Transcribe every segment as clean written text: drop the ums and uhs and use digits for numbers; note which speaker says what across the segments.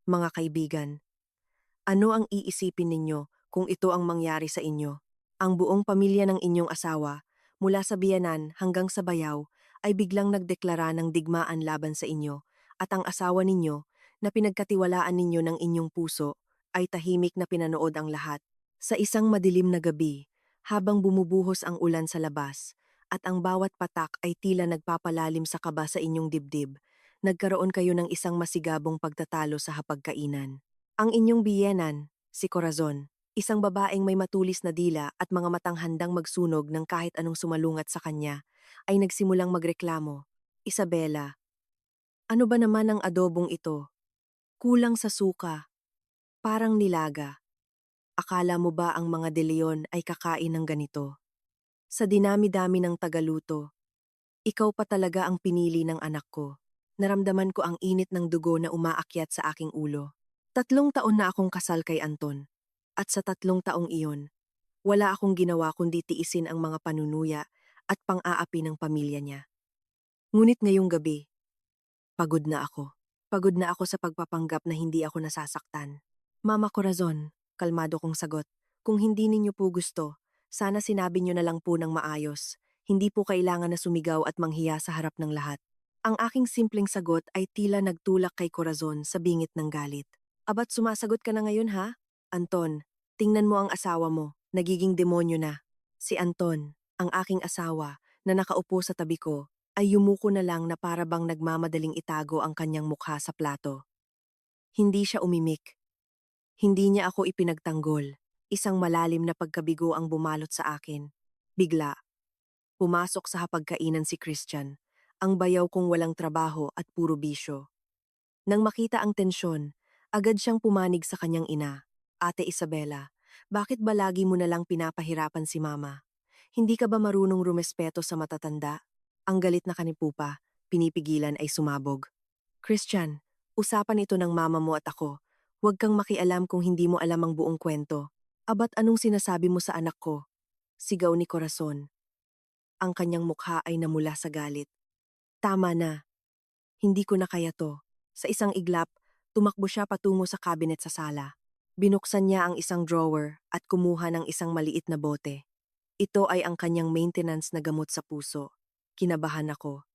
Speaker 1: Mga kaibigan, ano ang iisipin ninyo kung ito ang mangyari sa inyo? Ang buong pamilya ng inyong asawa, mula sa biyanan hanggang sa bayaw, ay biglang nagdeklara ng digmaan laban sa inyo, at ang asawa ninyo, na pinagkatiwalaan ninyo ng inyong puso, ay tahimik na pinanood ang lahat. Sa isang madilim na gabi, habang bumubuhos ang ulan sa labas, at ang bawat patak ay tila nagpapalalim sa kaba sa inyong dibdib, nagkaroon kayo ng isang masigabong pagtatalo sa hapagkainan. Ang inyong biyenan, si Corazon, isang babaeng may matulis na dila at mga matang handang magsunog ng kahit anong sumalungat sa kanya, ay nagsimulang magreklamo. Isabela, ano ba naman ang adobong ito? Kulang sa suka, parang nilaga. Akala mo ba ang mga de Leon ay kakain ng ganito? Sa dinami-dami ng tagaluto, ikaw pa talaga ang pinili ng anak ko. Naramdaman ko ang init ng dugo na umaakyat sa aking ulo. 3 taon na akong kasal kay Anton. At sa 3 taong iyon, wala akong ginawa kundi tiisin ang mga panunuya at pang-aapi ng pamilya niya. Ngunit ngayong gabi, pagod na ako. Pagod na ako sa pagpapanggap na hindi ako nasasaktan. Mama Corazon, kalmado kong sagot. Kung hindi ninyo po gusto, sana sinabi nyo na lang po ng maayos. Hindi po kailangan na sumigaw at manghiya sa harap ng lahat. Ang aking simpleng sagot ay tila nagtulak kay Corazon sa bingit ng galit. Abat sumasagot ka na ngayon ha? Anton, tingnan mo ang asawa mo, nagiging demonyo na. Si Anton, ang aking asawa, na nakaupo sa tabi ko, ay yumuko na lang na para bang nagmamadaling itago ang kanyang mukha sa plato. Hindi siya umimik. Hindi niya ako ipinagtanggol. Isang malalim na pagkabigo ang bumalot sa akin. Bigla, pumasok sa hapagkainan si Christian, ang bayaw kong walang trabaho at puro bisyo. Nang makita ang tensyon, agad siyang pumanig sa kanyang ina. Ate Isabela, bakit ba lagi mo na lang pinapahirapan si mama? Hindi ka ba marunong rumespeto sa matatanda? Ang galit na kanipupa, pinipigilan ay sumabog. Christian, usapan ito ng mama mo at ako. Huwag kang makialam kung hindi mo alam ang buong kwento. Abat anong sinasabi mo sa anak ko? Sigaw ni Corazon. Ang kanyang mukha ay namula sa galit. Tama na. Hindi ko na kaya to. Sa isang iglap, tumakbo siya patungo sa cabinet sa sala. Binuksan niya ang isang drawer at kumuha ng isang maliit na bote. Ito ay ang kanyang maintenance na gamot sa puso. Kinabahan ako.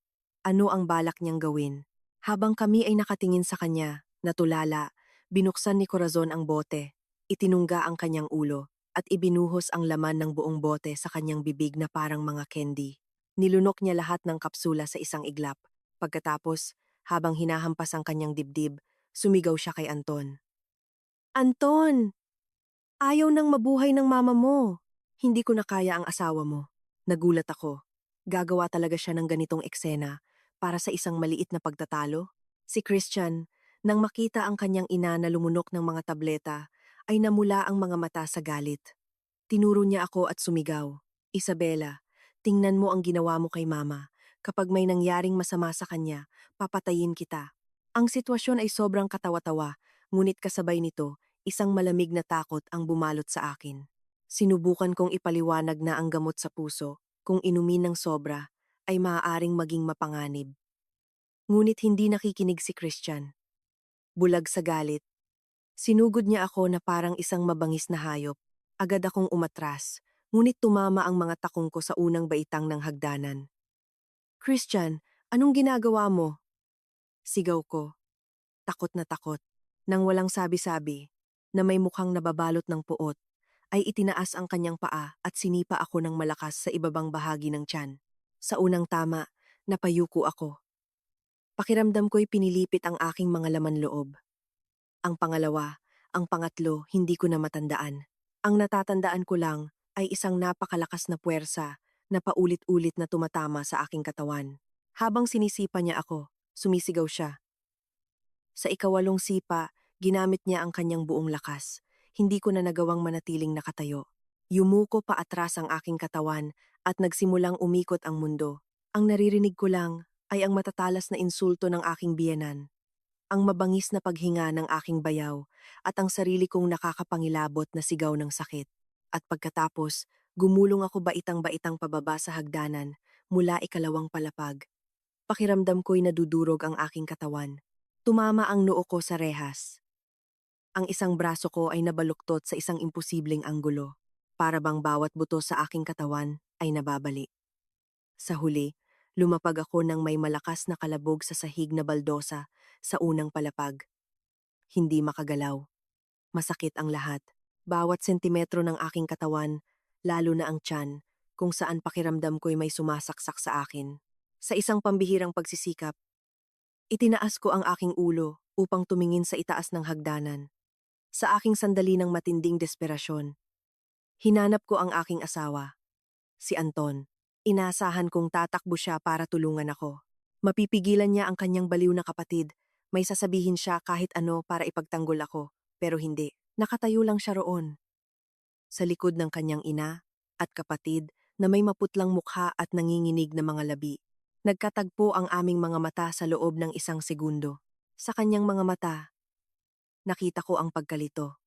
Speaker 1: Ano ang balak niyang gawin? Habang kami ay nakatingin sa kanya, natulala, binuksan ni Corazon ang bote. Itinungga ang kanyang ulo at ibinuhos ang laman ng buong bote sa kanyang bibig na parang mga candy. Nilunok niya lahat ng kapsula sa isang iglap. Pagkatapos, habang hinahampas ang kanyang dibdib, sumigaw siya kay Anton. Anton! Ayaw nang mabuhay ng mama mo. Hindi ko na kaya ang asawa mo. Nagulat ako. Gagawa talaga siya ng ganitong eksena para sa isang maliit na pagtatalo? Si Christian, nang makita ang kanyang ina na lumunok ng mga tableta, ay namula ang mga mata sa galit. Tinuro niya ako at sumigaw. Isabela, tingnan mo ang ginawa mo kay mama. Kapag may nangyaring masama sa kanya, papatayin kita. Ang sitwasyon ay sobrang katawa-tawa, ngunit kasabay nito, isang malamig na takot ang bumalot sa akin. Sinubukan kong ipaliwanag na ang gamot sa puso, kung inumin ng sobra, ay maaaring maging mapanganib. Ngunit hindi nakikinig si Christian. Bulag sa galit. Sinugod niya ako na parang isang mabangis na hayop. Agad akong umatras, ngunit tumama ang mga takong ko sa unang baitang ng hagdanan. Christian, anong ginagawa mo? Sigaw ko, takot na takot. Nang walang sabi-sabi, na may mukhang nababalot ng puot, ay itinaas ang kanyang paa at sinipa ako ng malakas sa ibabang bahagi ng tiyan. Sa unang tama, napayuko ako. Pakiramdam ko'y pinilipit ang aking mga laman loob. Ang pangalawa, ang pangatlo, hindi ko na matandaan. Ang natatandaan ko lang ay isang napakalakas na puwersa na paulit-ulit na tumatama sa aking katawan. Habang sinisipa niya ako, sumisigaw siya. Sa ikawalong sipa, ginamit niya ang kanyang buong lakas. Hindi ko na nagawang manatiling nakatayo. Yumuko pa atras ang aking katawan at nagsimulang umikot ang mundo. Ang naririnig ko lang ay ang matatalas na insulto ng aking biyenan, ang mabangis na paghinga ng aking bayaw at ang sarili kong nakakapangilabot na sigaw ng sakit. At pagkatapos, gumulong ako baitang-baitang pababa sa hagdanan mula ikalawang palapag. Pakiramdam ko'y nadudurog ang aking katawan. Tumama ang noo ko sa rehas. Ang isang braso ko ay nabaluktot sa isang imposibleng anggulo. Para bang bawat buto sa aking katawan ay nababali. Sa huli, lumapag ako ng may malakas na kalabog sa sahig na baldosa sa unang palapag. Hindi makagalaw. Masakit ang lahat. Bawat sentimetro ng aking katawan, lalo na ang tiyan, kung saan pakiramdam ko'y may sumasaksak sa akin. Sa isang pambihirang pagsisikap, itinaas ko ang aking ulo upang tumingin sa itaas ng hagdanan. Sa aking sandali ng matinding desperasyon, hinanap ko ang aking asawa, si Anton. Inaasahan kong tatakbo siya para tulungan ako. Mapipigilan niya ang kanyang baliw na kapatid. May sasabihin siya kahit ano para ipagtanggol ako, pero hindi. Nakatayo lang siya roon, sa likod ng kanyang ina at kapatid na may maputlang mukha at nanginginig na mga labi. Nagkatagpo ang aming mga mata sa loob ng isang segundo. Sa kanyang mga mata, nakita ko ang pagkalito.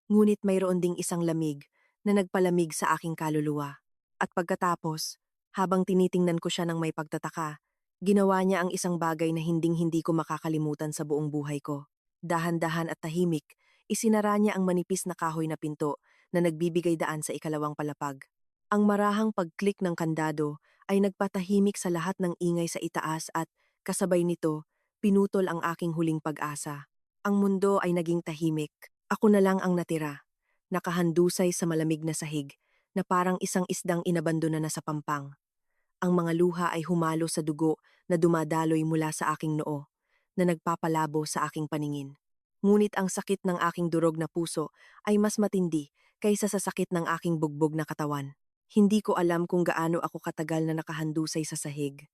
Speaker 1: Ngunit mayroon ding isang lamig na nagpalamig sa aking kaluluwa. At pagkatapos, habang tinitingnan ko siya ng may pagtataka, ginawa niya ang isang bagay na hinding-hindi ko makakalimutan sa buong buhay ko. Dahan-dahan at tahimik, isinara niya ang manipis na kahoy na pinto na nagbibigay daan sa ikalawang palapag. Ang marahang pag-click ng kandado ay nagpatahimik sa lahat ng ingay sa itaas at, kasabay nito, pinutol ang aking huling pag-asa. Ang mundo ay naging tahimik. Ako na lang ang natira, nakahandusay sa malamig na sahig, na parang isang isdang inabandona na sa pampang. Ang mga luha ay humalo sa dugo na dumadaloy mula sa aking noo, na nagpapalabo sa aking paningin. Ngunit ang sakit ng aking durog na puso ay mas matindi kaysa sa sakit ng aking bugbog na katawan. Hindi ko alam kung gaano ako katagal na nakahandusay sa sahig.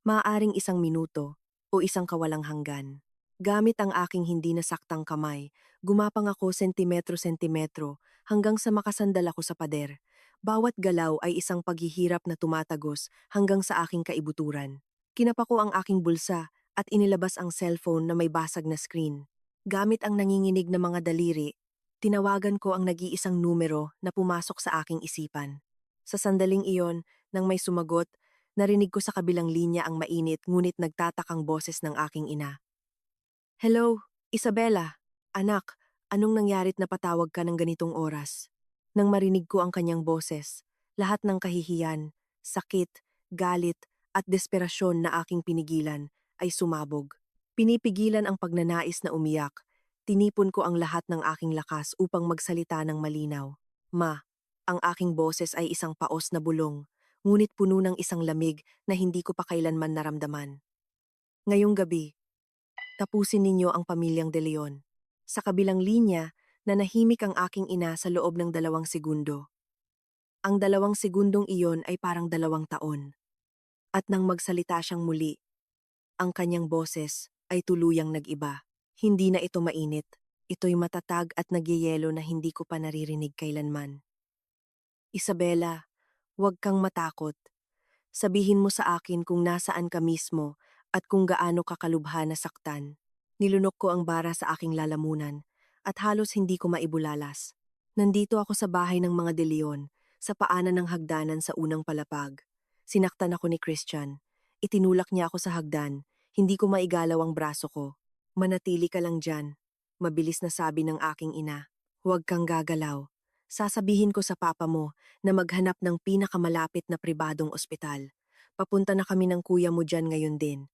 Speaker 1: Maaaring isang minuto o isang kawalang hanggan. Gamit ang aking hindi nasaktang kamay, gumapang ako sentimetro-sentimetro hanggang sa makasandal ako sa pader. Bawat galaw ay isang paghihirap na tumatagos hanggang sa aking kaibuturan. Kinapa ko ang aking bulsa at inilabas ang cellphone na may basag na screen. Gamit ang nanginginig na mga daliri, tinawagan ko ang nag-iisang numero na pumasok sa aking isipan. Sa sandaling iyon, nang may sumagot, narinig ko sa kabilang linya ang mainit ngunit nagtatakang boses ng aking ina. Hello, Isabella. Anak, anong nangyarit na patawag ka ng ganitong oras? Nang marinig ko ang kanyang boses, lahat ng kahihiyan, sakit, galit, at desperasyon na aking pinigilan ay sumabog. Pinipigilan ang pagnanais na umiyak. Tinipon ko ang lahat ng aking lakas upang magsalita ng malinaw. Ma, ang aking boses ay isang paos na bulong, ngunit puno ng isang lamig na hindi ko pa kailanman naramdaman. Ngayong gabi, tapusin ninyo ang pamilyang De Leon. Sa kabilang linya, nanahimik ang aking ina sa loob ng 2 segundo. Ang 2 segundong iyon ay parang 2 taon. At nang magsalita siyang muli, ang kanyang boses ay tuluyang nag-iba. Hindi na ito mainit. Ito'y matatag at nagyayelo na hindi ko pa naririnig kailanman. Isabella, huwag kang matakot. Sabihin mo sa akin kung nasaan ka mismo at kung gaano ka kalubha na saktan. Nilunok ko ang bara sa aking lalamunan at halos hindi ko maibulalas. Nandito ako sa bahay ng mga De Leon, sa paanan ng hagdanan sa unang palapag. Sinaktan ako ni Christian. Itinulak niya ako sa hagdan. Hindi ko maigalaw ang braso ko. Manatili ka lang dyan. Mabilis na sabi ng aking ina. Huwag kang gagalaw. Sasabihin ko sa papa mo na maghanap ng pinakamalapit na pribadong ospital. Papunta na kami ng kuya mo dyan ngayon din.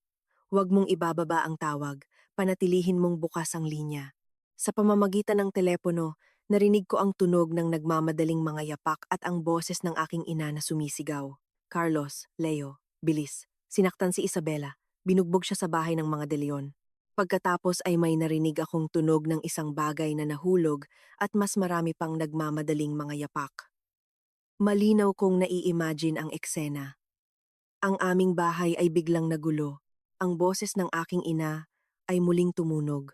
Speaker 1: Huwag mong ibababa ang tawag, panatilihin mong bukas ang linya. Sa pamamagitan ng telepono, narinig ko ang tunog ng nagmamadaling mga yapak at ang boses ng aking ina na sumisigaw. Carlos, Leo, bilis. Sinaktan si Isabella. Binugbog siya sa bahay ng mga De Leon. Pagkatapos ay may narinig akong tunog ng isang bagay na nahulog at mas marami pang nagmamadaling mga yapak. Malinaw kong nai-imagine ang eksena. Ang aming bahay ay biglang nagulo. Ang boses ng aking ina ay muling tumunog.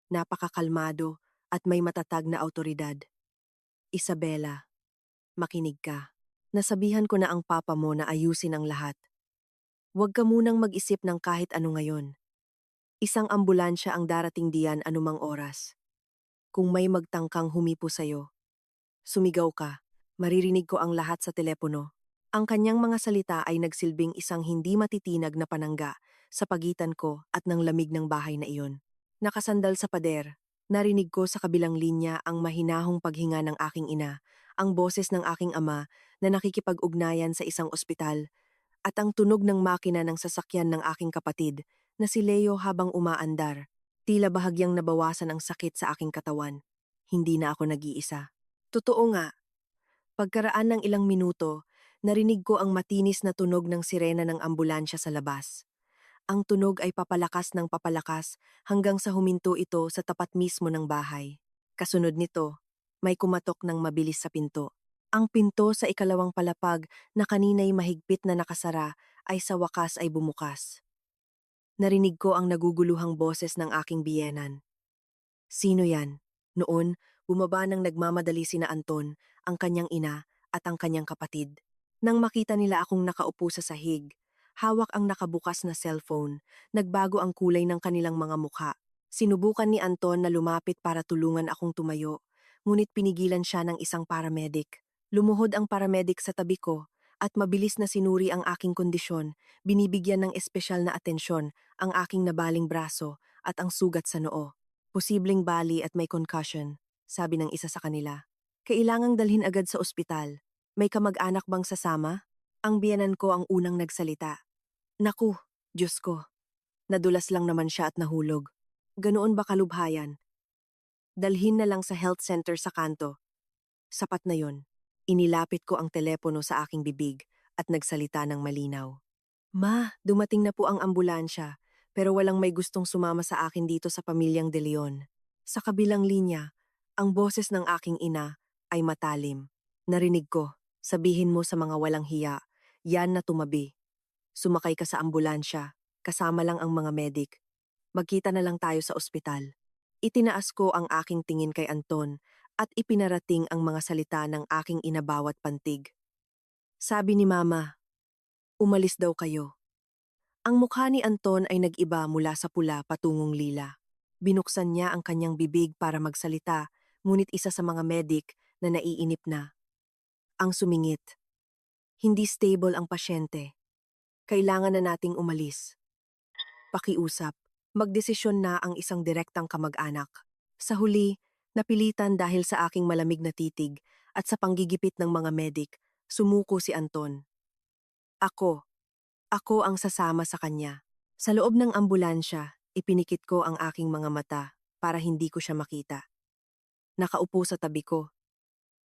Speaker 1: Napakakalmado at may matatag na autoridad. Isabella, makinig ka. Nasabihan ko na ang papa mo na ayusin ang lahat. Huwag ka munang mag-isip ng kahit ano ngayon. Isang ambulansya ang darating diyan anumang oras. Kung may magtangkang humipo sa'yo, sumigaw ka. Maririnig ko ang lahat sa telepono. Ang kanyang mga salita ay nagsilbing isang hindi matitinag na panangga sa pagitan ko at ng lamig ng bahay na iyon. Nakasandal sa pader, Narinig ko sa kabilang linya ang mahinahong paghinga ng aking ina, ang boses ng aking ama na nakikipag-ugnayan sa isang ospital, at ang tunog ng makina ng sasakyan ng aking kapatid na si Leo habang umaandar. Tila bahagyang nabawasan ang sakit sa aking katawan. Hindi na ako nag-iisa. Totoo nga, pagkaraan ng ilang minuto, narinig ko ang matinis na tunog ng sirena ng ambulansya sa labas. Ang tunog ay papalakas ng papalakas hanggang sa huminto ito sa tapat mismo ng bahay. Kasunod nito, may kumatok ng mabilis sa pinto. Ang pinto sa ikalawang palapag na kanina'y mahigpit na nakasara ay sa wakas ay bumukas. Narinig ko ang naguguluhang boses ng aking biyenan. Sino yan? Noon, bumaba ng nagmamadali sina Anton, ang kanyang ina, at ang kanyang kapatid. Nang makita nila akong nakaupo sa sahig, hawak ang nakabukas na cellphone, nagbago ang kulay ng kanilang mga mukha. Sinubukan ni Anton na lumapit para tulungan akong tumayo, ngunit pinigilan siya ng isang paramedic. Lumuhod ang paramedic sa tabi ko, at mabilis na sinuri ang aking kondisyon, binibigyan ng espesyal na atensyon ang aking nabaling braso at ang sugat sa noo. Posibleng bali at may concussion, sabi ng isa sa kanila. Kailangang dalhin agad sa ospital. May kamag-anak bang sasama? Ang biyenan ko ang unang nagsalita. Naku, Diyos ko. Nadulas lang naman siya at nahulog. Ganoon ba kalubhayan? Dalhin na lang sa health center sa kanto. Sapat na yon. Inilapit ko ang telepono sa aking bibig at nagsalita ng malinaw. Ma, dumating na po ang ambulansya, pero walang may gustong sumama sa akin dito sa pamilyang De Leon. Sa kabilang linya, ang boses ng aking ina ay matalim. Narinig ko, sabihin mo sa mga walang hiya, yan na tumabi. Sumakay ka sa ambulansya, kasama lang ang mga medik. Magkita na lang tayo sa ospital. Itinaas ko ang aking tingin kay Anton at ipinarating ang mga salita ng aking ina bawat pantig. Sabi ni Mama, umalis daw kayo. Ang mukha ni Anton ay nag-iba mula sa pula patungong lila. Binuksan niya ang kanyang bibig para magsalita, ngunit isa sa mga medik na naiinip na. Ang sumingit. Hindi stable ang pasyente. Kailangan na nating umalis. Pakiusap. Magdesisyon na ang isang direktang kamag-anak. Sa huli, napilitan dahil sa aking malamig na titig at sa panggigipit ng mga medik, sumuko si Anton. Ako. Ako ang sasama sa kanya. Sa loob ng ambulansya, ipinikit ko ang aking mga mata para hindi ko siya makita. Nakaupo sa tabi ko.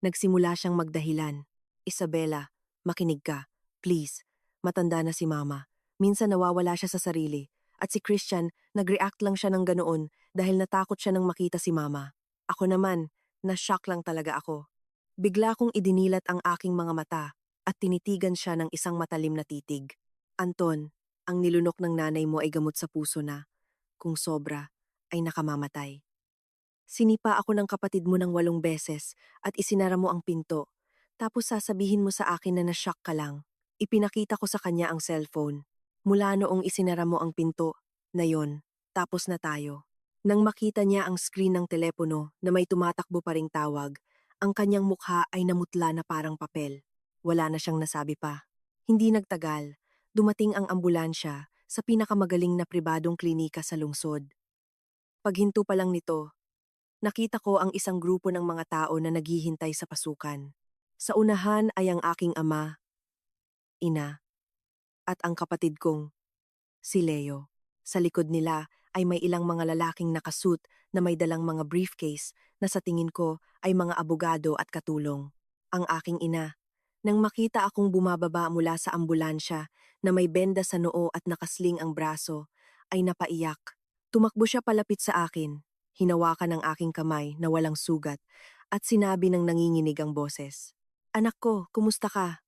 Speaker 1: Nagsimula siyang magdahilan. Isabela, makinig ka. Please. Matanda na si Mama. Minsan nawawala siya sa sarili. At si Christian, nag-react lang siya ng ganoon dahil natakot siya nang makita si Mama. Ako naman, na-shock lang talaga ako. Bigla kong idinilat ang aking mga mata at tinitigan siya ng isang matalim na titig. Anton, ang nilunok ng nanay mo ay gamot sa puso na, kung sobra, ay nakamamatay. Sinipa ako ng kapatid mo ng 8 beses at isinara mo ang pinto. Tapos sasabihin mo sa akin na na-shock ka lang. Ipinakita ko sa kanya ang cellphone. Mula noong isinara mo ang pinto, na yon, tapos na tayo. Nang makita niya ang screen ng telepono na may tumatakbo pa ring tawag, ang kanyang mukha ay namutla na parang papel. Wala na siyang nasabi pa. Hindi nagtagal, dumating ang ambulansya sa pinakamagaling na pribadong klinika sa lungsod. Paghinto pa lang nito, nakita ko ang isang grupo ng mga tao na naghihintay sa pasukan. Sa unahan ay ang aking ama, ina, at ang kapatid kong, si Leo. Sa likod nila ay may ilang mga lalaking nakasuit na may dalang mga briefcase na sa tingin ko ay mga abogado at katulong. Ang aking ina, nang makita akong bumababa mula sa ambulansya na may benda sa noo at nakasling ang braso, ay napaiyak. Tumakbo siya palapit sa akin, hinawakan ang aking kamay na walang sugat at sinabi ng nanginginig ang boses. Anak ko, kumusta ka?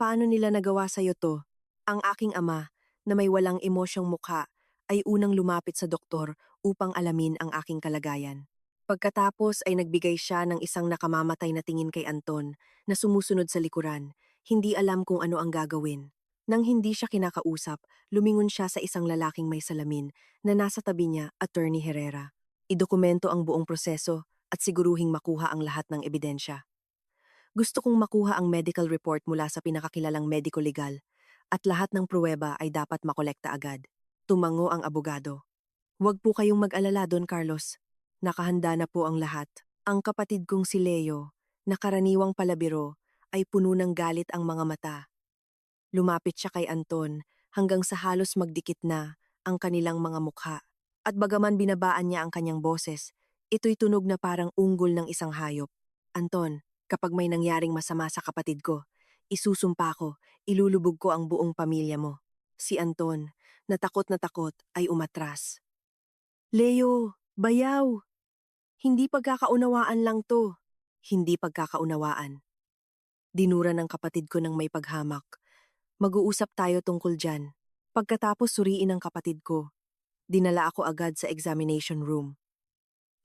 Speaker 1: Paano nila nagawa sa'yo to? Ang aking ama, na may walang emosyong mukha, ay unang lumapit sa doktor upang alamin ang aking kalagayan. Pagkatapos ay nagbigay siya ng isang nakamamatay na tingin kay Anton na sumusunod sa likuran, hindi alam kung ano ang gagawin. Nang hindi siya kinakausap, lumingon siya sa isang lalaking may salamin na nasa tabi niya, Attorney Herrera. Idokumento ang buong proseso at siguruhing makuha ang lahat ng ebidensya. Gusto kong makuha ang medical report mula sa pinakakilalang mediko-legal at lahat ng pruweba ay dapat makolekta agad. Tumango ang abogado. Huwag po kayong mag-alala, Don Carlos. Nakahanda na po ang lahat. Ang kapatid kong si Leo, na karaniwang palabiro, ay puno ng galit ang mga mata. Lumapit siya kay Anton hanggang sa halos magdikit na ang kanilang mga mukha. At bagaman binabaan niya ang kanyang boses, ito'y tunog na parang unggol ng isang hayop. Anton, kapag may nangyaring masama sa kapatid ko, isusumpa ko, ilulubog ko ang buong pamilya mo. Si Anton, na takot, ay umatras. Leo, bayaw! Hindi pagkakaunawaan lang to. Hindi pagkakaunawaan. Dinura ng kapatid ko ng may paghamak. Mag-uusap tayo tungkol dyan. Pagkatapos suriin ng kapatid ko, dinala ako agad sa examination room.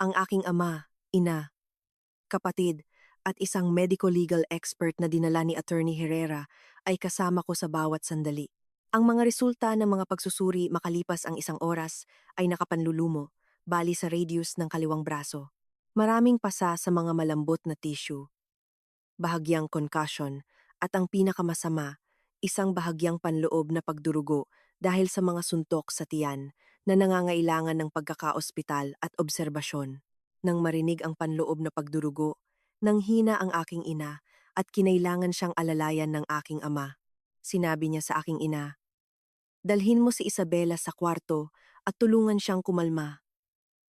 Speaker 1: Ang aking ama, ina, kapatid, at isang medico-legal expert na dinala ni Attorney Herrera ay kasama ko sa bawat sandali. Ang mga resulta ng mga pagsusuri makalipas ang isang oras ay nakapanlulumo, bali sa radius ng kaliwang braso. Maraming pasa sa mga malambot na tissue, bahagyang concussion, at ang pinakamasama, isang bahagyang panloob na pagdurugo dahil sa mga suntok sa tiyan na nangangailangan ng pagkakaospital at obserbasyon. Nang marinig ang panloob na pagdurugo, nanghina ang aking ina at kinailangan siyang alalayan ng aking ama. Sinabi niya sa aking ina, "Dalhin mo si Isabela sa kwarto at tulungan siyang kumalma."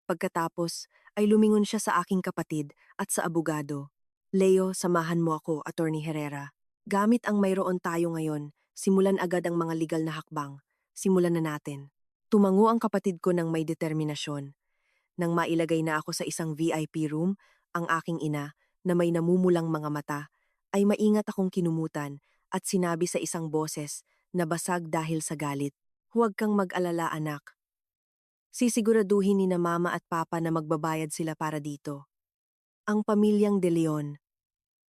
Speaker 1: Pagkatapos ay lumingon siya sa aking kapatid at sa abogado. "Leo, samahan mo ako, Attorney Herrera. Gamit ang mayroon tayo ngayon, simulan agad ang mga legal na hakbang. Simulan na natin." Tumango ang kapatid ko ng may determinasyon. Nang mailagay na ako sa isang VIP room, ang aking ina, na may namumulang mga mata, ay maingat akong kinumutan at sinabi sa isang boses na basag dahil sa galit, "Huwag kang mag-alala, anak. Sisiguraduhin ni na mama at papa na magbabayad sila para dito." Ang pamilyang De Leon.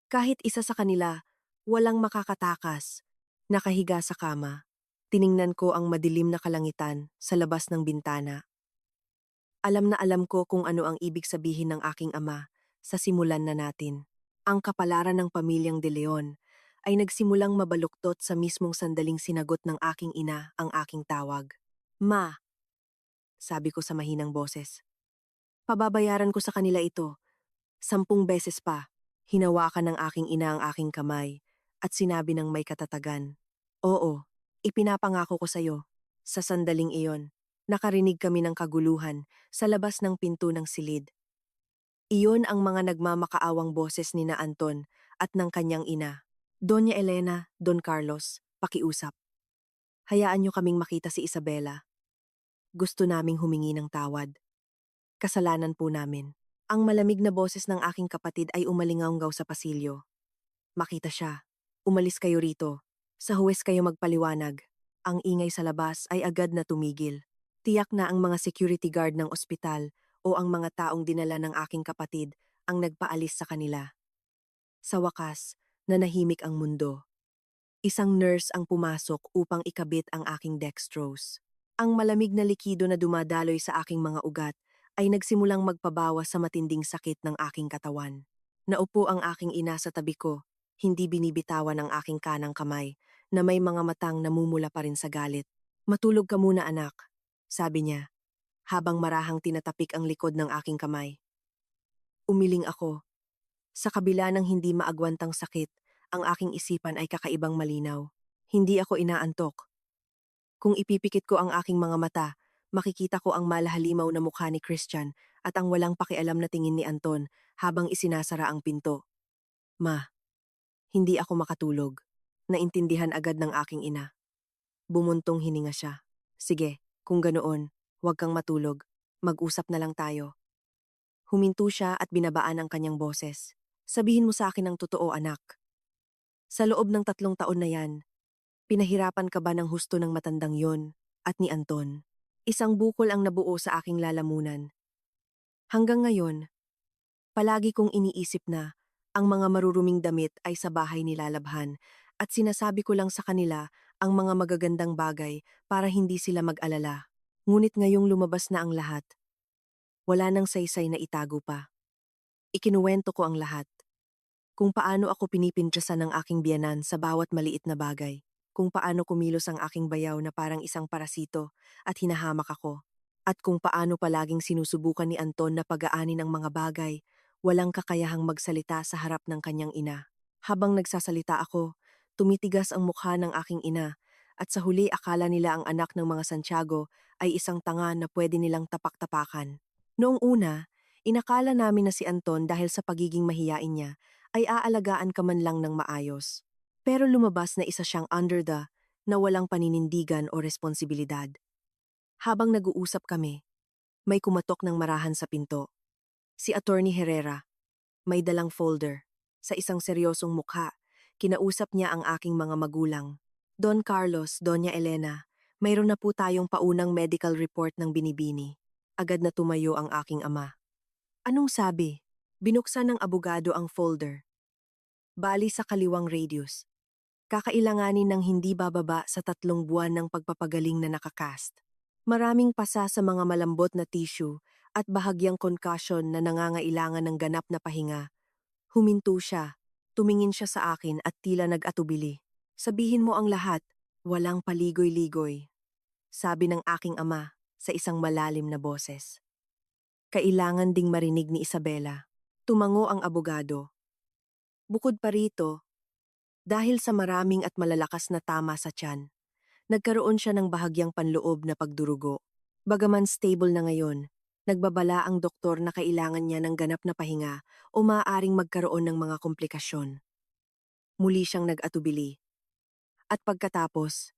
Speaker 1: Kahit isa sa kanila, walang makakatakas. Nakahiga sa kama. Tiningnan ko ang madilim na kalangitan sa labas ng bintana. Alam na alam ko kung ano ang ibig sabihin ng aking ama sa simulan na natin. Ang kapalaran ng pamilyang De Leon ay nagsimulang mabaluktot sa mismong sandaling sinagot ng aking ina ang aking tawag. "Ma," sabi ko sa mahinang boses. "Pababayaran ko sa kanila ito. 10 beses pa." Hinawakan ng aking ina ang aking kamay at sinabi ng may katatagan, "Oo, ipinapangako ko sa iyo." Sa sandaling iyon, nakarinig kami ng kaguluhan sa labas ng pinto ng silid. Iyon ang mga nagmamakaawang boses ni na Anton at ng kanyang ina. "Doña Elena, Don Carlos, pakiusap. Hayaan niyo kaming makita si Isabela. Gusto naming humingi ng tawad. Kasalanan po namin." Ang malamig na boses ng aking kapatid ay umalingaunggaw sa pasilyo. "Makita siya. Umalis kayo rito. Sa huwes kayo magpaliwanag." Ang ingay sa labas ay agad na tumigil. Tiyak na ang mga security guard ng ospital o ang mga taong dinala ng aking kapatid ang nagpaalis sa kanila. Sa wakas, nanahimik ang mundo. Isang nurse ang pumasok upang ikabit ang aking dextrose. Ang malamig na likido na dumadaloy sa aking mga ugat ay nagsimulang magpabawas sa matinding sakit ng aking katawan. Naupo ang aking ina sa tabi ko, hindi binibitawan ang aking kanang kamay, na may mga matang namumula pa rin sa galit. "Matulog ka muna, anak," sabi niya, habang marahang tinatapik ang likod ng aking kamay. Umiling ako. Sa kabila ng hindi maagwantang sakit, ang aking isipan ay kakaibang malinaw. Hindi ako inaantok. Kung ipipikit ko ang aking mga mata, makikita ko ang malahalimaw na mukha ni Christian at ang walang pakialam na tingin ni Anton habang isinasara ang pinto. "Ma, hindi ako makatulog." Naintindihan agad ng aking ina. Bumuntong hininga siya. "Sige, kung ganoon, huwag kang matulog. Mag-usap na lang tayo." Huminto siya at binabaan ang kanyang boses. "Sabihin mo sa akin ang totoo, anak. Sa loob ng 3 taon na yan, pinahirapan ka ba ng husto ng matandang yon at ni Anton?" Isang bukol ang nabuo sa aking lalamunan. Hanggang ngayon, palagi kong iniisip na ang mga maruruming damit ay sa bahay nilalabhan at sinasabi ko lang sa kanila ang mga magagandang bagay para hindi sila mag-alala. Ngunit ngayong lumabas na ang lahat, wala nang saysay na itago pa. Ikinuwento ko ang lahat. Kung paano ako pinipintyasan ng aking biyanan sa bawat maliit na bagay. Kung paano kumilos ang aking bayaw na parang isang parasito at hinahamak ako. at kung paano palaging sinusubukan ni Anton na pagaanin ang mga bagay, walang kakayahang magsalita sa harap ng kanyang ina. Habang nagsasalita ako, tumitigas ang mukha ng aking ina at sa huli akala nila ang anak ng mga Santiago ay isang tanga na pwede nilang tapak-tapakan. Noong una, inakala namin na si Anton dahil sa pagiging mahiyain niya ay aalagaan ka man lang ng maayos. Pero lumabas na isa siyang under the na walang paninindigan o responsibilidad. Habang nag-uusap kami, may kumatok ng marahan sa pinto. Si Attorney Herrera, may dalang folder. Sa isang seryosong mukha, kinausap niya ang aking mga magulang. Don Carlos, Doña Elena, mayroon na po tayong paunang medical report ng binibini. Agad na tumayo ang aking ama. Anong sabi? Binuksan ng abogado ang folder. Bali sa kaliwang radius. Kakailanganin ng hindi bababa sa 3 buwan ng pagpapagaling na nakakast. Maraming pasa sa mga malambot na tissue at bahagyang concussion na nangangailangan ng ganap na pahinga. Huminto siya, tumingin siya sa akin at tila nag-atubili. Sabihin mo ang lahat, walang paligoy-ligoy. Sabi ng aking ama sa isang malalim na boses. Kailangan ding marinig ni Isabela. Tumango ang abogado. Bukod pa rito, dahil sa maraming at malalakas na tama sa tiyan, nagkaroon siya ng bahagyang panloob na pagdurugo. Bagaman stable na ngayon, nagbabala ang doktor na kailangan niya ng ganap na pahinga o maaaring magkaroon ng mga komplikasyon. Muli siyang nag-atubili. At pagkatapos,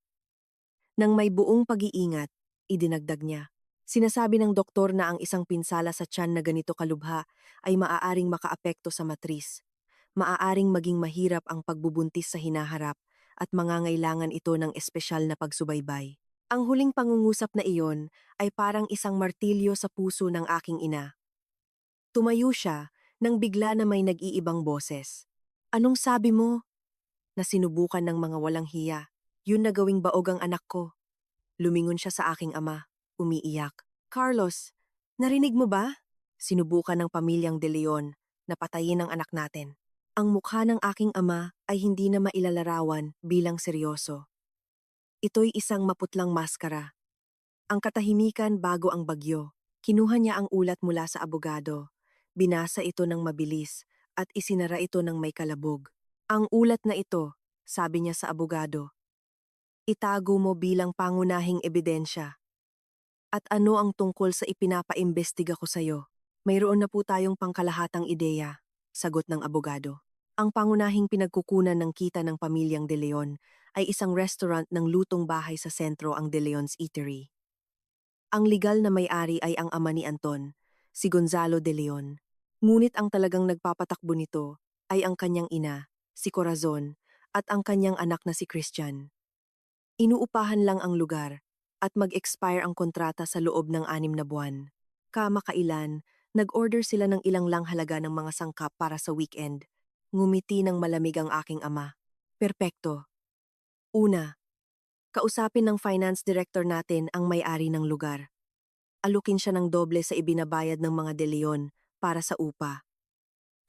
Speaker 1: nang may buong pag-iingat, idinagdag niya. Sinasabi ng doktor na ang isang pinsala sa tiyan na ganito kalubha ay maaaring makaapekto sa matris. Maaaring maging mahirap ang pagbubuntis sa hinaharap at mangangailangan ito ng espesyal na pagsubaybay. Ang huling pangungusap na iyon ay parang isang martilyo sa puso ng aking ina. Tumayo siya nang bigla na may nag-iibang boses. Anong sabi mo? Na sinubukan ng mga walang hiya. Yun na gawing baog ang anak ko. Lumingon siya sa aking ama, umiiyak. Carlos, narinig mo ba? Sinubukan ng pamilyang De Leon na patayin ang anak natin. Ang mukha ng aking ama ay hindi na mailalarawan bilang seryoso. Ito'y isang maputlang maskara. Ang katahimikan bago ang bagyo. Kinuha niya ang ulat mula sa abogado. Binasa ito ng mabilis at isinara ito ng may kalabog. Ang ulat na ito, sabi niya sa abogado, itago mo bilang pangunahing ebidensya. At ano ang tungkol sa ipinapaimbestiga ko sa'yo? Mayroon na po tayong pangkalahatang ideya, sagot ng abogado. Ang pangunahing pinagkukunan ng kita ng pamilyang De Leon ay isang restaurant ng lutong bahay sa sentro ang De Leon's Eatery. Ang legal na may-ari ay ang ama ni Anton, si Gonzalo De Leon. Ngunit ang talagang nagpapatakbo nito ay ang kanyang ina, si Corazon, at ang kanyang anak na si Christian. Inuupahan lang ang lugar at mag-expire ang kontrata sa loob ng 6 na buwan. Kamakailan, nag-order sila ng ilang lang halaga ng mga sangkap para sa weekend. Ngumiti ng malamig ang aking ama. Perpekto. Una, kausapin ng finance director natin ang may-ari ng lugar. Alukin siya ng doble sa ibinabayad ng mga De Leon para sa upa.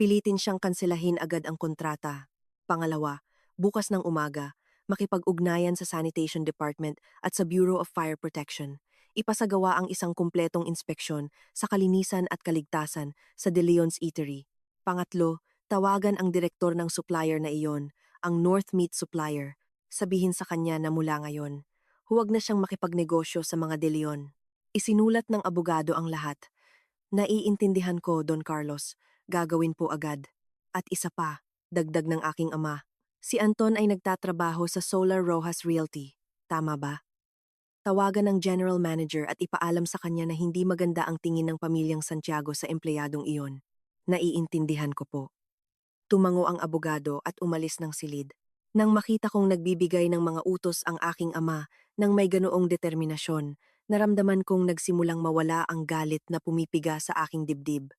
Speaker 1: Pilitin siyang kanselahin agad ang kontrata. Pangalawa, bukas ng umaga, makipag-ugnayan sa Sanitation Department at sa Bureau of Fire Protection. Ipasagawa ang isang kumpletong inspeksyon sa kalinisan at kaligtasan sa De Leon's Eatery. Pangatlo, tawagan ang direktor ng supplier na iyon, ang North Meat Supplier. Sabihin sa kanya na mula ngayon, huwag na siyang makipagnegosyo sa mga De Leon. Isinulat ng abogado ang lahat. Naiintindihan ko, Don Carlos. Gagawin po agad. At isa pa, dagdag ng aking ama. Si Anton ay nagtatrabaho sa Solar Rojas Realty. Tama ba? Tawagan ng general manager at ipaalam sa kanya na hindi maganda ang tingin ng pamilyang Santiago sa empleyadong iyon. Naiintindihan ko po. Tumango ang abogado at umalis ng silid. Nang makita kong nagbibigay ng mga utos ang aking ama nang may ganoong determinasyon, naramdaman kong nagsimulang mawala ang galit na pumipiga sa aking dibdib.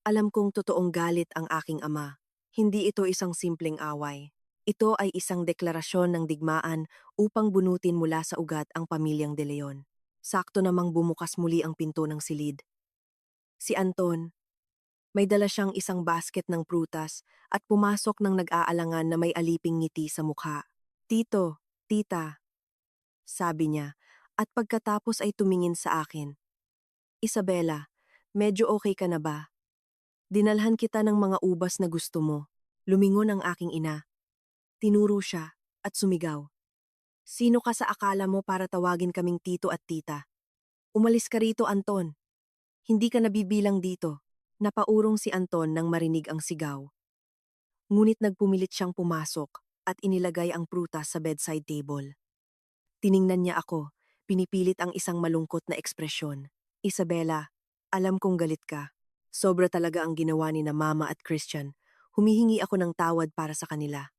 Speaker 1: Alam kong totoong galit ang aking ama. Hindi ito isang simpleng away. Ito ay isang deklarasyon ng digmaan upang bunutin mula sa ugat ang pamilyang De Leon. Sakto namang bumukas muli ang pinto ng silid. Si Anton, may dala siyang isang basket ng prutas at pumasok ng nag-aalangan na may aliping ngiti sa mukha. Tito, tita, sabi niya, at pagkatapos ay tumingin sa akin. Isabela, medyo okay ka na ba? Dinalhan kita ng mga ubas na gusto mo. Lumingon ang aking ina. Tinuro siya at sumigaw. Sino ka sa akala mo para tawagin kaming tito at tita? Umalis ka rito, Anton. Hindi ka nabibilang dito. Napaurong si Anton nang marinig ang sigaw. Ngunit nagpumilit siyang pumasok at inilagay ang prutas sa bedside table. Tiningnan niya ako, pinipilit ang isang malungkot na ekspresyon. Isabela, alam kong galit ka. Sobra talaga ang ginawa ni na Mama at Christian. Humihingi ako ng tawad para sa kanila.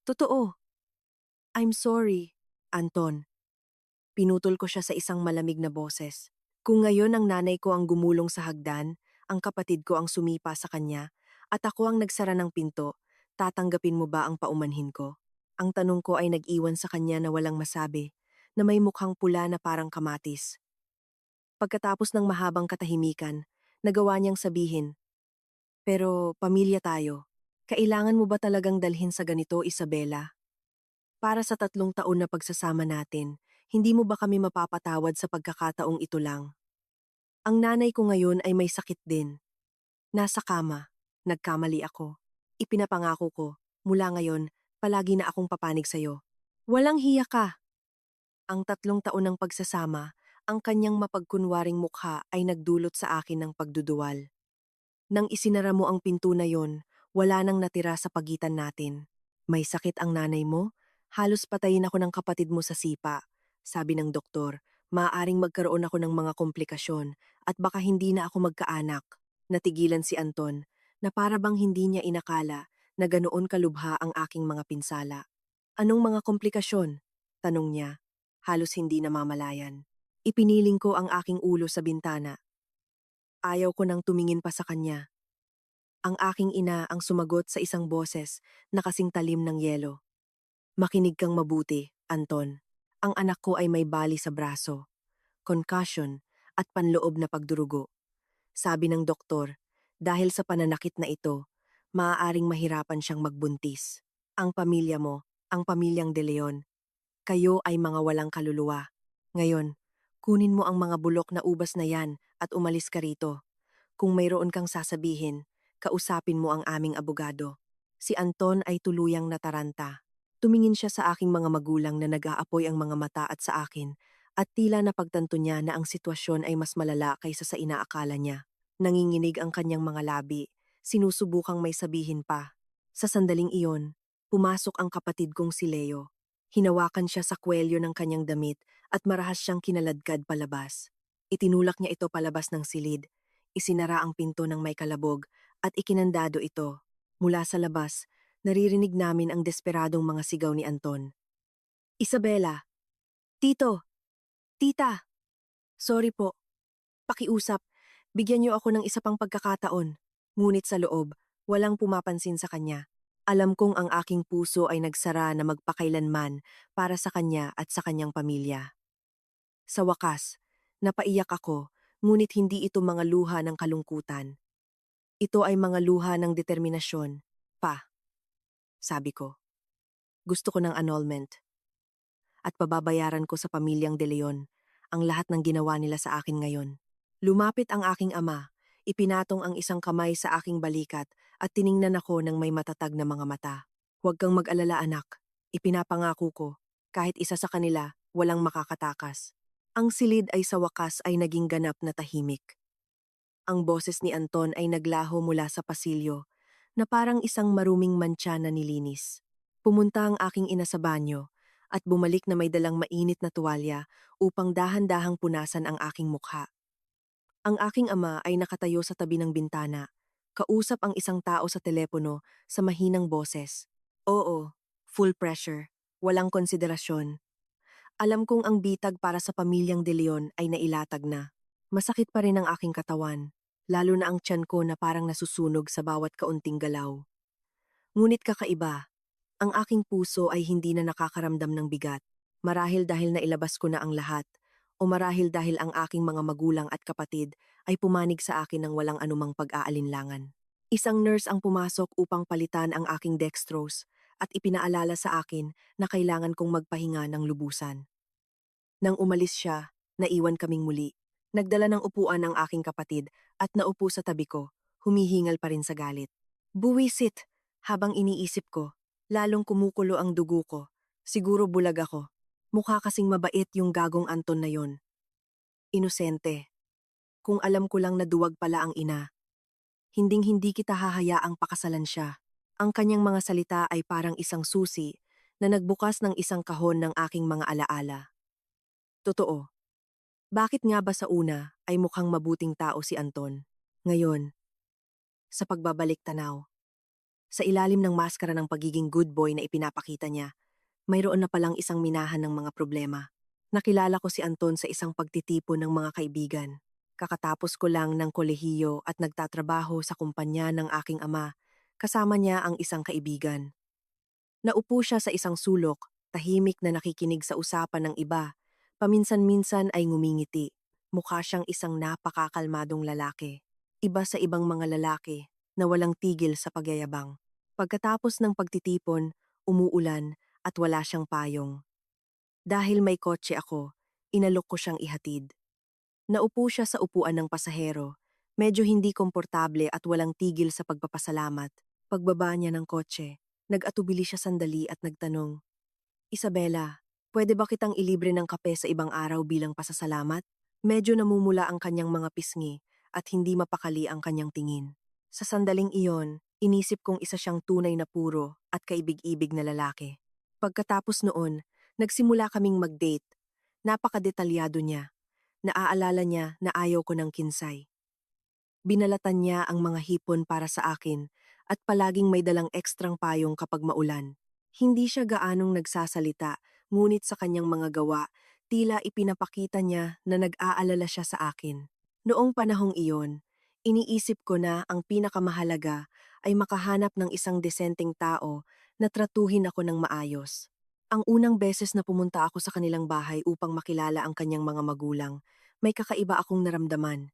Speaker 1: Totoo. I'm sorry, Anton. Pinutol ko siya sa isang malamig na boses. Kung ngayon ang nanay ko ang gumulong sa hagdan, ang kapatid ko ang sumipa sa kanya, at ako ang nagsara ng pinto, tatanggapin mo ba ang paumanhin ko? Ang tanong ko ay nag-iwan sa kanya na walang masabi, na may mukhang pula na parang kamatis. Pagkatapos ng mahabang katahimikan, nagawa niyang sabihin, pero pamilya tayo. Kailangan mo ba talagang dalhin sa ganito, Isabela? Para sa 3 taon na pagsasama natin, hindi mo ba kami mapapatawad sa pagkakataong ito lang? Ang nanay ko ngayon ay may sakit din. Nasa kama. Nagkamali ako. Ipinapangako ko, mula ngayon, palagi na akong papanig sa'yo. Walang hiya ka. Ang 3 taon ng pagsasama, ang kanyang mapagkunwaring mukha ay nagdulot sa akin ng pagduduwal. Nang isinara mo ang pinto na yon, wala nang natira sa pagitan natin. May sakit ang nanay mo? Halos patayin ako ng kapatid mo sa sipa. Sabi ng doktor, maaaring magkaroon ako ng mga komplikasyon at baka hindi na ako magkaanak. Natigilan si Anton na para bang hindi niya inakala na ganoon kalubha ang aking mga pinsala. Anong mga komplikasyon? Tanong niya. Halos hindi namamalayan. Ipiniling ko ang aking ulo sa bintana. Ayaw ko nang tumingin pa sa kanya. Ang aking ina ang sumagot sa isang boses na kasing talim ng yelo. Makinig kang mabuti, Anton. Ang anak ko ay may bali sa braso, concussion at panloob na pagdurugo. Sabi ng doktor, dahil sa pananakit na ito, maaaring mahirapan siyang magbuntis. Ang pamilya mo, ang pamilyang De Leon, kayo ay mga walang kaluluwa. Ngayon, kunin mo ang mga bulok na ubas na yan at umalis ka rito. Kung mayroon kang sasabihin, kausapin mo ang aming abogado. Si Anton ay tuluyang nataranta. Tumingin siya sa aking mga magulang na nag-aapoy ang mga mata at sa akin, at tila napagtanto niya na ang sitwasyon ay mas malala kaysa sa inaakala niya. Nanginginig ang kanyang mga labi, sinusubukang may sabihin pa. Sa sandaling iyon, pumasok ang kapatid kong si Leo. Hinawakan siya sa kwelyo ng kanyang damit at marahas siyang kinaladkad palabas. Itinulak niya ito palabas ng silid. Isinara ang pinto ng may kalabog at ikinandado ito. Mula sa labas, naririnig namin ang desperadong mga sigaw ni Anton. Isabela! Tito! Tita! Sorry po. Pakiusap, bigyan niyo ako ng isa pang pagkakataon. Ngunit sa loob, walang pumapansin sa kanya. Alam kong ang aking puso ay nagsara na magpakailanman para sa kanya at sa kanyang pamilya. Sa wakas, napaiyak ako, ngunit hindi ito mga luha ng kalungkutan. Ito ay mga luha ng determinasyon. Pa, sabi ko. Gusto ko ng annulment. At pababayaran ko sa pamilyang De Leon ang lahat ng ginawa nila sa akin ngayon. Lumapit ang aking ama, ipinatong ang isang kamay sa aking balikat at tiningnan ako ng may matatag na mga mata. Huwag kang mag-alala anak, ipinapangako ko, kahit isa sa kanila, walang makakatakas. Ang silid ay sa wakas ay naging ganap na tahimik. Ang boses ni Anton ay naglaho mula sa pasilyo, na parang isang maruming mantsa na nilinis. Pumunta ang aking ina sa banyo, at bumalik na may dalang mainit na tuwalya upang dahan-dahang punasan ang aking mukha. Ang aking ama ay nakatayo sa tabi ng bintana. Kausap ang isang tao sa telepono sa mahinang boses. Oo, full pressure, walang konsiderasyon. Alam kong ang bitag para sa pamilyang De Leon ay nailatag na. Masakit pa rin ang aking katawan, lalo na ang tiyan ko na parang nasusunog sa bawat kaunting galaw. Ngunit kakaiba, ang aking puso ay hindi na nakakaramdam ng bigat. Marahil dahil nailabas ko na ang lahat, o marahil dahil ang aking mga magulang at kapatid ay pumanig sa akin ng walang anumang pag-aalinlangan. Isang nurse ang pumasok upang palitan ang aking dextrose at ipinaalala sa akin na kailangan kong magpahinga ng lubusan. Nang umalis siya, naiwan kaming muli. Nagdala ng upuan ang aking kapatid at naupo sa tabi ko, humihingal pa rin sa galit. Buwisit! Habang iniisip ko, lalong kumukulo ang dugo ko. Siguro bulag ako. Mukha kasing mabait yung gagong Anton na yon. Inosente. Kung alam ko lang na duwag pala ang ina. Hinding-hindi kita hahayaang pakasalan siya. Ang kanyang mga salita ay parang isang susi na nagbukas ng isang kahon ng aking mga alaala. Totoo. Bakit nga ba sa una ay mukhang mabuting tao si Anton? Ngayon, sa pagbabalik tanaw, sa ilalim ng maskara ng pagiging good boy na ipinapakita niya, mayroon na palang isang minahan ng mga problema. Nakilala ko si Anton sa isang pagtitipon ng mga kaibigan. Kakatapos ko lang ng kolehiyo at nagtatrabaho sa kumpanya ng aking ama, kasama niya ang isang kaibigan. Naupo siya sa isang sulok, tahimik na nakikinig sa usapan ng iba. Paminsan-minsan ay ngumingiti. Mukha siyang isang napakakalmadong lalaki. Iba sa ibang mga lalaki na walang tigil sa pagyayabang. Pagkatapos ng pagtitipon, umuulan at wala siyang payong. Dahil may kotse ako, inalok ko siyang ihatid. Naupo siya sa upuan ng pasahero. Medyo hindi komportable at walang tigil sa pagpapasalamat. Pagbaba niya ng kotse, nag-atubili siya sandali at nagtanong, Isabela, pwede ba kitang ilibre ng kape sa ibang araw bilang pasasalamat? Medyo namumula ang kanyang mga pisngi at hindi mapakali ang kanyang tingin. Sa sandaling iyon, inisip kong isa siyang tunay na puro at kaibig-ibig na lalaki. Pagkatapos noon, nagsimula kaming mag-date. Napakadetalyado niya. Naaalala niya na ayaw ko ng kinsay. Binalatan niya ang mga hipon para sa akin at palaging may dalang ekstrang payong kapag maulan. Hindi siya gaanong nagsasalita, ngunit sa kanyang mga gawa, tila ipinapakita niya na nag-aalala siya sa akin. Noong panahong iyon, iniisip ko na ang pinakamahalaga ay makahanap ng isang desenteng tao na tratuhin ako ng maayos. Ang unang beses na pumunta ako sa kanilang bahay upang makilala ang kanyang mga magulang, may kakaiba akong naramdaman.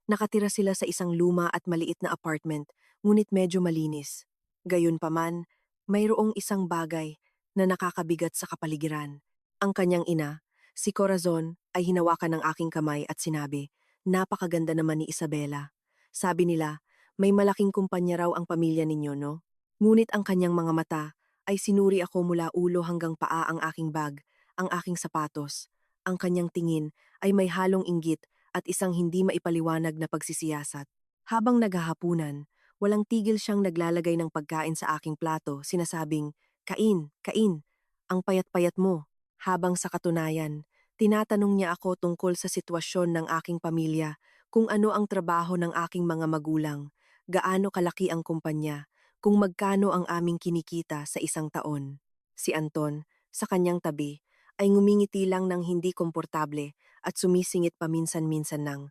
Speaker 1: Nakatira sila sa isang luma at maliit na apartment, ngunit medyo malinis. Gayunpaman, mayroong isang bagay na nakakabigat sa kapaligiran. Ang kanyang ina, si Corazon, ay hinawakan ng aking kamay at sinabi, napakaganda naman ni Isabela. Sabi nila, may malaking kumpanya raw ang pamilya ninyo, no? Ngunit ang kanyang mga mata ay sinuri ako mula ulo hanggang paa ang aking bag, ang aking sapatos. Ang kanyang tingin ay may halong inggit at isang hindi maipaliwanag na pagsisiyasat. Habang naghahapunan, walang tigil siyang naglalagay ng pagkain sa aking plato, sinasabing, Kain, kain, ang payat-payat mo. Habang sa katunayan, tinatanong niya ako tungkol sa sitwasyon ng aking pamilya, kung ano ang trabaho ng aking mga magulang, gaano kalaki ang kumpanya, kung magkano ang aming kinikita sa isang taon. Si Anton, sa kanyang tabi, ay ngumingiti lang ng hindi komportable at sumisingit paminsan-minsan ng,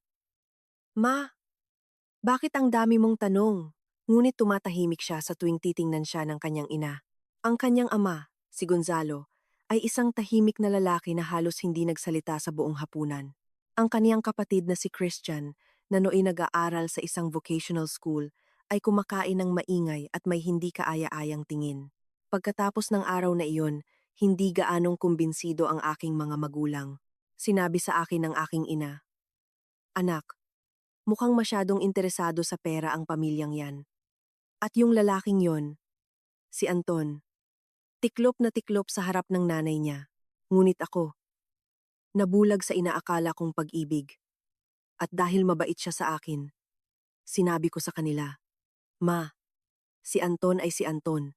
Speaker 1: Ma, bakit ang dami mong tanong? Ngunit tumatahimik siya sa tuwing titingnan siya ng kanyang ina. Ang kanyang ama, si Gonzalo, ay isang tahimik na lalaki na halos hindi nagsalita sa buong hapunan. Ang kaniyang kapatid na si Christian, na nooy nag-aaral sa isang vocational school, ay kumakain ng maingay at may hindi kaaya-ayang tingin. Pagkatapos ng araw na iyon, hindi gaanong kumbinsido ang aking mga magulang. Sinabi sa akin ng aking ina, Anak, mukhang masyadong interesado sa pera ang pamilyang yan. At yung lalaking yon, si Anton, tiklop na tiklop sa harap ng nanay niya. Ngunit ako, nabulag sa inaakala kong pag-ibig. At dahil mabait siya sa akin, sinabi ko sa kanila, Ma, si Anton ay si Anton.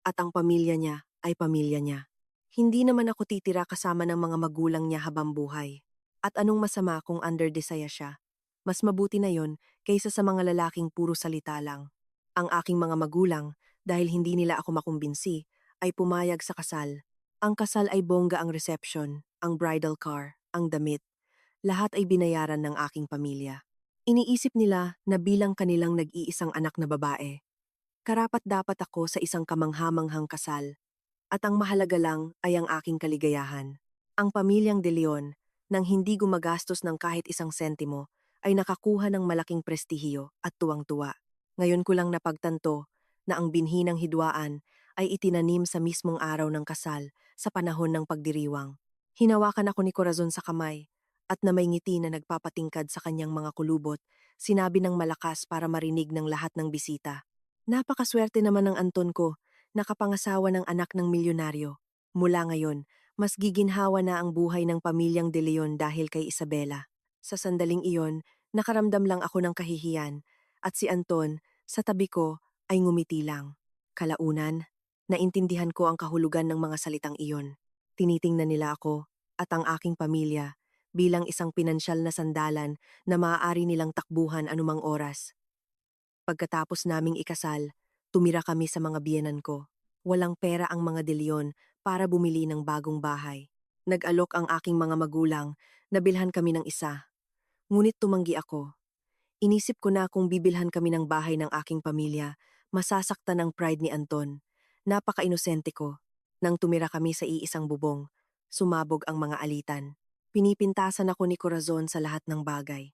Speaker 1: At ang pamilya niya ay pamilya niya. Hindi naman ako titira kasama ng mga magulang niya habang buhay. At anong masama kung underdesaya siya? Mas mabuti na yon kaysa sa mga lalaking puro salita lang. Ang aking mga magulang, dahil hindi nila ako makumbinsi, ay pumayag sa kasal. Ang kasal ay bongga ang reception, ang bridal car, ang damit. Lahat ay binayaran ng aking pamilya. Iniisip nila na bilang kanilang nag-iisang anak na babae, karapat-dapat ako sa isang kamanghamanghang kasal. At ang mahalaga lang ay ang aking kaligayahan. Ang pamilyang De Leon, nang hindi gumagastos ng kahit isang sentimo, ay nakakuha ng malaking prestihiyo at tuwang-tuwa. Ngayon ko lang napagtanto na ang binhi ng hidwaan ay itinanim sa mismong araw ng kasal sa panahon ng pagdiriwang. Hinawakan ako ni Corazon sa kamay at na may ngiti na nagpapatingkad sa kanyang mga kulubot, sinabi ng malakas para marinig ng lahat ng bisita. Napakaswerte naman ng Anton ko, nakapangasawa ng anak ng milyonaryo. Mula ngayon, mas giginhawa na ang buhay ng pamilyang De Leon dahil kay Isabela. Sa sandaling iyon, nakaramdam lang ako ng kahihiyan, at si Anton, sa tabi ko, ay ngumiti lang. Kalaunan, naintindihan ko ang kahulugan ng mga salitang iyon. Tinitingnan nila ako, at ang aking pamilya, bilang isang pinansyal na sandalan na maaari nilang takbuhan anumang oras. Pagkatapos naming ikasal, tumira kami sa mga biyenan ko. Walang pera ang mga De Leon para bumili ng bagong bahay. Nag-alok ang aking mga magulang na bilhan kami ng isa. Ngunit tumanggi ako. Inisip ko na kung bibilhan kami ng bahay ng aking pamilya, masasaktan ang pride ni Anton. Napaka-inosente ko. Nang tumira kami sa iisang bubong, sumabog ang mga alitan. Pinipintasan ako ni Corazon sa lahat ng bagay.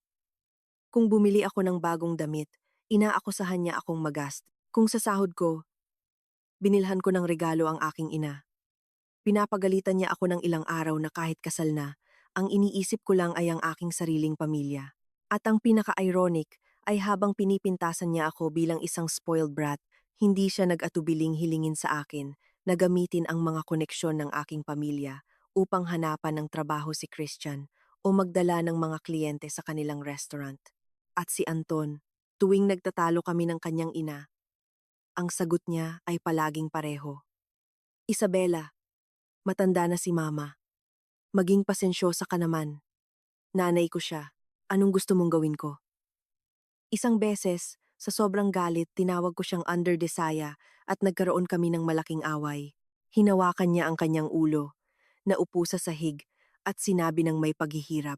Speaker 1: Kung bumili ako ng bagong damit, inaakusahan niya akong magast. Kung sa sahod ko, binilhan ko ng regalo ang aking ina. Pinapagalitan niya ako ng ilang araw na kahit kasal na, ang iniisip ko lang ay ang aking sariling pamilya. At ang pinaka-ironic ay habang pinipintasan niya ako bilang isang spoiled brat, hindi siya nag-atubiling hilingin sa akin na gamitin ang mga koneksyon ng aking pamilya upang hanapan ng trabaho si Christian o magdala ng mga kliyente sa kanilang restaurant. At si Anton, tuwing nagtatalo kami ng kanyang ina, ang sagot niya ay palaging pareho. Isabela, matanda na si mama. Maging pasensyosa ka naman. Nanay ko siya. Anong gusto mong gawin ko? Isang beses, sa sobrang galit, tinawag ko siyang under desaya at nagkaroon kami ng malaking away. Hinawakan niya ang kanyang ulo, naupo sa sahig at sinabi ng may paghihirap.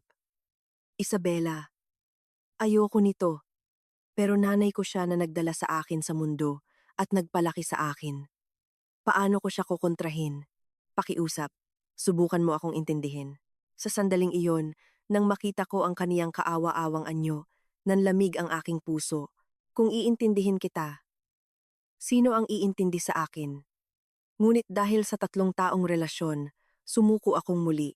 Speaker 1: Isabela, ayoko nito, pero nanay ko siya na nagdala sa akin sa mundo at nagpalaki sa akin. Paano ko siya kukontrahin? Pakiusap, subukan mo akong intindihin. Sa sandaling iyon, nang makita ko ang kaniyang kaawa-awang anyo, nanlamig ang aking puso. Kung iintindihin kita, sino ang iintindi sa akin? Ngunit dahil sa 3 taong relasyon, sumuko akong muli.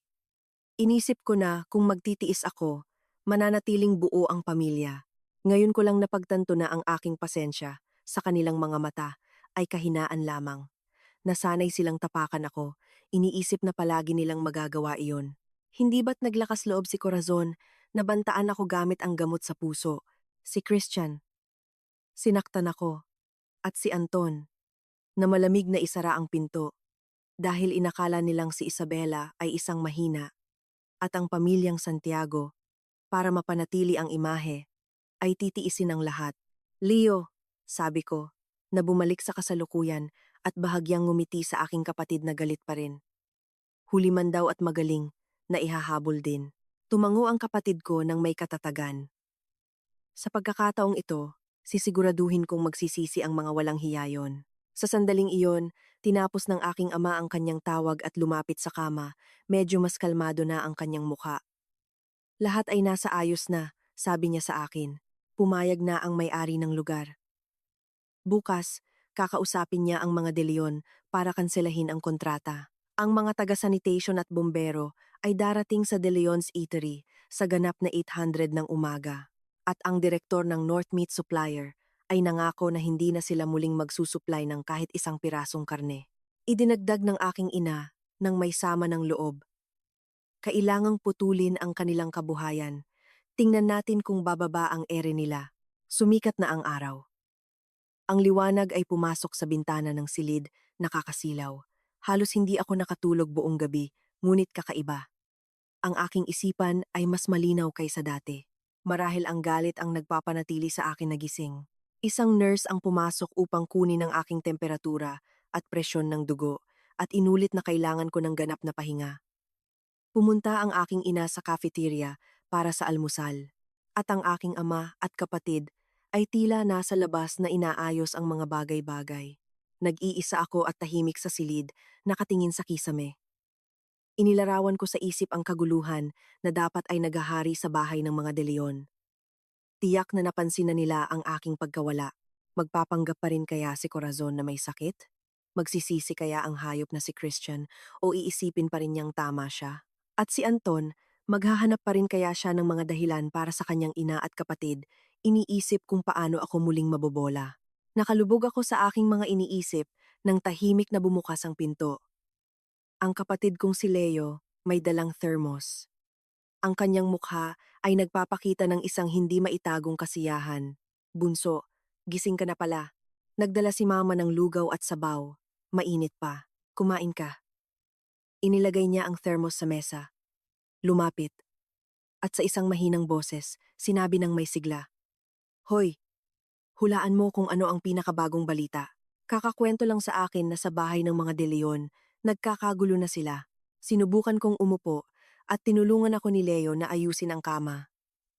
Speaker 1: Inisip ko na kung magtitiis ako, mananatiling buo ang pamilya. Ngayon ko lang napagtanto na ang aking pasensya sa kanilang mga mata ay kahinaan lamang. Nasanay silang tapakan ako, iniisip na palagi nilang magagawa iyon. Hindi ba't naglakas loob si Corazon na bantaan ako gamit ang gamot sa puso? Si Christian, sinaktan ako, at si Anton, na malamig na isara ang pinto dahil inakala nilang si Isabela ay isang mahina at ang pamilyang Santiago, para mapanatili ang imahe, ay titiisin ang lahat. Leo, sabi ko, na bumalik sa kasalukuyan at bahagyang ngumiti sa aking kapatid na galit pa rin. Huli man daw at magaling, na ihahabol din. Tumango ang kapatid ko ng may katatagan. Sa pagkakataong ito, sisiguraduhin kong magsisisi ang mga walang hiyayon. Sa sandaling iyon, tinapos ng aking ama ang kanyang tawag at lumapit sa kama, medyo mas kalmado na ang kanyang mukha. Lahat ay nasa ayos na, sabi niya sa akin. Pumayag na ang may-ari ng lugar. Bukas, kakausapin niya ang mga De Leon para kanselahin ang kontrata. Ang mga taga-sanitation at bombero ay darating sa De Leon's Eatery sa ganap na 800 ng umaga. At ang direktor ng North Meat Supplier ay nangako na hindi na sila muling magsusupply ng kahit isang pirasong karne. Idinagdag ng aking ina ng may sama ng loob. Kailangang putulin ang kanilang kabuhayan. Tingnan natin kung bababa ang ere nila. Sumikat na ang araw. Ang liwanag ay pumasok sa bintana ng silid, nakakasilaw. Halos hindi ako nakatulog buong gabi, ngunit kakaiba. Ang aking isipan ay mas malinaw kaysa dati. Marahil ang galit ang nagpapanatili sa akin nagising. Isang nurse ang pumasok upang kunin ang aking temperatura at presyon ng dugo at inulit na kailangan ko ng ganap na pahinga. Pumunta ang aking ina sa cafeteria para sa almusal. At ang aking ama at kapatid ay tila nasa labas na inaayos ang mga bagay-bagay. Nag-iisa ako at tahimik sa silid, nakatingin sa kisame. Inilarawan ko sa isip ang kaguluhan na dapat ay naghahari sa bahay ng mga De Leon. Tiyak na napansin na nila ang aking pagkawala. Magpapanggap pa rin kaya si Corazon na may sakit? Magsisisi kaya ang hayop na si Christian o iisipin pa rin niyang tama siya? At si Anton, Maghahanap pa rin kaya siya ng mga dahilan para sa kanyang ina at kapatid, iniisip kung paano ako muling mabobola. Nakalubog ako sa aking mga iniisip nang tahimik na bumukas ang pinto. Ang kapatid kong si Leo may dalang thermos. Ang kanyang mukha ay nagpapakita ng isang hindi maitagong kasiyahan. Bunso, gising ka na pala. Nagdala si mama ng lugaw at sabaw. Mainit pa. Kumain ka. Inilagay niya ang thermos sa mesa. Lumapit. At sa isang mahinang boses, sinabi ng may sigla. Hoy, hulaan mo kung ano ang pinakabagong balita. Kakakwento lang sa akin na sa bahay ng mga De Leon, nagkakagulo na sila. Sinubukan kong umupo at tinulungan ako ni Leo na ayusin ang kama.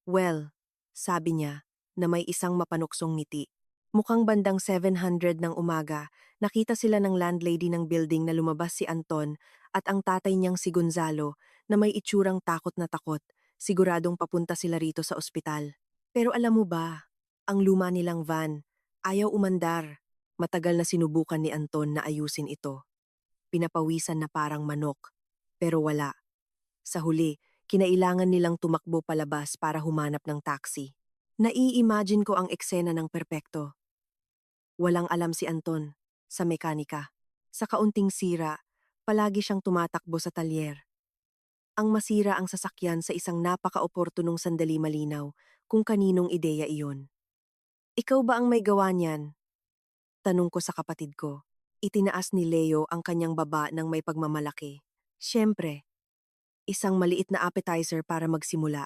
Speaker 1: Well, sabi niya na may isang mapanuksong ngiti. Mukhang bandang 700 ng umaga, nakita sila ng landlady ng building na lumabas si Anton at ang tatay niyang si Gonzalo na may itsurang takot na takot. Siguradong papunta sila rito sa ospital. Pero alam mo ba, ang luma nilang van, ayaw umandar. Matagal na sinubukan ni Anton na ayusin ito. Pinapawisan na parang manok. Pero wala. Sa huli, kinailangan nilang tumakbo palabas para humanap ng taxi. Nai-imagine ko ang eksena ng perpekto. Walang alam si Anton, sa mekanika. Sa kaunting sira, palagi siyang tumatakbo sa talyer. Ang masira ang sasakyan sa isang napaka-oportunong sandali malinaw kung kaninong ideya iyon. Ikaw ba ang may gawa niyan? Tanong ko sa kapatid ko. Itinaas ni Leo ang kanyang baba ng may pagmamalaki. Siyempre, isang maliit na appetizer para magsimula.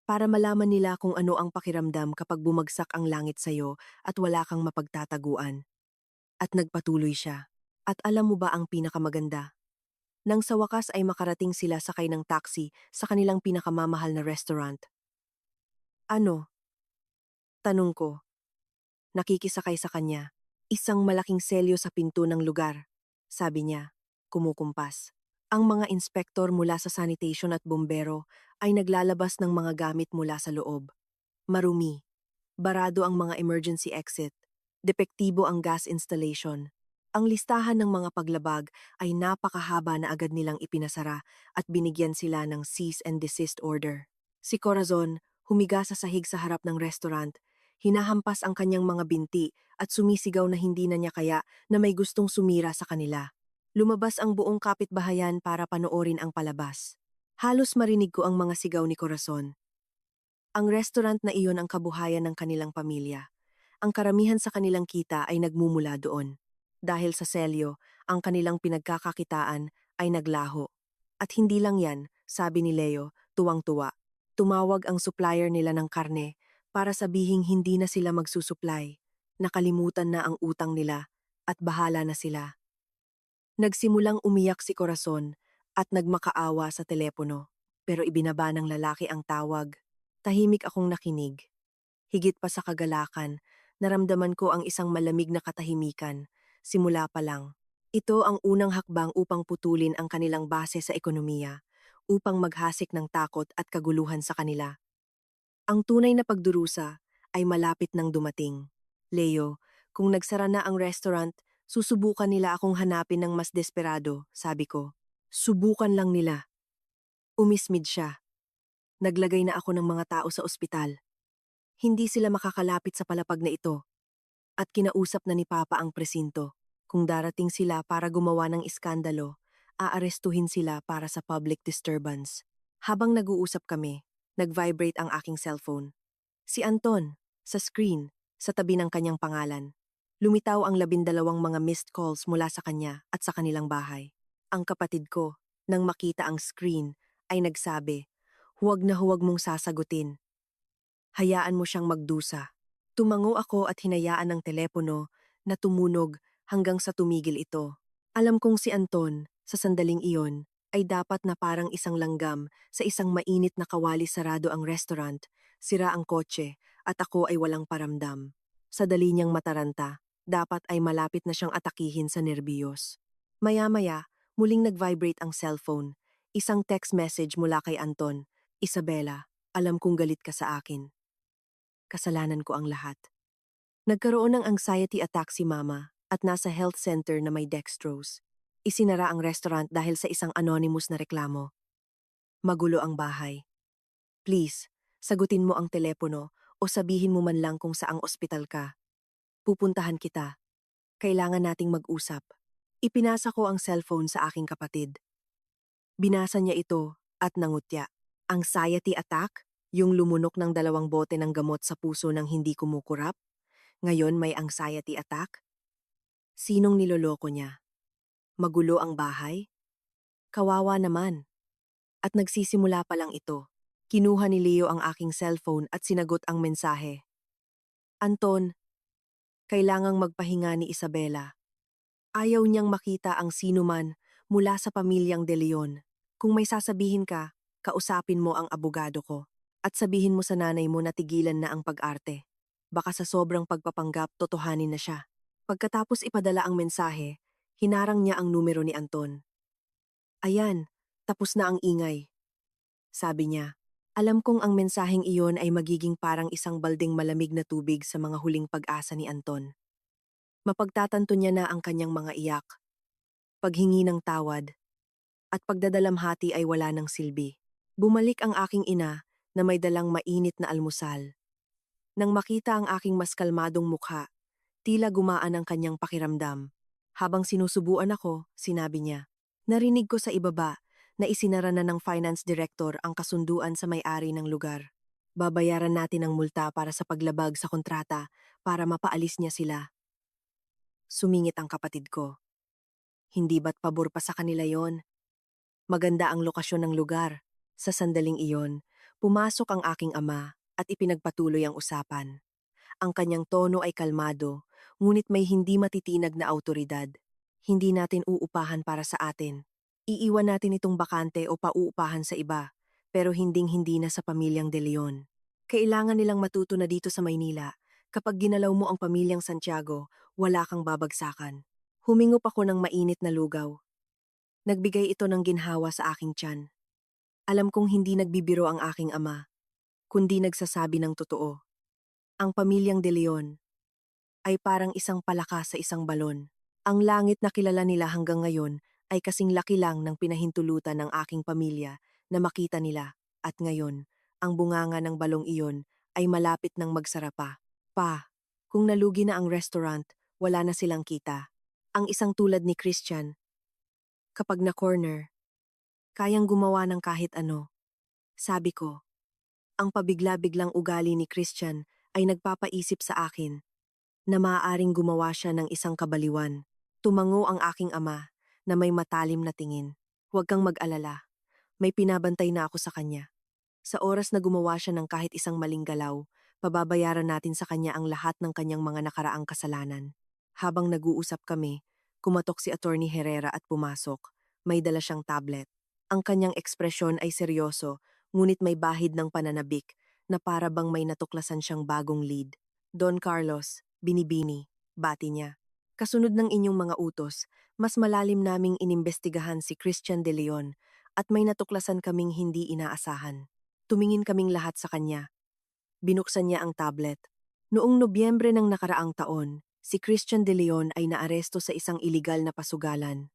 Speaker 1: Para malaman nila kung ano ang pakiramdam kapag bumagsak ang langit sa'yo at wala kang mapagtataguan. At nagpatuloy siya. At alam mo ba ang pinakamaganda? Nang sa wakas ay makarating sila sakay ng taxi sa kanilang pinakamamahal na restaurant. Ano? Tanong ko. Nakikisakay sa kanya. Isang malaking selyo sa pinto ng lugar. Sabi niya, kumukumpas. Ang mga inspektor mula sa sanitation at bombero ay naglalabas ng mga gamit mula sa loob. Marumi. Barado ang mga emergency exit. Depektibo ang gas installation. Ang listahan ng mga paglabag ay napakahaba na agad nilang ipinasara at binigyan sila ng cease and desist order. Si Corazon, humiga sa sahig sa harap ng restaurant, hinahampas ang kanyang mga binti at sumisigaw na hindi na niya kaya na may gustong sumira sa kanila. Lumabas ang buong kapitbahayan para panoorin ang palabas. Halos marinig ko ang mga sigaw ni Corazon. Ang restaurant na iyon ang kabuhayan ng kanilang pamilya. Ang karamihan sa kanilang kita ay nagmumula doon. Dahil sa selyo, ang kanilang pinagkakakitaan ay naglaho. At hindi lang yan, sabi ni Leo, tuwang-tuwa. Tumawag ang supplier nila ng karne para sabihing hindi na sila magsusupply. Nakalimutan na ang utang nila at bahala na sila. Nagsimulang umiyak si Corazon at nagmakaawa sa telepono. Pero ibinaba ng lalaki ang tawag. Tahimik akong nakinig. Higit pa sa kagalakan, naramdaman ko ang isang malamig na katahimikan. Simula pa lang. Ito ang unang hakbang upang putulin ang kanilang base sa ekonomiya, upang maghasik ng takot at kaguluhan sa kanila. Ang tunay na pagdurusa ay malapit nang dumating. Leo, kung nagsara na ang restaurant, susubukan nila akong hanapin ng mas desperado, sabi ko. Subukan lang nila. Umismid siya. Naglagay na ako ng mga tao sa ospital. Hindi sila makakalapit sa palapag na ito. At kinausap na ni Papa ang presinto. Kung darating sila para gumawa ng iskandalo, aarestuhin sila para sa public disturbance. Habang nag-uusap kami, nag-vibrate ang aking cellphone. Si Anton, sa screen, sa tabi ng kanyang pangalan. Lumitaw ang 12 mga missed calls mula sa kanya at sa kanilang bahay. Ang kapatid ko, nang makita ang screen, ay nagsabi, huwag na huwag mong sasagutin. Hayaan mo siyang magdusa. Tumango ako at hinayaan ng telepono na tumunog hanggang sa tumigil ito. Alam kong si Anton, sa sandaling iyon, ay dapat na parang isang langgam sa isang mainit na kawali sarado ang restaurant, sira ang kotse, at ako ay walang paramdam. Sa dali niyang mataranta, dapat ay malapit na siyang atakihin sa nerbiyos. Maya-maya, muling nag-vibrate ang cellphone. Isang text message mula kay Anton. Isabela, alam kong galit ka sa akin. Kasalanan ko ang lahat. Nagkaroon ng anxiety attack si Mama at nasa health center na may dextrose. Isinara ang restaurant dahil sa isang anonymous na reklamo. Magulo ang bahay. Please, sagutin mo ang telepono o sabihin mo man lang kung saang ospital ka. Pupuntahan kita. Kailangan nating mag-usap. Ipinasa ko ang cellphone sa aking kapatid. Binasa niya ito at nangutya. Anxiety attack? Yung lumunok ng 2 bote ng gamot sa puso ng hindi kumukurap? Ngayon may anxiety attack? Sinong niloloko niya? Magulo ang bahay? Kawawa naman. At nagsisimula pa lang ito. Kinuha ni Leo ang aking cellphone at sinagot ang mensahe. Anton, kailangang magpahinga ni Isabela. Ayaw niyang makita ang sinuman mula sa pamilyang De Leon. Kung may sasabihin ka, kausapin mo ang abogado ko. At sabihin mo sa nanay mo na tigilan na ang pag-arte. Baka sa sobrang pagpapanggap, totohanin na siya. Pagkatapos ipadala ang mensahe, hinarang niya ang numero ni Anton. Ayan, tapos na ang ingay. Sabi niya, alam kong ang mensaheng iyon ay magiging parang isang balding malamig na tubig sa mga huling pag-asa ni Anton. Mapagtatanto niya na ang kanyang mga iyak, paghingi ng tawad, at pagdadalamhati ay wala ng silbi. Bumalik ang aking ina na may dalang mainit na almusal. Nang makita ang aking mas kalmadong mukha, tila gumaan ang kanyang pakiramdam. Habang sinusubuan ako, sinabi niya, narinig ko sa ibaba na isinara na ng finance director ang kasunduan sa may-ari ng lugar. Babayaran natin ang multa para sa paglabag sa kontrata para mapaalis niya sila. Sumingit ang kapatid ko. Hindi ba't pabor pa sa kanila yon? Maganda ang lokasyon ng lugar. Sa sandaling iyon, pumasok ang aking ama at ipinagpatuloy ang usapan. Ang kanyang tono ay kalmado, ngunit may hindi matitinag na awtoridad. Hindi natin uupahan para sa atin. Iiwan natin itong bakante o pauupahan sa iba, pero hinding-hindi na sa pamilyang De Leon. Kailangan nilang matuto na dito sa Maynila, kapag ginalaw mo ang pamilyang Santiago, wala kang babagsakan. Humingup ako ng mainit na lugaw. Nagbigay ito ng ginhawa sa aking tiyan. Alam kong hindi nagbibiro ang aking ama, kundi nagsasabi ng totoo. Ang pamilyang De Leon ay parang isang palaka sa isang balon. Ang langit na kilala nila hanggang ngayon ay kasing laki lang ng pinahintulutan ng aking pamilya na makita nila, at ngayon, ang bunganga ng balong iyon ay malapit ng magsara pa. Kung nalugi na ang restaurant, wala na silang kita. Ang isang tulad ni Christian, kapag na-corner, kayang gumawa ng kahit ano. Sabi ko, ang pabigla-biglang ugali ni Christian ay nagpapaisip sa akin na maaaring gumawa siya ng isang kabaliwan. Tumango ang aking ama na may matalim na tingin. Huwag kang mag-alala. May pinabantay na ako sa kanya. Sa oras na gumawa siya ng kahit isang maling galaw, pababayaran natin sa kanya ang lahat ng kanyang mga nakaraang kasalanan. Habang nag-uusap kami, kumatok si Attorney Herrera at pumasok. May dala siyang tablet. Ang kanyang ekspresyon ay seryoso, ngunit may bahid ng pananabik na para bang may natuklasan siyang bagong lead. Don Carlos, binibini, bati niya. Kasunod ng inyong mga utos, mas malalim naming inimbestigahan si Christian De Leon at may natuklasan kaming hindi inaasahan. Tumingin kaming lahat sa kanya. Binuksan niya ang tablet. Noong Nobyembre ng nakaraang taon, si Christian De Leon ay naaresto sa isang iligal na pasugalan.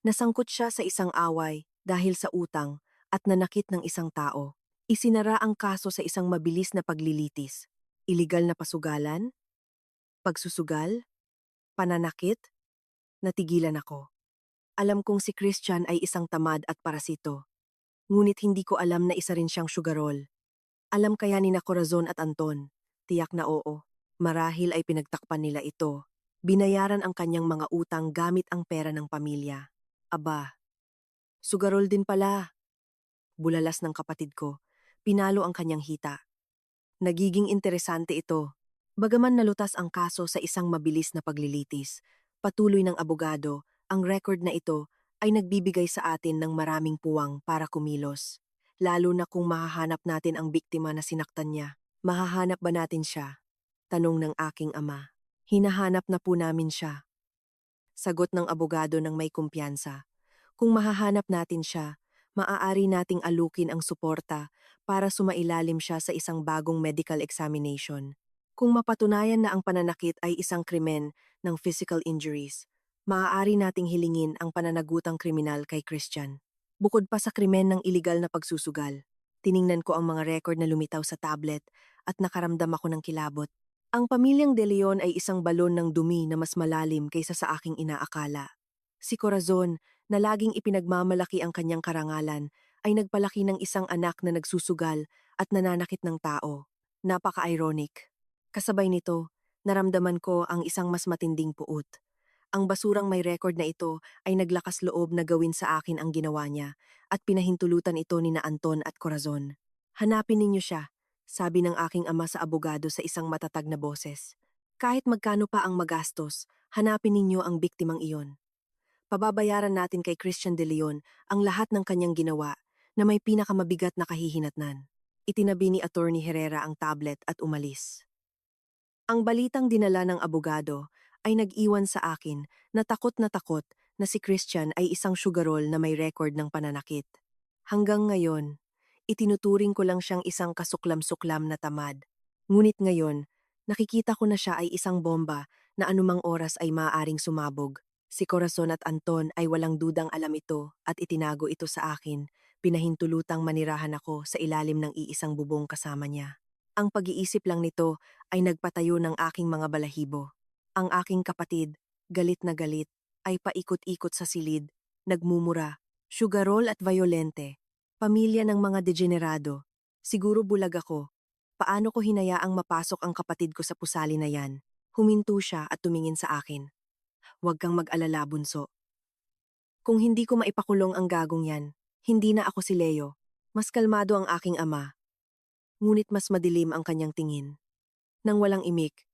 Speaker 1: Nasangkot siya sa isang away dahil sa utang at nanakit ng isang tao. Isinara ang kaso sa isang mabilis na paglilitis. Iligal na pasugalan? Pagsusugal? Pananakit? Natigilan ako. Alam kong si Christian ay isang tamad at parasito. Ngunit hindi ko alam na isa rin siyang sugarol. Alam kaya ni na Corazon at Anton? Tiyak na oo. Marahil ay pinagtakpan nila ito. Binayaran ang kanyang mga utang gamit ang pera ng pamilya. Aba, sugarol din pala. Bulalas ng kapatid ko. Pinalo ang kanyang hita. Nagiging interesante ito. Bagaman nalutas ang kaso sa isang mabilis na paglilitis, patuloy ng abogado, ang record na ito ay nagbibigay sa atin ng maraming puwang para kumilos. Lalo na kung mahahanap natin ang biktima na sinaktan niya. Mahahanap ba natin siya? Tanong ng aking ama. Hinahanap na po namin siya. Sagot ng abogado ng may kumpiyansa. Kung mahahanap natin siya, maaari nating alukin ang suporta para sumailalim siya sa isang bagong medical examination. Kung mapatunayan na ang pananakit ay isang krimen ng physical injuries, maaari nating hilingin ang pananagutang kriminal kay Christian. Bukod pa sa krimen ng iligal na pagsusugal, tiningnan ko ang mga record na lumitaw sa tablet at nakaramdam ako ng kilabot. Ang pamilyang De Leon ay isang balon ng dumi na mas malalim kaysa sa aking inaakala. Si Corazon, na laging ipinagmamalaki ang kanyang karangalan, ay nagpalaki ng isang anak na nagsusugal at nananakit ng tao. Napaka-ironic. Kasabay nito, naramdaman ko ang isang mas matinding puot. Ang basurang may record na ito ay naglakas loob na gawin sa akin ang ginawa niya at pinahintulutan ito ni na Anton at Corazon. Hanapin ninyo siya, sabi ng aking ama sa abogado sa isang matatag na boses. Kahit magkano pa ang magastos, hanapin ninyo ang biktimang iyon. Pababayaran natin kay Christian De Leon ang lahat ng kanyang ginawa na may pinakamabigat na kahihinatnan. Itinabi ni Attorney Herrera ang tablet at umalis. Ang balitang dinala ng abogado ay nag-iwan sa akin na si Christian ay isang sugarol na may record ng pananakit. Hanggang ngayon, itinuturing ko lang siyang isang kasuklam-suklam na tamad. Ngunit ngayon, nakikita ko na siya ay isang bomba na anumang oras ay maaaring sumabog. Si Corazon at Anton ay walang dudang alam ito at itinago ito sa akin, pinahintulutang manirahan ako sa ilalim ng iisang bubong kasama niya. Ang pag-iisip lang nito ay nagpatayo ng aking mga balahibo. Ang aking kapatid, galit na galit, ay paikot-ikot sa silid, nagmumura, sugarol at violente, pamilya ng mga degenerado. Siguro bulag ako. Paano ko hinayaang mapasok ang kapatid ko sa pusali na yan? Huminto siya at tumingin sa akin. Huwag kang mag-alala, bunso. Kung hindi ko maipakulong ang gagong yan, hindi na ako si Leo. Mas kalmado ang aking ama. Ngunit mas madilim ang kanyang tingin. Nang walang imik,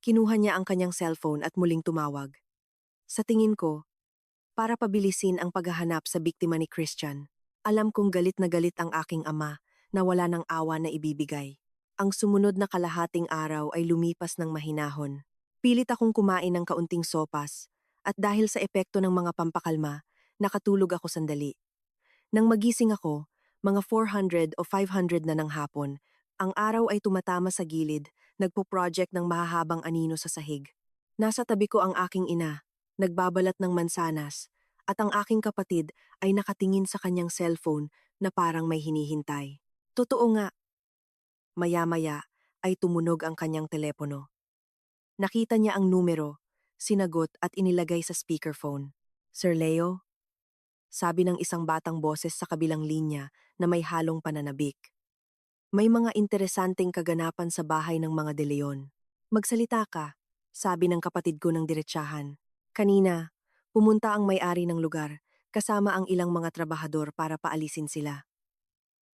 Speaker 1: kinuha niya ang kanyang cellphone at muling tumawag. Sa tingin ko, para pabilisin ang paghahanap sa biktima ni Christian, alam kong galit na galit ang aking ama na wala ng awa na ibibigay. Ang sumunod na kalahating araw ay lumipas ng mahinahon. Pilit akong kumain ng kaunting sopas at dahil sa epekto ng mga pampakalma, nakatulog ako sandali. Nang magising ako, mga 400 o 500 na ng hapon, ang araw ay tumatama sa gilid, nagpo-project ng mahahabang anino sa sahig. Nasa tabi ko ang aking ina, nagbabalat ng mansanas, at ang aking kapatid ay nakatingin sa kanyang cellphone na parang may hinihintay. Totoo nga, maya-maya ay tumunog ang kanyang telepono. Nakita niya ang numero, sinagot at inilagay sa speakerphone. Sir Leo? Sabi ng isang batang boses sa kabilang linya na may halong pananabik. May mga interesanteng kaganapan sa bahay ng mga De Leon. Magsalita ka, sabi ng kapatid ko ng diretsahan. Kanina, pumunta ang may-ari ng lugar, kasama ang ilang mga trabahador para paalisin sila.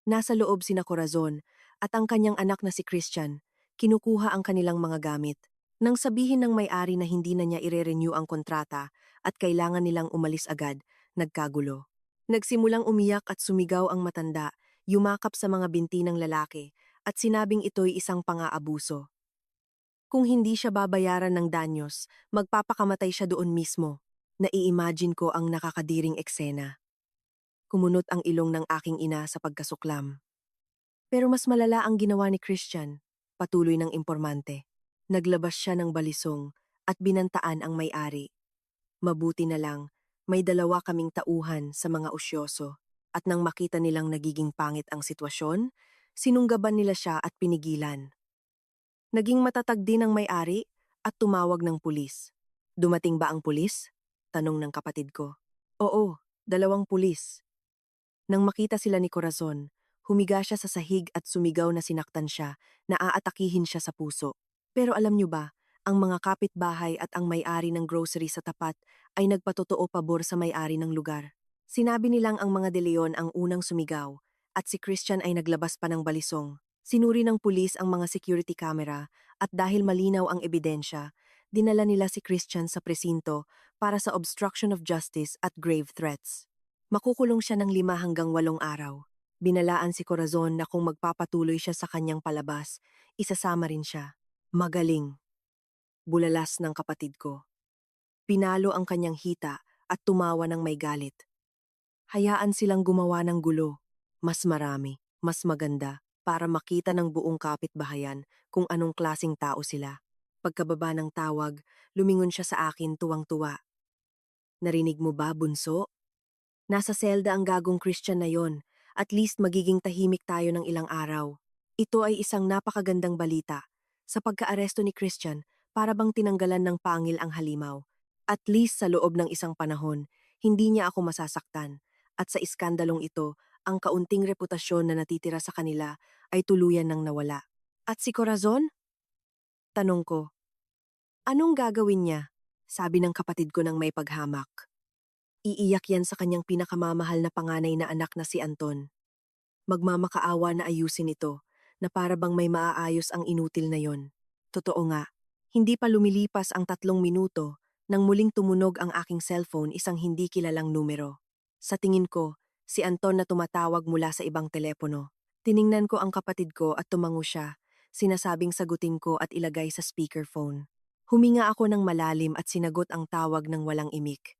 Speaker 1: Nasa loob sina Corazon at ang kanyang anak na si Christian, kinukuha ang kanilang mga gamit. Nang sabihin ng may-ari na hindi na niya ire-renew ang kontrata at kailangan nilang umalis agad, nagkagulo. Nagsimulang umiyak at sumigaw ang matanda, yumakap sa mga binti ng lalaki, at sinabing ito'y isang pang-aabuso. Kung hindi siya babayaran ng danyos, magpapakamatay siya doon mismo. Nai-imagine ko ang nakakadiring eksena. Kumunot ang ilong ng aking ina sa pagkasuklam. Pero mas malala ang ginawa ni Christian, patuloy ng impormante. Naglabas siya ng balisong at binantaan ang may-ari. Mabuti na lang, may dalawa kaming tauhan sa mga usyoso at nang makita nilang nagiging pangit ang sitwasyon, sinunggaban nila siya at pinigilan. Naging matatag din ang may-ari at tumawag ng pulis. Dumating ba ang pulis? Tanong ng kapatid ko. Oo, 2 pulis. Nang makita sila ni Corazon, humiga siya sa sahig at sumigaw na sinaktan siya, na aatakihin siya sa puso. Pero alam niyo ba, ang mga kapitbahay at ang may-ari ng grocery sa tapat ay nagpatotoo pabor sa may-ari ng lugar. Sinabi nilang ang mga De Leon ang unang sumigaw at si Christian ay naglabas pa ng balisong. Sinuri ng pulis ang mga security camera at dahil malinaw ang ebidensya, dinala nila si Christian sa presinto para sa obstruction of justice at grave threats. Makukulong siya ng 5 hanggang 8 araw. Binalaan si Corazon na kung magpapatuloy siya sa kanyang palabas, isasama rin siya. Magaling. Bulalas ng kapatid ko. Pinalo ang kanyang hita at tumawa ng may galit. Hayaan silang gumawa ng gulo. Mas marami, mas maganda, para makita ng buong kapitbahayan kung anong klasing tao sila. Pagkababa ng tawag, lumingon siya sa akin tuwang-tuwa. Narinig mo ba, bunso? Nasa selda ang gagong Christian na yon. At least magiging tahimik tayo ng ilang araw. Ito ay isang napakagandang balita. Sa pagkaaresto ni Christian, para bang tinanggalan ng pangil ang halimaw. At least sa loob ng isang panahon, hindi niya ako masasaktan. At sa iskandalong ito, ang kaunting reputasyon na natitira sa kanila ay tuluyan ng nawala. At si Corazon? Tanong ko. Anong gagawin niya? Sabi ng kapatid ko ng may paghamak. Iiyak yan sa kanyang pinakamamahal na panganay na anak na si Anton. Magmamakaawa na ayusin ito, na para bang may maaayos ang inutil na yon. Totoo nga, hindi pa lumilipas ang 3 minuto nang muling tumunog ang aking cellphone, isang hindi kilalang numero. Sa tingin ko, si Anton na tumatawag mula sa ibang telepono. Tiningnan ko ang kapatid ko at tumango siya, sinasabing sagutin ko at ilagay sa speakerphone. Huminga ako ng malalim at sinagot ang tawag ng walang imik.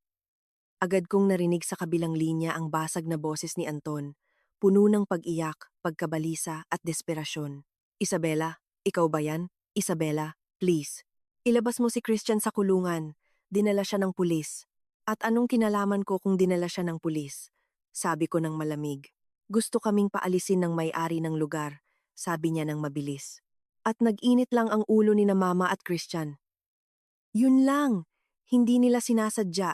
Speaker 1: Agad kong narinig sa kabilang linya ang basag na boses ni Anton, puno ng pag-iyak, pagkabalisa at desperasyon. Isabela, ikaw ba yan? Isabela, please. Ilabas mo si Christian sa kulungan. Dinala siya ng pulis. At anong kinalaman ko kung dinala siya ng pulis? Sabi ko ng malamig. Gusto kaming paalisin ng may-ari ng lugar, sabi niya ng mabilis. At nag-init lang ang ulo ni na Mama at Christian. Yun lang, hindi nila sinasadya.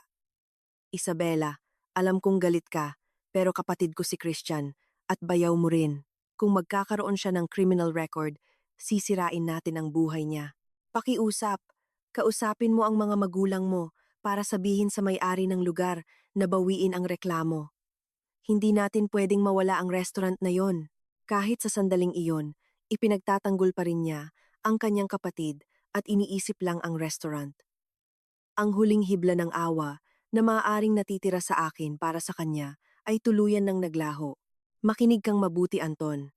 Speaker 1: Isabela, alam kong galit ka, pero kapatid ko si Christian, at bayaw mo rin. Kung magkakaroon siya ng criminal record, sisirain natin ang buhay niya. Pakiusap, kausapin mo ang mga magulang mo para sabihin sa may-ari ng lugar na bawiin ang reklamo. Hindi natin pwedeng mawala ang restaurant na yon. Kahit sa sandaling iyon, ipinagtatanggol pa rin niya ang kanyang kapatid at iniisip lang ang restaurant. Ang huling hibla ng awa na maaaring natitira sa akin para sa kanya ay tuluyan ng naglaho. Makinig kang mabuti, Anton.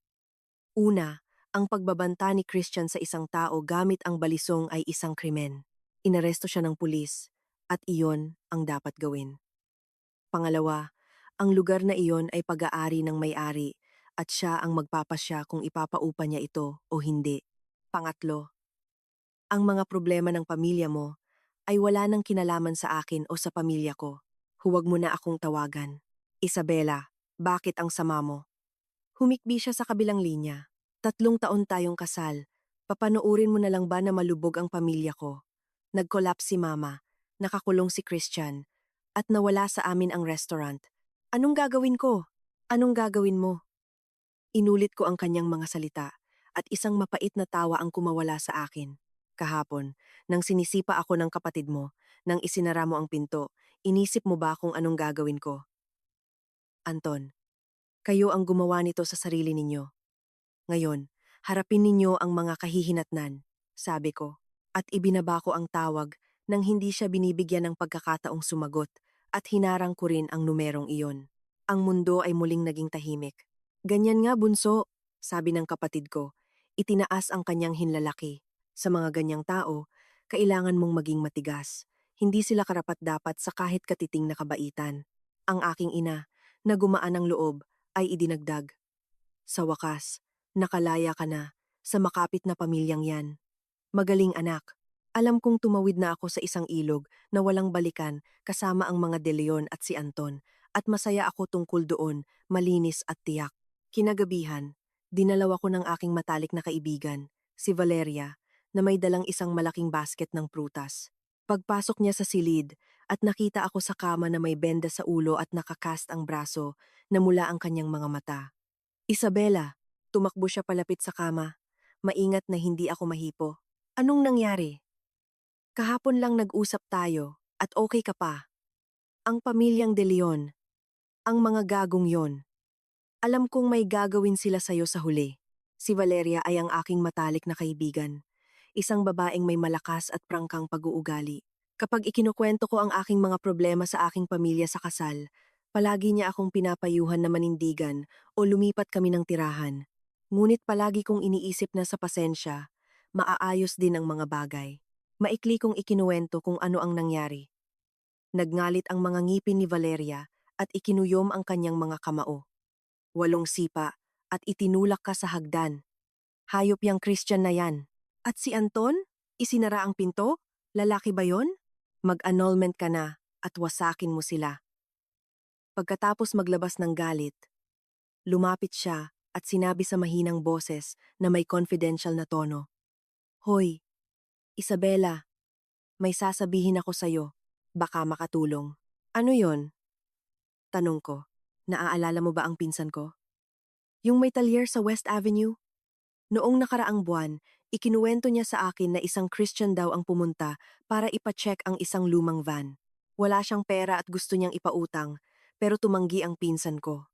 Speaker 1: Una, ang pagbabanta ni Christian sa isang tao gamit ang balisong ay isang krimen. Inaresto siya ng pulis at iyon ang dapat gawin. Pangalawa, ang lugar na iyon ay pag-aari ng may-ari at siya ang magpapasya kung ipapaupa niya ito o hindi. Pangatlo, ang mga problema ng pamilya mo ay wala nang kinalaman sa akin o sa pamilya ko. Huwag mo na akong tawagan. Isabela, bakit ang sama mo? Humikbi siya sa kabilang linya. 3 taon tayong kasal. Papanoorin mo na lang ba na malubog ang pamilya ko? Nag-collapse si Mama, nakakulong si Christian, at nawala sa amin ang restaurant. Anong gagawin ko? Anong gagawin mo? Inulit ko ang kanyang mga salita, at isang mapait na tawa ang kumawala sa akin. Kahapon, nang sinisipa ako ng kapatid mo, nang isinara mo ang pinto, inisip mo ba kung anong gagawin ko? Anton, kayo ang gumawa nito sa sarili ninyo. Ngayon, harapin ninyo ang mga kahihinatnan, sabi ko, at ibinaba ko ang tawag nang hindi siya binibigyan ng pagkakataong sumagot at hinarang ko rin ang numerong iyon. Ang mundo ay muling naging tahimik. Ganyan nga, bunso, sabi ng kapatid ko, itinaas ang kanyang hinlalaki. Sa mga ganyang tao, kailangan mong maging matigas. Hindi sila karapat-dapat sa kahit katiting na kabaitan. Ang aking ina, na gumaan ang loob, ay idinagdag. Sa wakas, nakalaya ka na sa makapit na pamilyang yan. Magaling anak. Alam kong tumawid na ako sa isang ilog na walang balikan kasama ang mga De Leon at si Anton at masaya ako tungkol doon, malinis at tiyak. Kinagabihan, dinalaw ako ng aking matalik na kaibigan, si Valeria, na may dalang isang malaking basket ng prutas. Pagpasok niya sa silid at nakita ako sa kama na may benda sa ulo at nakakast ang braso na mula ang kanyang mga mata. Isabela, tumakbo siya palapit sa kama. Maingat na hindi ako mahipo. Anong nangyari? Kahapon lang nag-usap tayo at okay ka pa. Ang pamilyang De Leon, ang mga gagong yon. Alam kong may gagawin sila sa'yo sa huli. Si Valeria ay ang aking matalik na kaibigan. Isang babaeng may malakas at prangkang pag-uugali. Kapag ikinukwento ko ang aking mga problema sa aking pamilya sa kasal, palagi niya akong pinapayuhan na manindigan o lumipat kami ng tirahan. Ngunit palagi kong iniisip na sa pasensya, maaayos din ang mga bagay. Maikli kong ikinuwento kung ano ang nangyari. Nagngalit ang mga ngipin ni Valeria at ikinuyom ang kanyang mga kamao. 8 sipa at itinulak ka sa hagdan. Hayop yang Christian na yan. At si Anton? Isinara ang pinto? Lalaki ba yon? Mag-annulment ka na at wasakin mo sila. Pagkatapos maglabas ng galit, lumapit siya at sinabi sa mahinang boses na may confidential na tono. Hoy, Isabela, may sasabihin ako sa'yo. Baka makatulong. Ano yon? Tanong ko. Naaalala mo ba ang pinsan ko? Yung may talyer sa West Avenue? Noong nakaraang buwan, ikinuwento niya sa akin na isang Christian daw ang pumunta para ipacheck ang isang lumang van. Wala siyang pera at gusto niyang ipautang, pero tumanggi ang pinsan ko.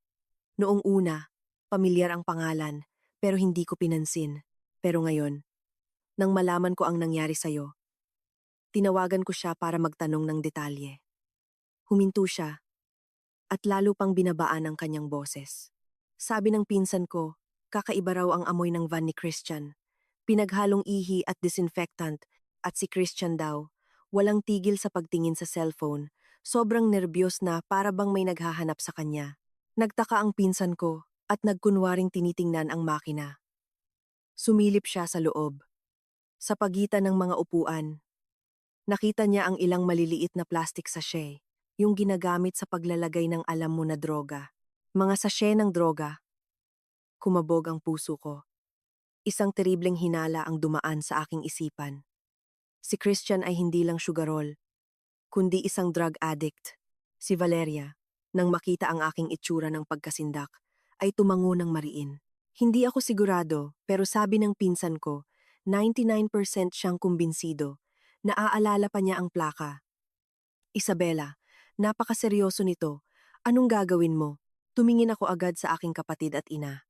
Speaker 1: Noong una, pamilyar ang pangalan, pero hindi ko pinansin. Pero ngayon, nang malaman ko ang nangyari sa'yo, tinawagan ko siya para magtanong ng detalye. Huminto siya, at lalo pang binabaan ang kanyang boses. Sabi ng pinsan ko, kakaiba raw ang amoy ng van ni Christian. Pinaghalong ihi at disinfectant, at si Christian daw, walang tigil sa pagtingin sa cellphone, sobrang nerbiyos na para bang may naghahanap sa kanya. Nagtaka ang pinsan ko at nagkunwaring tinitingnan ang makina. Sumilip siya sa loob. Sa pagitan ng mga upuan, nakita niya ang ilang maliliit na plastic sachet, yung ginagamit sa paglalagay ng alam mo na droga. Mga sachet ng droga. Kumabog ang puso ko. Isang teribleng hinala ang dumaan sa aking isipan. Si Christian ay hindi lang sugarol, kundi isang drug addict. Si Valeria, nang makita ang aking itsura ng pagkasindak, ay tumango ng mariin. Hindi ako sigurado, pero sabi ng pinsan ko, 99% siyang kumbinsido. Naaalala pa niya ang plaka. Isabela, napakaseryoso nito. Anong gagawin mo? Tumingin ako agad sa aking kapatid at ina.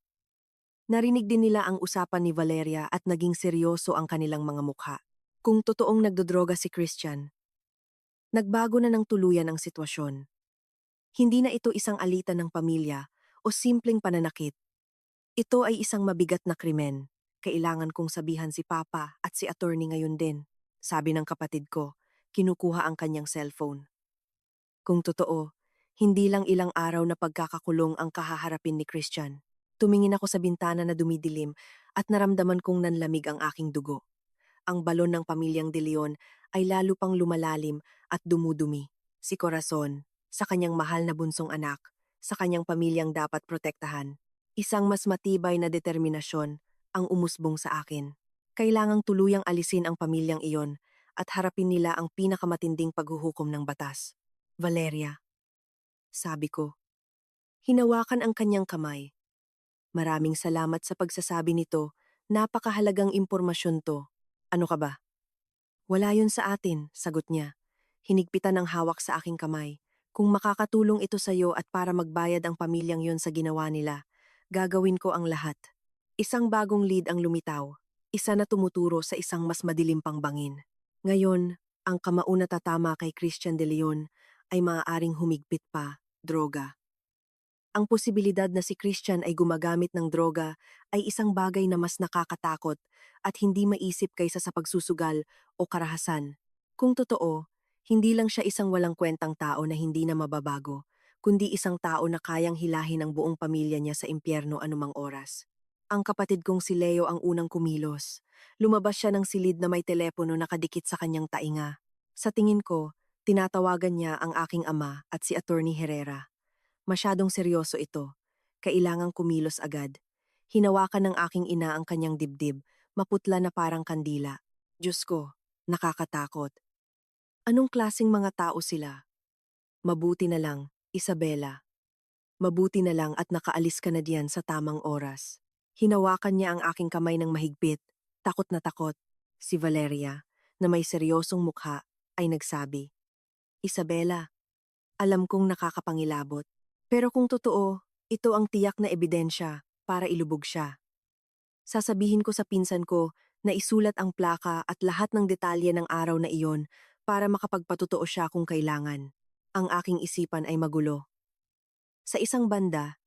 Speaker 1: Narinig din nila ang usapan ni Valeria at naging seryoso ang kanilang mga mukha. Kung totoong nagdodroga si Christian, nagbago na ng tuluyan ang sitwasyon. Hindi na ito isang alitan ng pamilya o simpleng pananakit. Ito ay isang mabigat na krimen. Kailangan kong sabihan si Papa at si attorney ngayon din, sabi ng kapatid ko, kinukuha ang kanyang cellphone. Kung totoo, hindi lang ilang araw na pagkakakulong ang kahaharapin ni Christian. Tumingin ako sa bintana na dumidilim at naramdaman kong nanlamig ang aking dugo. Ang balon ng pamilyang De Leon ay lalo pang lumalalim at dumudumi. Si Corazon, sa kanyang mahal na bunsong anak, sa kanyang pamilyang dapat protektahan. Isang mas matibay na determinasyon ang umusbong sa akin. Kailangang tuluyang alisin ang pamilyang iyon at harapin nila ang pinakamatinding paghuhukom ng batas. Valeria, sabi ko. Hinawakan ang kanyang kamay. Maraming salamat sa pagsasabi nito. Napakahalagang impormasyon to. Ano ka ba? Wala yun sa atin, sagot niya. Hinigpitan ang hawak sa aking kamay. Kung makakatulong ito sa iyo at para magbayad ang pamilyang yon sa ginawa nila, gagawin ko ang lahat. Isang bagong lead ang lumitaw. Isa na tumuturo sa isang mas madilim pang bangin. Ngayon, ang kamao na tatama kay Christian De Leon ay maaaring humigpit pa, droga. Ang posibilidad na si Christian ay gumagamit ng droga ay isang bagay na mas nakakatakot at hindi maisip kaysa sa pagsusugal o karahasan. Kung totoo, hindi lang siya isang walang kwentang tao na hindi na mababago, kundi isang tao na kayang hilahin ang buong pamilya niya sa impyerno anumang oras. Ang kapatid kong si Leo ang unang kumilos. Lumabas siya ng silid na may telepono nakadikit sa kanyang tainga. Sa tingin ko, tinatawagan niya ang aking ama at si Attorney Herrera. Masyadong seryoso ito. Kailangang kumilos agad. Hinawakan ng aking ina ang kanyang dibdib, maputla na parang kandila. Diyos ko, nakakatakot. Anong klaseng mga tao sila? Mabuti na lang, Isabela. Mabuti na lang at nakaalis ka na diyan sa tamang oras. Hinawakan niya ang aking kamay ng mahigpit. Takot na takot. Si Valeria, na may seryosong mukha, ay nagsabi, Isabela, alam kong nakakapangilabot. Pero kung totoo, ito ang tiyak na ebidensya para ilubog siya. Sasabihin ko sa pinsan ko na isulat ang plaka at lahat ng detalye ng araw na iyon para makapagpatotoo siya kung kailangan. Ang aking isipan ay magulo. Sa isang banda,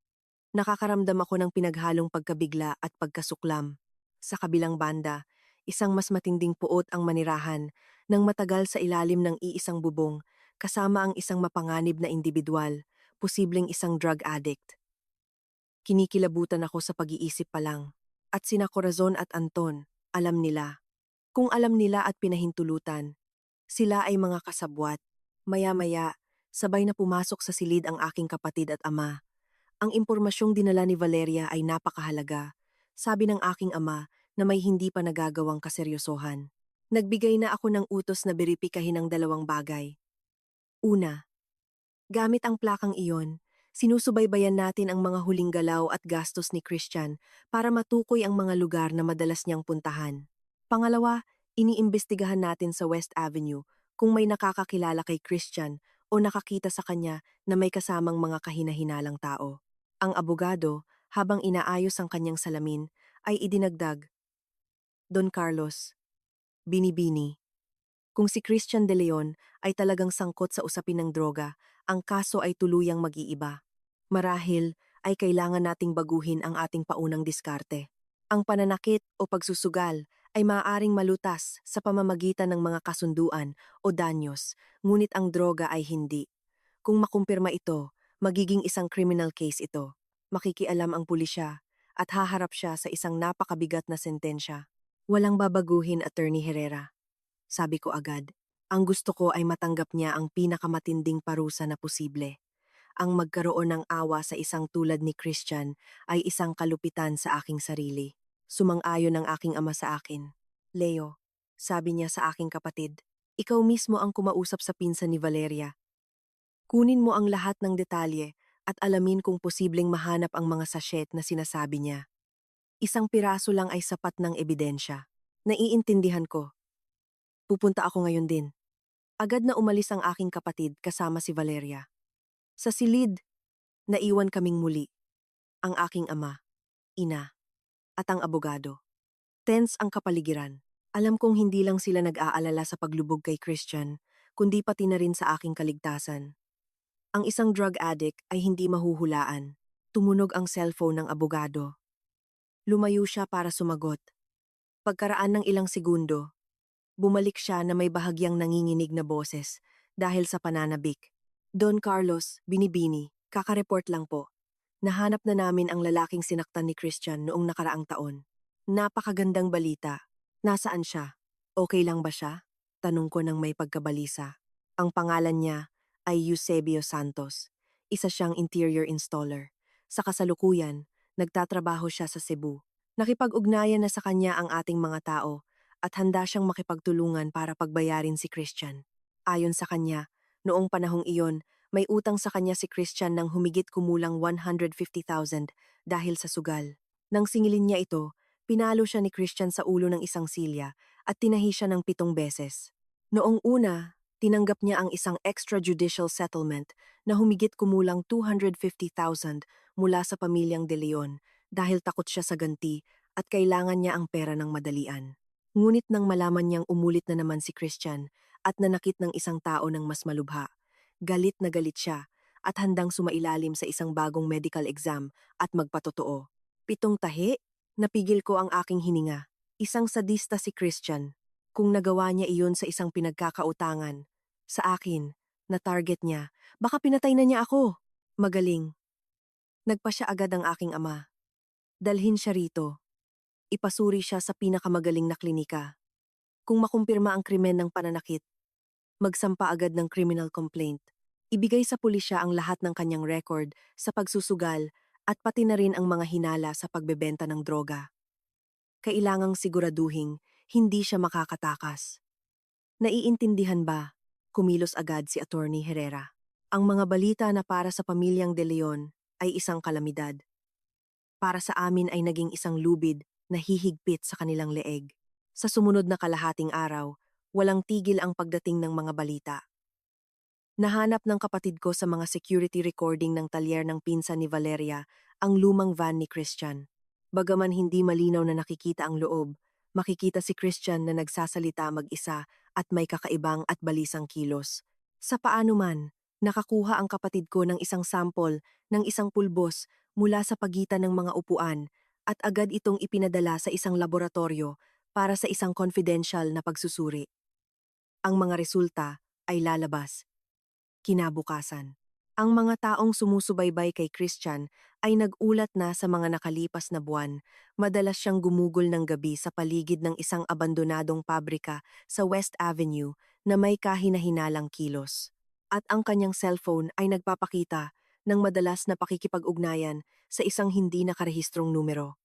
Speaker 1: nakakaramdam ako ng pinaghalong pagkabigla at pagkasuklam. Sa kabilang banda, isang mas matinding puot ang manirahan nang matagal sa ilalim ng iisang bubong kasama ang isang mapanganib na individual, posibleng isang drug addict. Kinikilabutan ako sa pag-iisip pa lang. At sina Corazon at Anton, alam nila. Kung alam nila at pinahintulutan, sila ay mga kasabwat. Maya-maya, Sabay na pumasok sa silid ang aking kapatid at ama. Ang impormasyong dinala ni Valeria ay napakahalaga. Sabi ng aking ama na may hindi pa nagagawang kaseryosohan. Nagbigay na ako ng utos na beripikahin ang dalawang bagay. Una, gamit ang plakang iyon, sinusubaybayan natin ang mga huling galaw at gastos ni Christian para matukoy ang mga lugar na madalas niyang puntahan. Pangalawa, iniimbestigahan natin sa West Avenue kung may nakakakilala kay Christian o nakakita sa kanya na may kasamang mga kahinahinalang tao. Ang abogado, habang inaayos ang kanyang salamin, ay idinagdag, Don Carlos, binibini. Kung si Christian De Leon ay talagang sangkot sa usapin ng droga, ang kaso ay tuluyang mag-iiba. Marahil ay kailangan nating baguhin ang ating paunang diskarte. Ang pananakit o pagsusugal ay maaaring malutas sa pamamagitan ng mga kasunduan o danyos, ngunit ang droga ay hindi. Kung makumpirma ito, magiging isang criminal case ito. Makikialam ang pulisya at haharap siya sa isang napakabigat na sentensya. Walang babaguhin, Attorney Herrera. Sabi ko agad. Ang gusto ko ay matanggap niya ang pinakamatinding parusa na posible. Ang magkaroon ng awa sa isang tulad ni Christian ay isang kalupitan sa aking sarili. Sumang-ayon ang aking ama sa akin. Leo, sabi niya sa aking kapatid, ikaw mismo ang kumausap sa pinsan ni Valeria. Kunin mo ang lahat ng detalye at alamin kung posibleng mahanap ang mga sachet na sinasabi niya. Isang piraso lang ay sapat ng ebidensya. Naiintindihan ko. Pupunta ako ngayon din. Agad na umalis ang aking kapatid kasama si Valeria. Sa silid, naiwan kaming muli. Ang aking ama, ina, at ang abogado. Tense ang kapaligiran. Alam kong hindi lang sila nag-aalala sa paglubog kay Christian, kundi pati na rin sa aking kaligtasan. Ang isang drug addict ay hindi mahuhulaan. Tumunog ang cellphone ng abogado. Lumayo siya para sumagot. Pagkaraan ng ilang segundo, bumalik siya na may bahagyang nanginginig na boses dahil sa pananabik. Don Carlos, binibini, kakareport lang po. Nahanap na namin ang lalaking sinaktan ni Christian noong nakaraang taon. Napakagandang balita. Nasaan siya? Okay lang ba siya? Tanong ko ng may pagkabalisa. Ang pangalan niya ay Eusebio Santos. Isa siyang interior installer. Sa kasalukuyan, nagtatrabaho siya sa Cebu. Nakipag-ugnayan na sa kanya ang ating mga tao at handa siyang makipagtulungan para pagbayarin si Christian. Ayon sa kanya, noong panahong iyon, may utang sa kanya si Christian ng humigit kumulang 150,000 dahil sa sugal. Nang singilin niya ito, pinalo siya ni Christian sa ulo ng isang silya at tinahi siya ng 7 beses. Noong una, tinanggap niya ang isang extrajudicial settlement na humigit kumulang 250,000 mula sa pamilyang De Leon dahil takot siya sa ganti at kailangan niya ang pera ng madalian. Ngunit nang malaman niyang umulit na naman si Christian at nanakit ng isang tao ng mas malubha, galit na galit siya at handang sumailalim sa isang bagong medical exam at magpatotoo. 7 tahi, napigil ko ang aking hininga. Isang sadista si Christian. Kung nagawa niya iyon sa isang pinagkakautangan, sa akin, na target niya, baka pinatay na niya ako. Magaling. Nagpa siya agad ang aking ama. Dalhin siya rito. Ipasuri siya sa pinakamagaling na klinika. Kung makumpirma ang krimen ng pananakit, magsampa agad ng criminal complaint. Ibigay sa pulisya ang lahat ng kanyang record sa pagsusugal at pati na rin ang mga hinala sa pagbebenta ng droga. Kailangang siguraduhing hindi siya makakatakas. Naiintindihan ba? Kumilos agad si Attorney Herrera. Ang mga balita na para sa pamilyang De Leon ay isang kalamidad. Para sa amin ay naging isang lubid na hihigpit sa kanilang leeg. Sa sumunod na kalahating araw, walang tigil ang pagdating ng mga balita. Nahanap ng kapatid ko sa mga security recording ng talyer ng pinsan ni Valeria ang lumang van ni Christian. Bagaman hindi malinaw na nakikita ang loob, makikita si Christian na nagsasalita mag-isa at may kakaibang at balisang kilos. Sa paano man, nakakuha ang kapatid ko ng isang sample ng isang pulbos mula sa pagitan ng mga upuan at agad itong ipinadala sa isang laboratorio para sa isang confidential na pagsusuri. Ang mga resulta ay lalabas kinabukasan. Ang mga taong sumusubaybay kay Christian ay nag-ulat na sa mga nakalipas na buwan, madalas siyang gumugol ng gabi sa paligid ng isang abandonadong pabrika sa West Avenue na may kahinahinalang kilos. At ang kanyang cellphone ay nagpapakita ng madalas na pakikipag-ugnayan sa isang hindi nakarehistrong numero.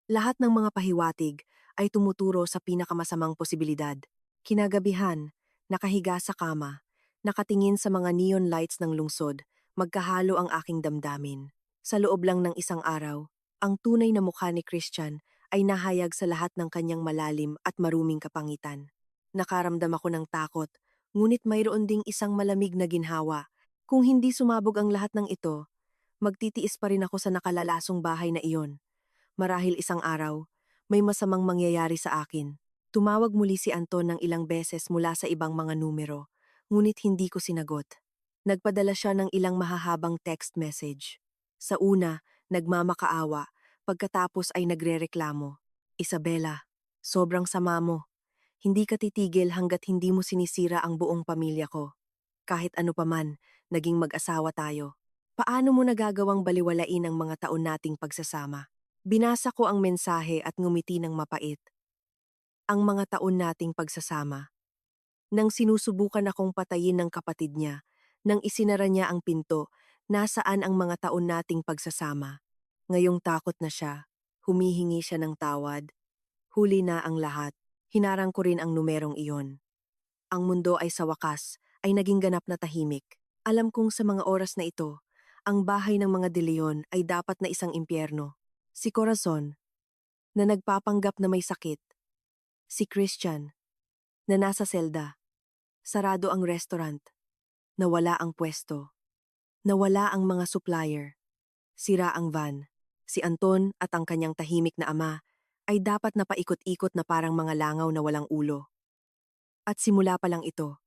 Speaker 1: Lahat ng mga pahiwatig ay tumuturo sa pinakamasamang posibilidad. Kinagabihan, nakahiga sa kama, nakatingin sa mga neon lights ng lungsod, magkahalo ang aking damdamin. Sa loob lang ng isang araw, ang tunay na mukha ni Christian ay nahayag sa lahat ng kanyang malalim at maruming kapangitan. Nakaramdam ako ng takot, ngunit mayroon ding isang malamig na ginhawa. Kung hindi sumabog ang lahat ng ito, magtitiis pa rin ako sa nakalalasong bahay na iyon. Marahil isang araw, may masamang mangyayari sa akin. Tumawag muli si Anton ng ilang beses mula sa ibang mga numero, ngunit hindi ko sinagot. Nagpadala siya ng ilang mahahabang text message. Sa una, nagmamakaawa, pagkatapos ay nagrereklamo. Isabela, sobrang sama mo. Hindi ka titigil hanggat hindi mo sinisira ang buong pamilya ko. Kahit ano paman, naging mag-asawa tayo. Paano mo nagagawang baliwalain ang mga taon nating pagsasama? Binasa ko ang mensahe at ngumiti ng mapait. Ang mga taon nating pagsasama. Nang sinusubukan akong patayin ng kapatid niya, nang isinara niya ang pinto, nasaan ang mga taon nating pagsasama. Ngayong takot na siya, humihingi siya ng tawad. Huli na ang lahat, hinarang ko rin ang numerong iyon. Ang mundo ay sa wakas, ay naging ganap na tahimik. Alam kong sa mga oras na ito, ang bahay ng mga De Leon ay dapat na isang impyerno. Si Corazon, na nagpapanggap na may sakit. Si Christian, na nasa selda. Sarado ang restaurant. Nawala ang pwesto. Nawala ang mga supplier. Sira ang van. Si Anton at ang kanyang tahimik na ama ay dapat na paikot-ikot na parang mga langaw na walang ulo. At simula pa lang ito.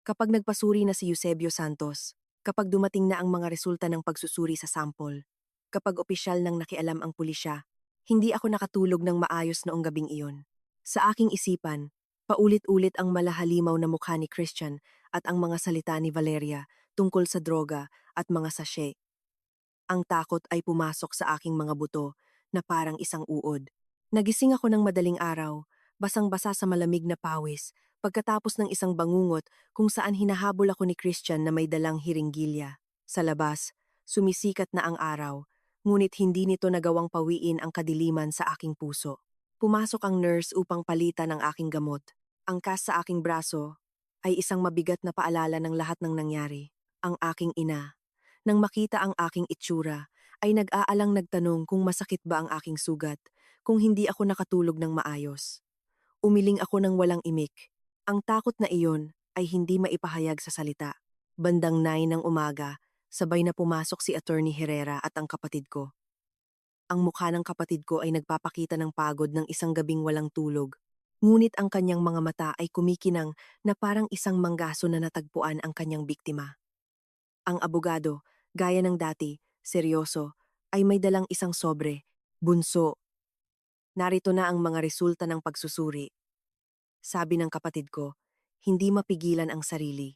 Speaker 1: Kapag nagpasuri na si Eusebio Santos, kapag dumating na ang mga resulta ng pagsusuri sa sample, kapag opisyal nang nakialam ang pulisya, hindi ako nakatulog ng maayos noong gabing iyon. Sa aking isipan, paulit-ulit ang malahalimaw na mukha ni Christian at ang mga salita ni Valeria tungkol sa droga at mga sachet. Ang takot ay pumasok sa aking mga buto na parang isang uod. Nagising ako ng madaling araw, basang-basa sa malamig na pawis, pagkatapos ng isang bangungot kung saan hinahabol ako ni Christian na may dalang hiringgilya. Sa labas, sumisikat na ang araw, ngunit hindi nito nagawang pawiin ang kadiliman sa aking puso. Pumasok ang nurse upang palitan ang aking gamot. Ang kas sa aking braso ay isang mabigat na paalala ng lahat ng nangyari. Ang aking ina, nang makita ang aking itsura, ay nag-aalang nagtanong kung masakit ba ang aking sugat, kung hindi ako nakatulog ng maayos. Umiling ako ng walang imik. Ang takot na iyon ay hindi maipahayag sa salita. Bandang 9 ng umaga, sabay na pumasok si Attorney Herrera at ang kapatid ko. Ang mukha ng kapatid ko ay nagpapakita ng pagod ng isang gabing walang tulog. Ngunit ang kanyang mga mata ay kumikinang na parang isang manggaso na natagpuan ang kanyang biktima. Ang abogado, gaya ng dati, seryoso, ay may dalang isang sobre, bunso. Narito na ang mga resulta ng pagsusuri. Sabi ng kapatid ko, hindi mapigilan ang sarili.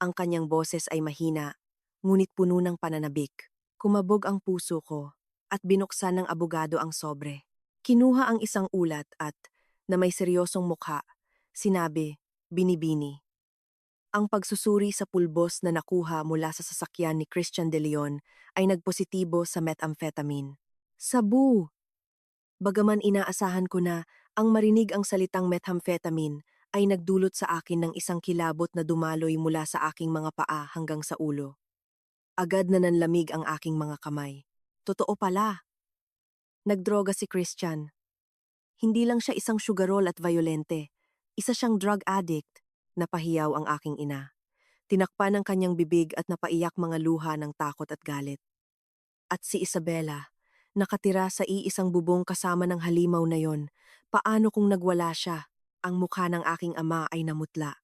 Speaker 1: Ang kanyang boses ay mahina, ngunit puno ng pananabik. Kumabog ang puso ko at binuksan ng abogado ang sobre. Kinuha ang isang ulat at, na may seryosong mukha, sinabi, binibini. Ang pagsusuri sa pulbos na nakuha mula sa sasakyan ni Christian De Leon ay nagpositibo sa methamphetamine. Sabu! Bagaman inaasahan ko na ang marinig ang salitang methamphetamine ay nagdulot sa akin ng isang kilabot na dumaloy mula sa aking mga paa hanggang sa ulo. Agad na nanlamig ang aking mga kamay. Totoo pala. Nagdroga si Christian. Hindi lang siya isang sugarol at violente. Isa siyang drug addict. Napahiyaw ang aking ina. Tinakpan ang kanyang bibig at napaiyak mga luha ng takot at galit. At si Isabela, nakatira sa iisang bubong kasama ng halimaw na yon. Paano kung nagwala siya? Ang mukha ng aking ama ay namutla.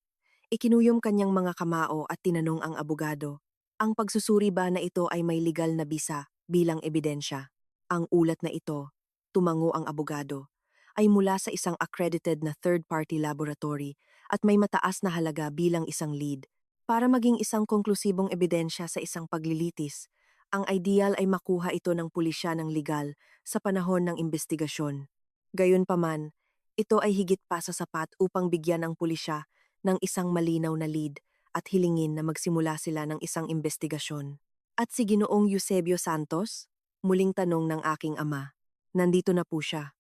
Speaker 1: Ikinuyom kanyang mga kamao at tinanong ang abogado. Ang pagsusuri ba na ito ay may legal na bisa bilang ebidensya? Ang ulat na ito, tumango ang abogado, ay mula sa isang accredited na third-party laboratory at may mataas na halaga bilang isang lead. Para maging isang konklusibong ebidensya sa isang paglilitis, ang ideal ay makuha ito ng pulisya ng legal sa panahon ng investigasyon. Gayunpaman, ito ay higit pa sa sapat upang bigyan ang pulisya ng isang malinaw na lead at hilingin na magsimula sila ng isang investigasyon. At si Ginoong Eusebio Santos? Muling tanong ng aking ama. Nandito na po siya.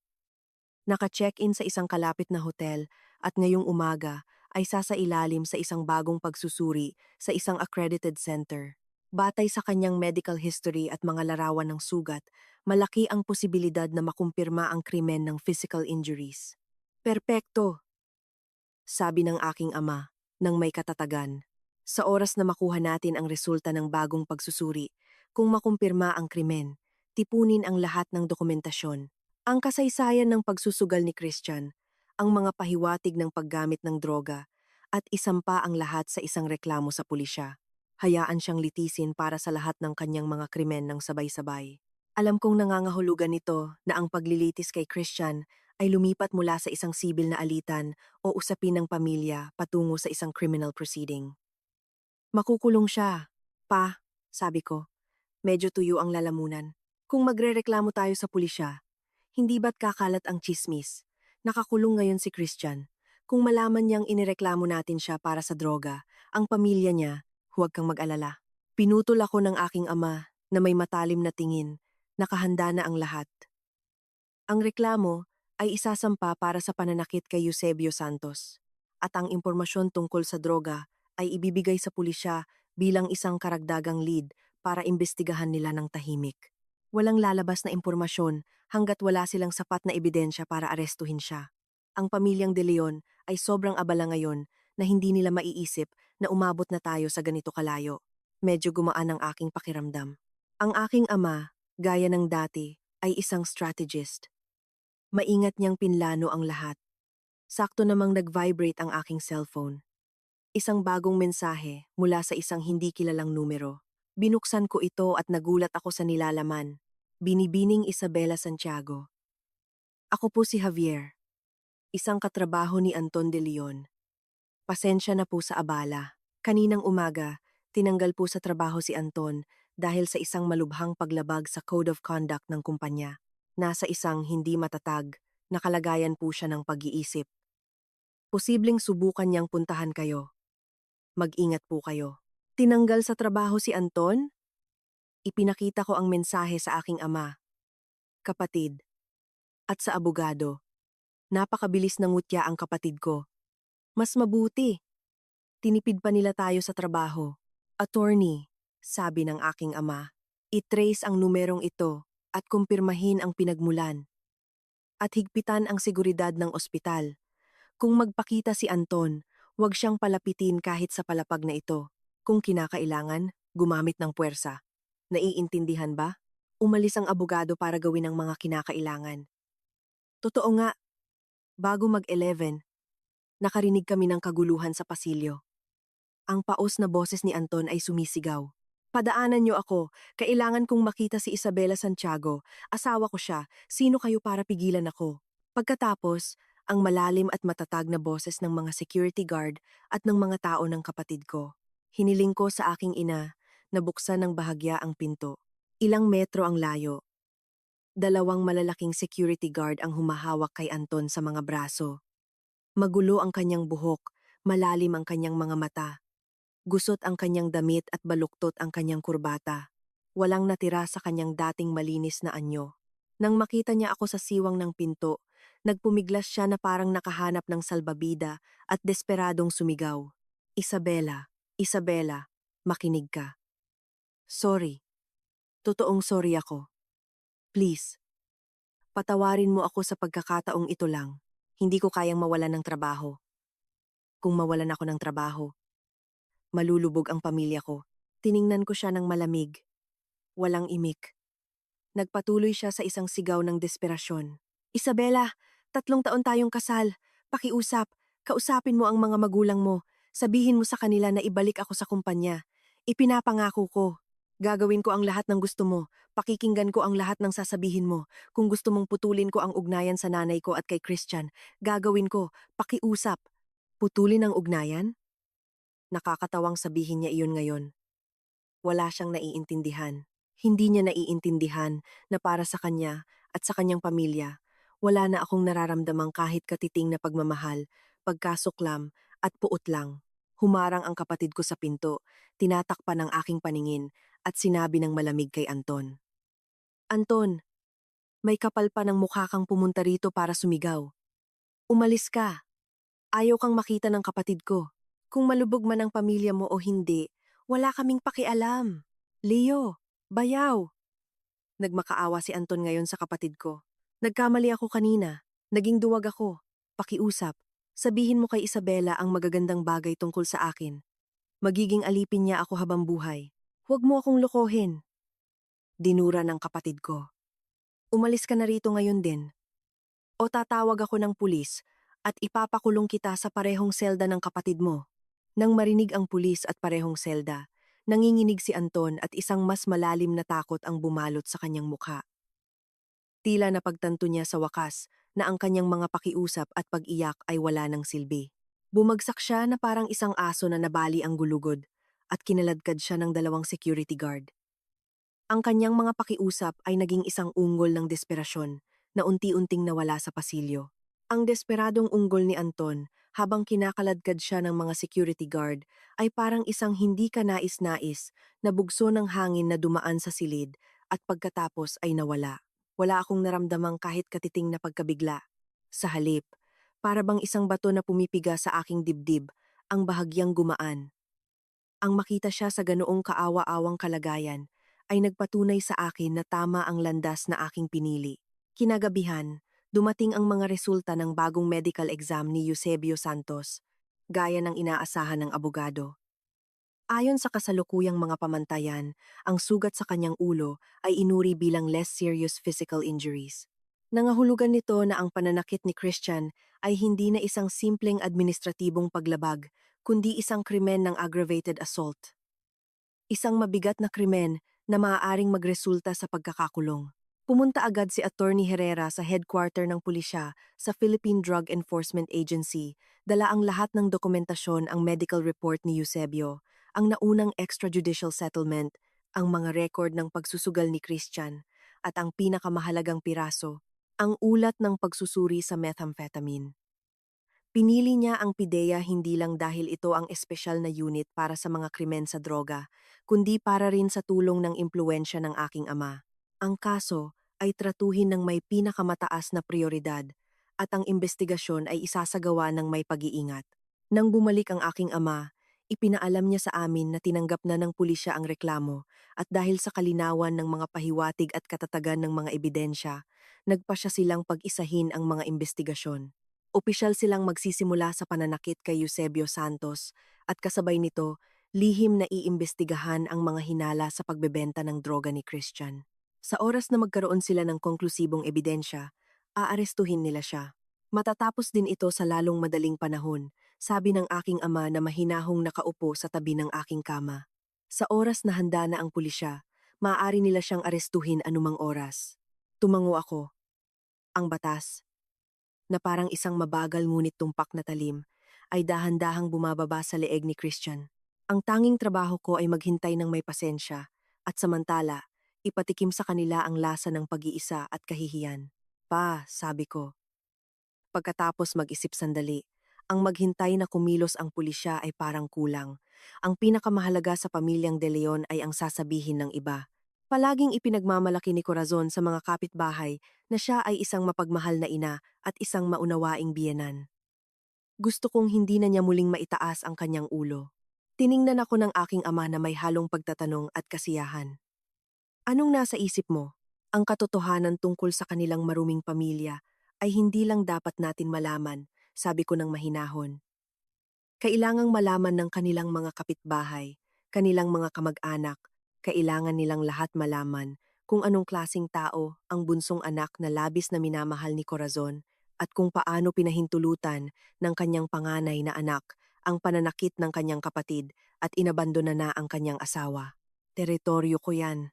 Speaker 1: Naka-check-in sa isang kalapit na hotel at ngayong umaga ay sasailalim sa isang bagong pagsusuri sa isang accredited center. Batay sa kanyang medical history at mga larawan ng sugat, malaki ang posibilidad na makumpirma ang krimen ng physical injuries. Perpekto, sabi ng aking ama, nang may katatagan. Sa oras na makuha natin ang resulta ng bagong pagsusuri, kung makumpirma ang krimen, tipunin ang lahat ng dokumentasyon. Ang kasaysayan ng pagsusugal ni Christian, ang mga pahiwatig ng paggamit ng droga, at isampa ang lahat sa isang reklamo sa pulisya. Hayaan siyang litisin para sa lahat ng kanyang mga krimen ng sabay-sabay. Alam kong nangangahulugan nito na ang paglilitis kay Christian ay lumipat mula sa isang sibil na alitan o usapin ng pamilya patungo sa isang criminal proceeding. Makukulong siya. Pa, sabi ko, medyo tuyo ang lalamunan. Kung magrereklamo tayo sa pulisya, hindi ba't kakalat ang tsismis? Nakakulong ngayon si Christian. Kung malaman niyang inireklamo natin siya para sa droga, ang pamilya niya, huwag kang mag-alala. Pinutol ako ng aking ama na may matalim na tingin, nakahanda na ang lahat. Ang reklamo ay isasampa para sa pananakit kay Eusebio Santos. At ang impormasyon tungkol sa droga ay ibibigay sa pulisya bilang isang karagdagang lead para imbestigahan nila ng tahimik. Walang lalabas na impormasyon hanggat wala silang sapat na ebidensya para arestuhin siya. Ang pamilyang De Leon ay sobrang abala ngayon na hindi nila maiisip na umabot na tayo sa ganito kalayo. Medyo gumaan ang aking pakiramdam. Ang aking ama, gaya ng dati, ay isang strategist. Maingat niyang pinlano ang lahat. Sakto namang nag-vibrate ang aking cellphone. Isang bagong mensahe mula sa isang hindi kilalang numero. Binuksan ko ito at nagulat ako sa nilalaman. Binibining Isabela Santiago. Ako po si Javier, isang katrabaho ni Anton de Leon. Pasensya na po sa abala. Kaninang umaga, tinanggal po sa trabaho si Anton dahil sa isang malubhang paglabag sa Code of Conduct ng kumpanya. Nasa isang hindi matatag, nakalagayan po siya ng pag-iisip. Posibleng subukan niyang puntahan kayo. Mag-ingat po kayo. Tinanggal sa trabaho si Anton? Ipinakita ko ang mensahe sa aking ama, kapatid, at sa abogado. Napakabilis ng ngutya ang kapatid ko. Mas mabuti. Tinipid pa nila tayo sa trabaho. Attorney, sabi ng aking ama, i-trace ang numerong ito at kumpirmahin ang pinagmulan. At higpitan ang seguridad ng ospital. Kung magpakita si Anton, huwag siyang palapitin kahit sa palapag na ito. Kung kinakailangan, gumamit ng puwersa. Naiintindihan ba? Umalis ang abogado para gawin ang mga kinakailangan. Totoo nga, bago mag-11, nakarinig kami ng kaguluhan sa pasilyo. Ang paos na boses ni Anton ay sumisigaw. Padaanan niyo ako, kailangan kong makita si Isabela Santiago, asawa ko siya, sino kayo para pigilan ako? Pagkatapos, ang malalim at matatag na boses ng mga security guard at ng mga tao ng kapatid ko. Hiniling ko sa aking ina, nabuksan ng bahagya ang pinto. Ilang metro ang layo. Dalawang malalaking security guard ang humahawak kay Anton sa mga braso. Magulo ang kanyang buhok, malalim ang kanyang mga mata. Gusot ang kanyang damit at baluktot ang kanyang kurbata. Walang natira sa kanyang dating malinis na anyo. Nang makita niya ako sa siwang ng pinto, nagpumiglas siya na parang nakahanap ng salbabida at desperadong sumigaw. Isabela, Isabela, makinig ka. Sorry. Totoong sorry ako. Please. Patawarin mo ako sa pagkakataong ito lang. Hindi ko kayang mawalan ng trabaho. Kung mawalan ako ng trabaho, malulubog ang pamilya ko. Tiningnan ko siya ng malamig. Walang imik. Nagpatuloy siya sa isang sigaw ng desperasyon. Isabela, 3 taon tayong kasal. Pakiusap, kausapin mo ang mga magulang mo. Sabihin mo sa kanila na ibalik ako sa kumpanya. Ipinapangako ko. Gagawin ko ang lahat ng gusto mo. Pakikinggan ko ang lahat ng sasabihin mo. Kung gusto mong putulin ko ang ugnayan sa nanay ko at kay Christian, gagawin ko. Pakiusap. Putulin ang ugnayan? Nakakatawang sabihin niya iyon ngayon. Wala siyang naiintindihan. Hindi niya naiintindihan na para sa kanya at sa kanyang pamilya, wala na akong nararamdamang kahit katiting na pagmamahal, pagkasuklam at puot lang. Humarang ang kapatid ko sa pinto, tinatakpan ang aking paningin, at sinabi ng malamig kay Anton. Anton, may kapal pa ng mukha kang pumunta rito para sumigaw. Umalis ka. Ayaw kang makita ng kapatid ko. Kung malubog man ang pamilya mo o hindi, wala kaming pakialam. Leo, bayaw. Nagmakaawa si Anton ngayon sa kapatid ko. Nagkamali ako kanina. Naging duwag ako. Pakiusap. Sabihin mo kay Isabela ang magagandang bagay tungkol sa akin. Magiging alipin niya ako habang buhay. Huwag mo akong lokohin. Dinura ng kapatid ko. Umalis ka na rito ngayon din. O tatawag ako ng pulis at ipapakulong kita sa parehong selda ng kapatid mo. Nang marinig ang pulis at parehong selda, nanginginig si Anton at isang mas malalim na takot ang bumalot sa kanyang mukha. Tila napagtanto niya sa wakas na ang kanyang mga pakiusap at pag-iyak ay wala ng silbi. Bumagsak siya na parang isang aso na nabali ang gulugod at kinaladkad siya ng dalawang security guard. Ang kanyang mga pakiusap ay naging isang unggol ng desperasyon na unti-unting nawala sa pasilyo. Ang desperadong unggol ni Anton habang kinakaladkad siya ng mga security guard ay parang isang hindi kanais-nais na bugso ng hangin na dumaan sa silid at pagkatapos ay nawala. Wala akong naramdamang kahit katiting na pagkabigla. Sa halip, para bang isang bato na pumipiga sa aking dibdib, ang bahagyang gumaan. Ang makita siya sa ganoong kaawa-awang kalagayan ay nagpatunay sa akin na tama ang landas na aking pinili. Kinagabihan, dumating ang mga resulta ng bagong medical exam ni Eusebio Santos, gaya ng inaasahan ng abogado. Ayon sa kasalukuyang mga pamantayan, ang sugat sa kanyang ulo ay inuri bilang less serious physical injuries. Nangahulugan nito na ang pananakit ni Christian ay hindi na isang simpleng administratibong paglabag, kundi isang krimen ng aggravated assault. Isang mabigat na krimen na maaaring magresulta sa pagkakakulong. Pumunta agad si Attorney Herrera sa headquarter ng pulisya sa Philippine Drug Enforcement Agency, dala ang lahat ng dokumentasyon, ang medical report ni Eusebio, ang naunang extrajudicial settlement, ang mga record ng pagsusugal ni Christian, at ang pinakamahalagang piraso, ang ulat ng pagsusuri sa methamphetamine. Pinili niya ang PIDEA hindi lang dahil ito ang espesyal na unit para sa mga krimen sa droga, kundi para rin sa tulong ng impluensya ng aking ama. Ang kaso ay tratuhin ng may pinakamataas na prioridad at ang investigasyon ay isasagawa ng may pag-iingat. Nang bumalik ang aking ama, ipinaalam niya sa amin na tinanggap na ng pulisya ang reklamo at dahil sa kalinawan ng mga pahiwatig at katatagan ng mga ebidensya, nagpa siya silang pag-isahin ang mga investigasyon. Opisyal silang magsisimula sa pananakit kay Eusebio Santos at kasabay nito, lihim na iimbestigahan ang mga hinala sa pagbebenta ng droga ni Christian. Sa oras na magkaroon sila ng konklusibong ebidensya, aarestuhin nila siya. Matatapos din ito sa lalong madaling panahon, sabi ng aking ama na mahinahong nakaupo sa tabi ng aking kama. Sa oras na handa na ang pulisya, maaari nila siyang arestuhin anumang oras. Tumango ako. Ang batas, na parang isang mabagal ngunit tumpak na talim, ay dahan-dahang bumababa sa leeg ni Christian. Ang tanging trabaho ko ay maghintay ng may pasensya, at samantala, ipatikim sa kanila ang lasa ng pag-iisa at kahihiyan. Pa, sabi ko. Pagkatapos mag-isip sandali, ang maghintay na kumilos ang pulisya ay parang kulang. Ang pinakamahalaga sa pamilyang De Leon ay ang sasabihin ng iba. Palaging ipinagmamalaki ni Corazon sa mga kapitbahay na siya ay isang mapagmahal na ina at isang maunawaing biyenan. Gusto kong hindi na niya muling maitaas ang kanyang ulo. Tiningnan ako ng aking ama na may halong pagtatanong at kasiyahan. Anong nasa isip mo? Ang katotohanan tungkol sa kanilang maruming pamilya ay hindi lang dapat natin malaman, sabi ko ng mahinahon. Kailangang malaman ng kanilang mga kapitbahay, kanilang mga kamag-anak, kailangan nilang lahat malaman kung anong klasing tao ang bunsong anak na labis na minamahal ni Corazon at kung paano pinahintulutan ng kanyang panganay na anak ang pananakit ng kanyang kapatid at inabandona na ang kanyang asawa. Teritoryo ko yan.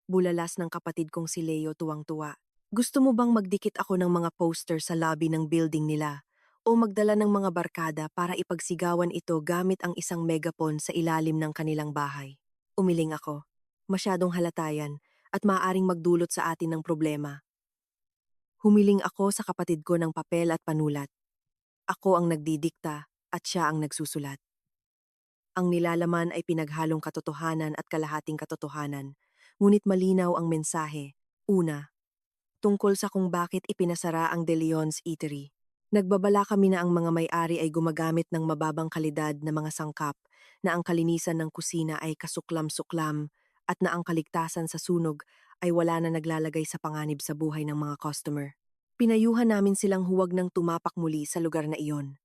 Speaker 1: Bulalas ng kapatid kong si Leo tuwang-tuwa. Gusto mo bang magdikit ako ng mga poster sa lobby ng building nila? O magdala ng mga barkada para ipagsigawan ito gamit ang isang megaphone sa ilalim ng kanilang bahay? Umiling ako. Masyadong halatayan at maaaring magdulot sa atin ng problema. Humiling ako sa kapatid ko ng papel at panulat. Ako ang nagdidikta at siya ang nagsusulat. Ang nilalaman ay pinaghalong katotohanan at kalahating katotohanan, ngunit malinaw ang mensahe. Una, tungkol sa kung bakit ipinasara ang De Leon's Eatery. Nagbabala kami na ang mga may-ari ay gumagamit ng mababang kalidad na mga sangkap, na ang kalinisan ng kusina ay kasuklam-suklam, at na ang kaligtasan sa sunog ay wala na naglalagay sa panganib sa buhay ng mga customer. Pinayuhan namin silang huwag nang tumapak muli sa lugar na iyon.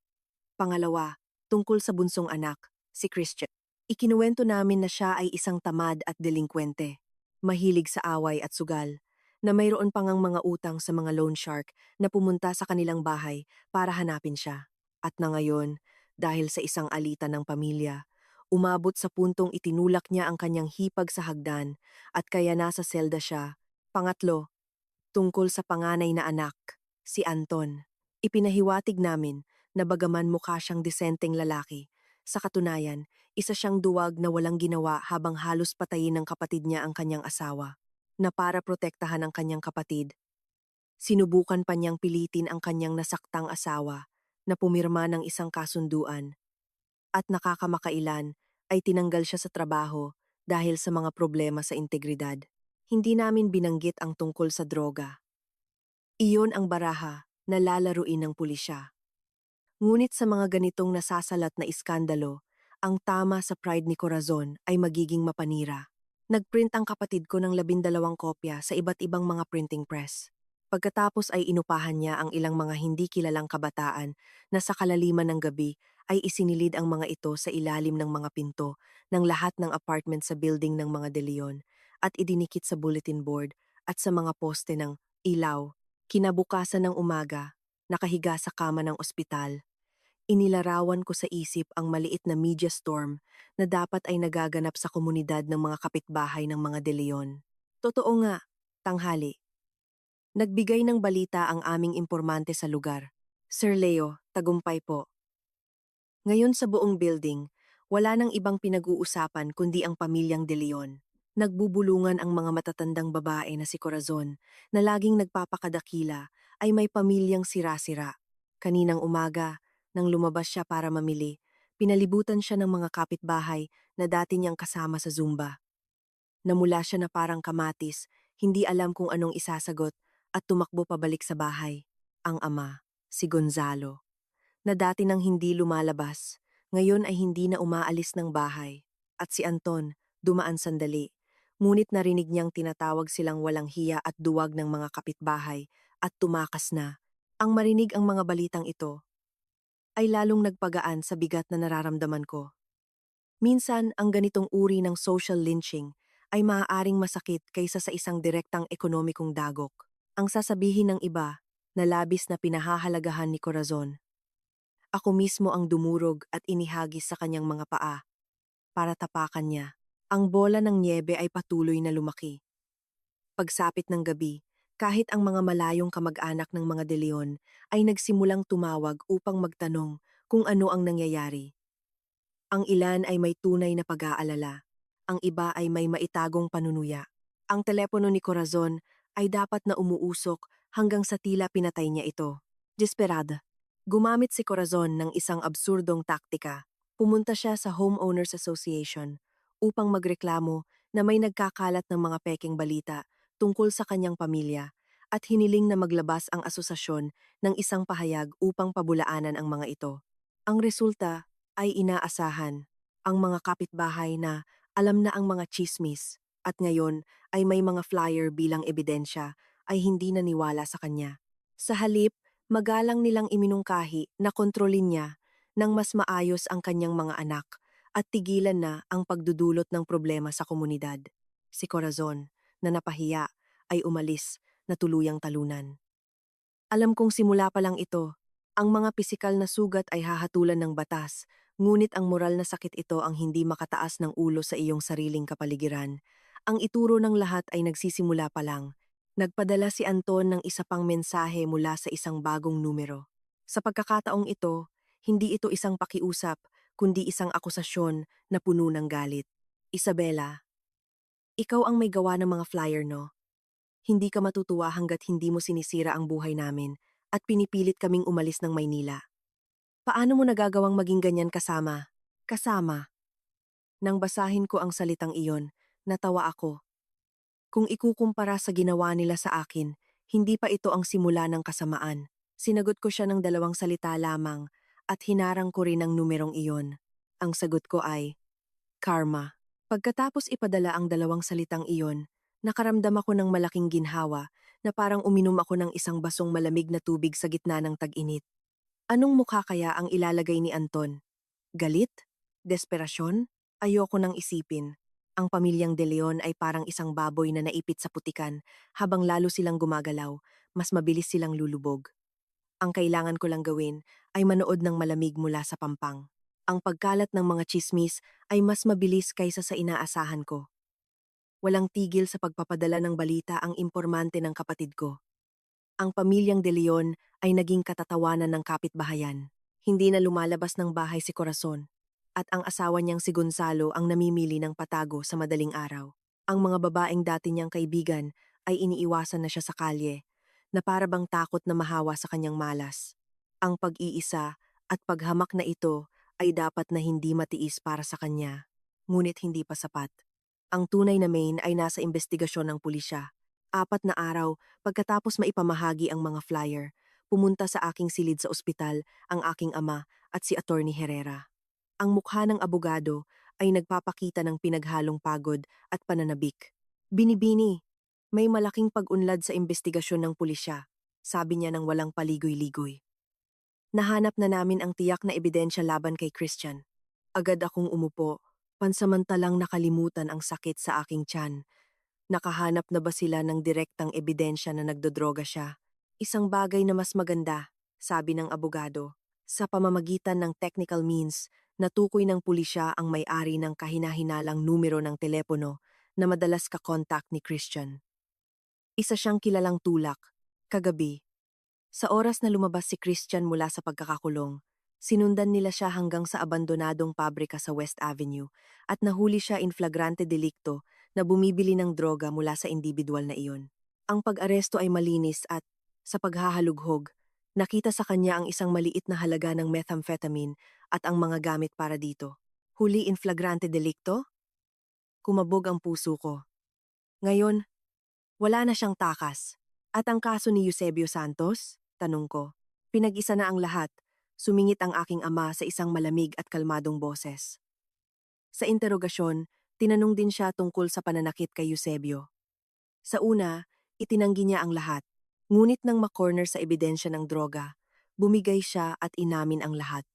Speaker 1: Pangalawa, tungkol sa bunsong anak, si Christian. Ikinuwento namin na siya ay isang tamad at delinkwente, mahilig sa away at sugal, na mayroon pang ang mga utang sa mga loan shark na pumunta sa kanilang bahay para hanapin siya. At na ngayon, dahil sa isang alitan ng pamilya, umabot sa puntong itinulak niya ang kanyang hipag sa hagdan at kaya nasa selda siya. Pangatlo, tungkol sa panganay na anak, si Anton. Ipinahiwatig namin na bagaman mukha siyang disenteng lalaki, sa katunayan, isa siyang duwag na walang ginawa habang halos patayin ng kapatid niya ang kanyang asawa. Na para protektahan ang kanyang kapatid, sinubukan pa niyang pilitin ang kanyang nasaktang asawa na pumirma ng isang kasunduan at nakakamakailan ay tinanggal siya sa trabaho dahil sa mga problema sa integridad. Hindi namin binanggit ang tungkol sa droga. Iyon ang baraha na lalaruin ng pulisya. Ngunit sa mga ganitong nasasalat na iskandalo, ang tama sa pride ni Corazon ay magiging mapanira. Nagprint ang kapatid ko ng 12 kopya sa iba't ibang mga printing press. Pagkatapos ay inupahan niya ang ilang mga hindi kilalang kabataan na sa kalaliman ng gabi ay isinilid ang mga ito sa ilalim ng mga pinto ng lahat ng apartment sa building ng mga De Leon at idinikit sa bulletin board at sa mga poste ng ilaw. Kinabukasan ng umaga, nakahiga sa kama ng ospital, inilarawan ko sa isip ang maliit na media storm na dapat ay nagaganap sa komunidad ng mga kapitbahay ng mga De Leon. Totoo nga, tanghali. Nagbigay ng balita ang aming impormante sa lugar. Sir Leo, tagumpay po. Ngayon sa buong building, wala nang ibang pinag-uusapan kundi ang pamilyang De Leon. Nagbubulungan ang mga matatandang babae na si Corazon na laging nagpapakadakila ay may pamilyang sira-sira. Kaninang umaga, nang lumabas siya para mamili, pinalibutan siya ng mga kapitbahay na dati niyang kasama sa Zumba. Namula siya na parang kamatis, hindi alam kung anong isasagot at tumakbo pabalik sa bahay. Ang ama, si Gonzalo, na dati nang hindi lumalabas, ngayon ay hindi na umaalis ng bahay. At si Anton, dumaan sandali, ngunit narinig niyang tinatawag silang walang hiya at duwag ng mga kapitbahay at tumakas na. Ang marinig ang mga balitang ito ay lalong nagpagaan sa bigat na nararamdaman ko. Minsan, ang ganitong uri ng social lynching ay maaaring masakit kaysa sa isang direktang ekonomikong dagok. Ang sasabihin ng iba na labis na pinahahalagahan ni Corazon. Ako mismo ang dumurog at inihagis sa kanyang mga paa para tapakan niya. Ang bola ng nyebe ay patuloy na lumaki. Pagsapit ng gabi, kahit ang mga malayong kamag-anak ng mga De Leon ay nagsimulang tumawag upang magtanong kung ano ang nangyayari. Ang ilan ay may tunay na pag-aalala, ang iba ay may maitagong panunuya. Ang telepono ni Corazon ay dapat na umuusok hanggang sa tila pinatay niya ito. Desperada. Gumamit si Corazon ng isang absurdong taktika. Pumunta siya sa Homeowners Association upang magreklamo na may nagkakalat ng mga pekeng balita tungkol sa kanyang pamilya at hiniling na maglabas ang asosasyon ng isang pahayag upang pabulaanan ang mga ito. Ang resulta ay inaasahan. Ang mga kapitbahay na alam na ang mga tsismis at ngayon ay may mga flyer bilang ebidensya ay hindi naniwala sa kanya. Sa halip, magalang nilang iminungkahi na kontrolin niya nang mas maayos ang kanyang mga anak at tigilan na ang pagdudulot ng problema sa komunidad. Si Corazon, na napahiya, ay umalis na tuluyang talunan. Alam kong simula pa lang ito, ang mga pisikal na sugat ay hahatulan ng batas, ngunit ang moral na sakit ito ang hindi makataas ng ulo sa iyong sariling kapaligiran. Ang ituro ng lahat ay nagsisimula pa lang. Nagpadala si Anton ng isa pang mensahe mula sa isang bagong numero. Sa pagkakataong ito, hindi ito isang pakiusap, kundi isang akusasyon na puno ng galit. Isabela, ikaw ang may gawa ng mga flyer, no? Hindi ka matutuwa hanggat hindi mo sinisira ang buhay namin at pinipilit kaming umalis ng Maynila. Paano mo nagagawang maging ganyan kasama? Kasama. Nang basahin ko ang salitang iyon, natawa ako. Kung ikukumpara sa ginawa nila sa akin, hindi pa ito ang simula ng kasamaan. Sinagot ko siya ng 2 salita lamang at hinarang ko rin ang numerong iyon. Ang sagot ko ay, karma. Pagkatapos ipadala ang 2 salitang iyon, nakaramdam ako ng malaking ginhawa na parang uminom ako ng isang basong malamig na tubig sa gitna ng tag-init. Anong mukha kaya ang ilalagay ni Anton? Galit? Desperasyon? Ayoko nang isipin. Ang pamilyang De Leon ay parang isang baboy na naipit sa putikan. Habang lalo silang gumagalaw, mas mabilis silang lulubog. Ang kailangan ko lang gawin ay manood ng malamig mula sa pampang. Ang pagkalat ng mga chismis ay mas mabilis kaysa sa inaasahan ko. Walang tigil sa pagpapadala ng balita ang impormante ng kapatid ko. Ang pamilyang De Leon ay naging katatawanan ng kapitbahayan. Hindi na lumalabas ng bahay si Corazon, at ang asawa niyang si Gonzalo ang namimili ng patago sa madaling araw. Ang mga babaeng dati niyang kaibigan ay iniiwasan na siya sa kalye, na para bang takot na mahawa sa kanyang malas. Ang pag-iisa at paghamak na ito ay dapat na hindi matiis para sa kanya, ngunit hindi pa sapat. Ang tunay na main ay nasa investigasyon ng pulisya. 4 na araw pagkatapos maipamahagi ang mga flyer, pumunta sa aking silid sa ospital ang aking ama at si Attorney Herrera. Ang mukha ng abogado ay nagpapakita ng pinaghalong pagod at pananabik. Binibini, may malaking pag-unlad sa investigasyon ng pulisya, sabi niya nang walang paligoy-ligoy. Nahanap na namin ang tiyak na ebidensya laban kay Christian. Agad akong umupo, pansamantalang nakalimutan ang sakit sa aking tiyan. Nakahanap na ba sila ng direktang ebidensya na nagdodroga siya? Isang bagay na mas maganda, sabi ng abogado. Sa pamamagitan ng technical means, natukoy ng pulisya ang may-ari ng kahinahinalang numero ng telepono na madalas ka-contact ni Christian. Isa siyang kilalang tulak. Kagabi, sa oras na lumabas si Christian mula sa pagkakakulong, sinundan nila siya hanggang sa abandonadong pabrika sa West Avenue at nahuli siya in flagrante delicto na bumibili ng droga mula sa individual na iyon. Ang pag-aresto ay malinis at, sa paghahalughog, nakita sa kanya ang isang maliit na halaga ng methamphetamine at ang mga gamit para dito. Huli in flagrante delicto? Kumabog ang puso ko. Ngayon, wala na siyang takas. At ang kaso ni Eusebio Santos? Tanong ko. Pinag-isa na ang lahat. Sumingit ang aking ama sa isang malamig at kalmadong boses. Sa interogasyon, tinanong din siya tungkol sa pananakit kay Eusebio. Sa una, itinanggi niya ang lahat. Ngunit nang makorner sa ebidensya ng droga, bumigay siya at inamin ang lahat,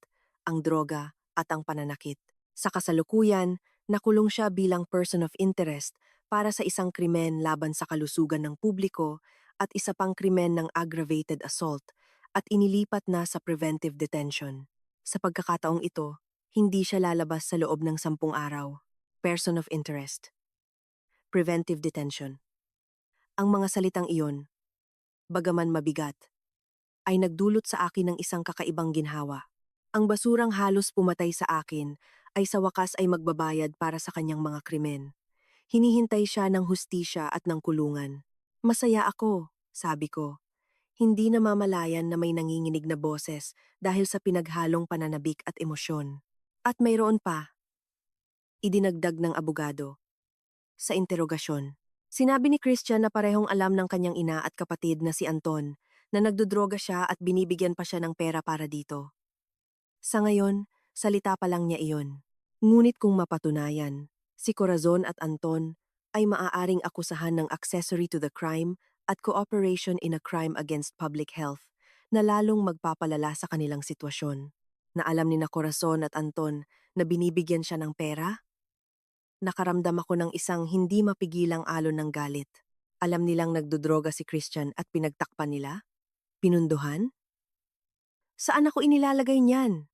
Speaker 1: ang droga at ang pananakit. Sa kasalukuyan, nakulong siya bilang person of interest para sa isang krimen laban sa kalusugan ng publiko at isa pang krimen ng aggravated assault at inilipat na sa preventive detention. Sa pagkakataong ito, hindi siya lalabas sa loob ng 10 araw. Person of interest. Preventive detention. Ang mga salitang iyon, bagaman mabigat, ay nagdulot sa akin ng isang kakaibang ginhawa. Ang basurang halos pumatay sa akin ay sa wakas ay magbabayad para sa kanyang mga krimen. Hinihintay siya ng hustisya at ng kulungan. Masaya ako, sabi ko. Hindi namamalayan na may nanginginig na boses dahil sa pinaghalong pananabik at emosyon. At mayroon pa, idinagdag ng abogado. Sa interogasyon, sinabi ni Christian na parehong alam ng kanyang ina at kapatid na si Anton na nagdodroga siya at binibigyan pa siya ng pera para dito. Sa ngayon, salita pa lang niya iyon. Ngunit kung mapatunayan, si Corazon at Anton ay maaaring akusahan ng accessory to the crime at cooperation in a crime against public health na lalong magpapalala sa kanilang sitwasyon. Na alam ni na Corazon at Anton na binibigyan siya ng pera? Nakaramdam ako ng isang hindi mapigilang alon ng galit. Alam nilang nagdodroga si Christian at pinagtakpan nila? Pinunduhan? Saan ako inilalagay niyan?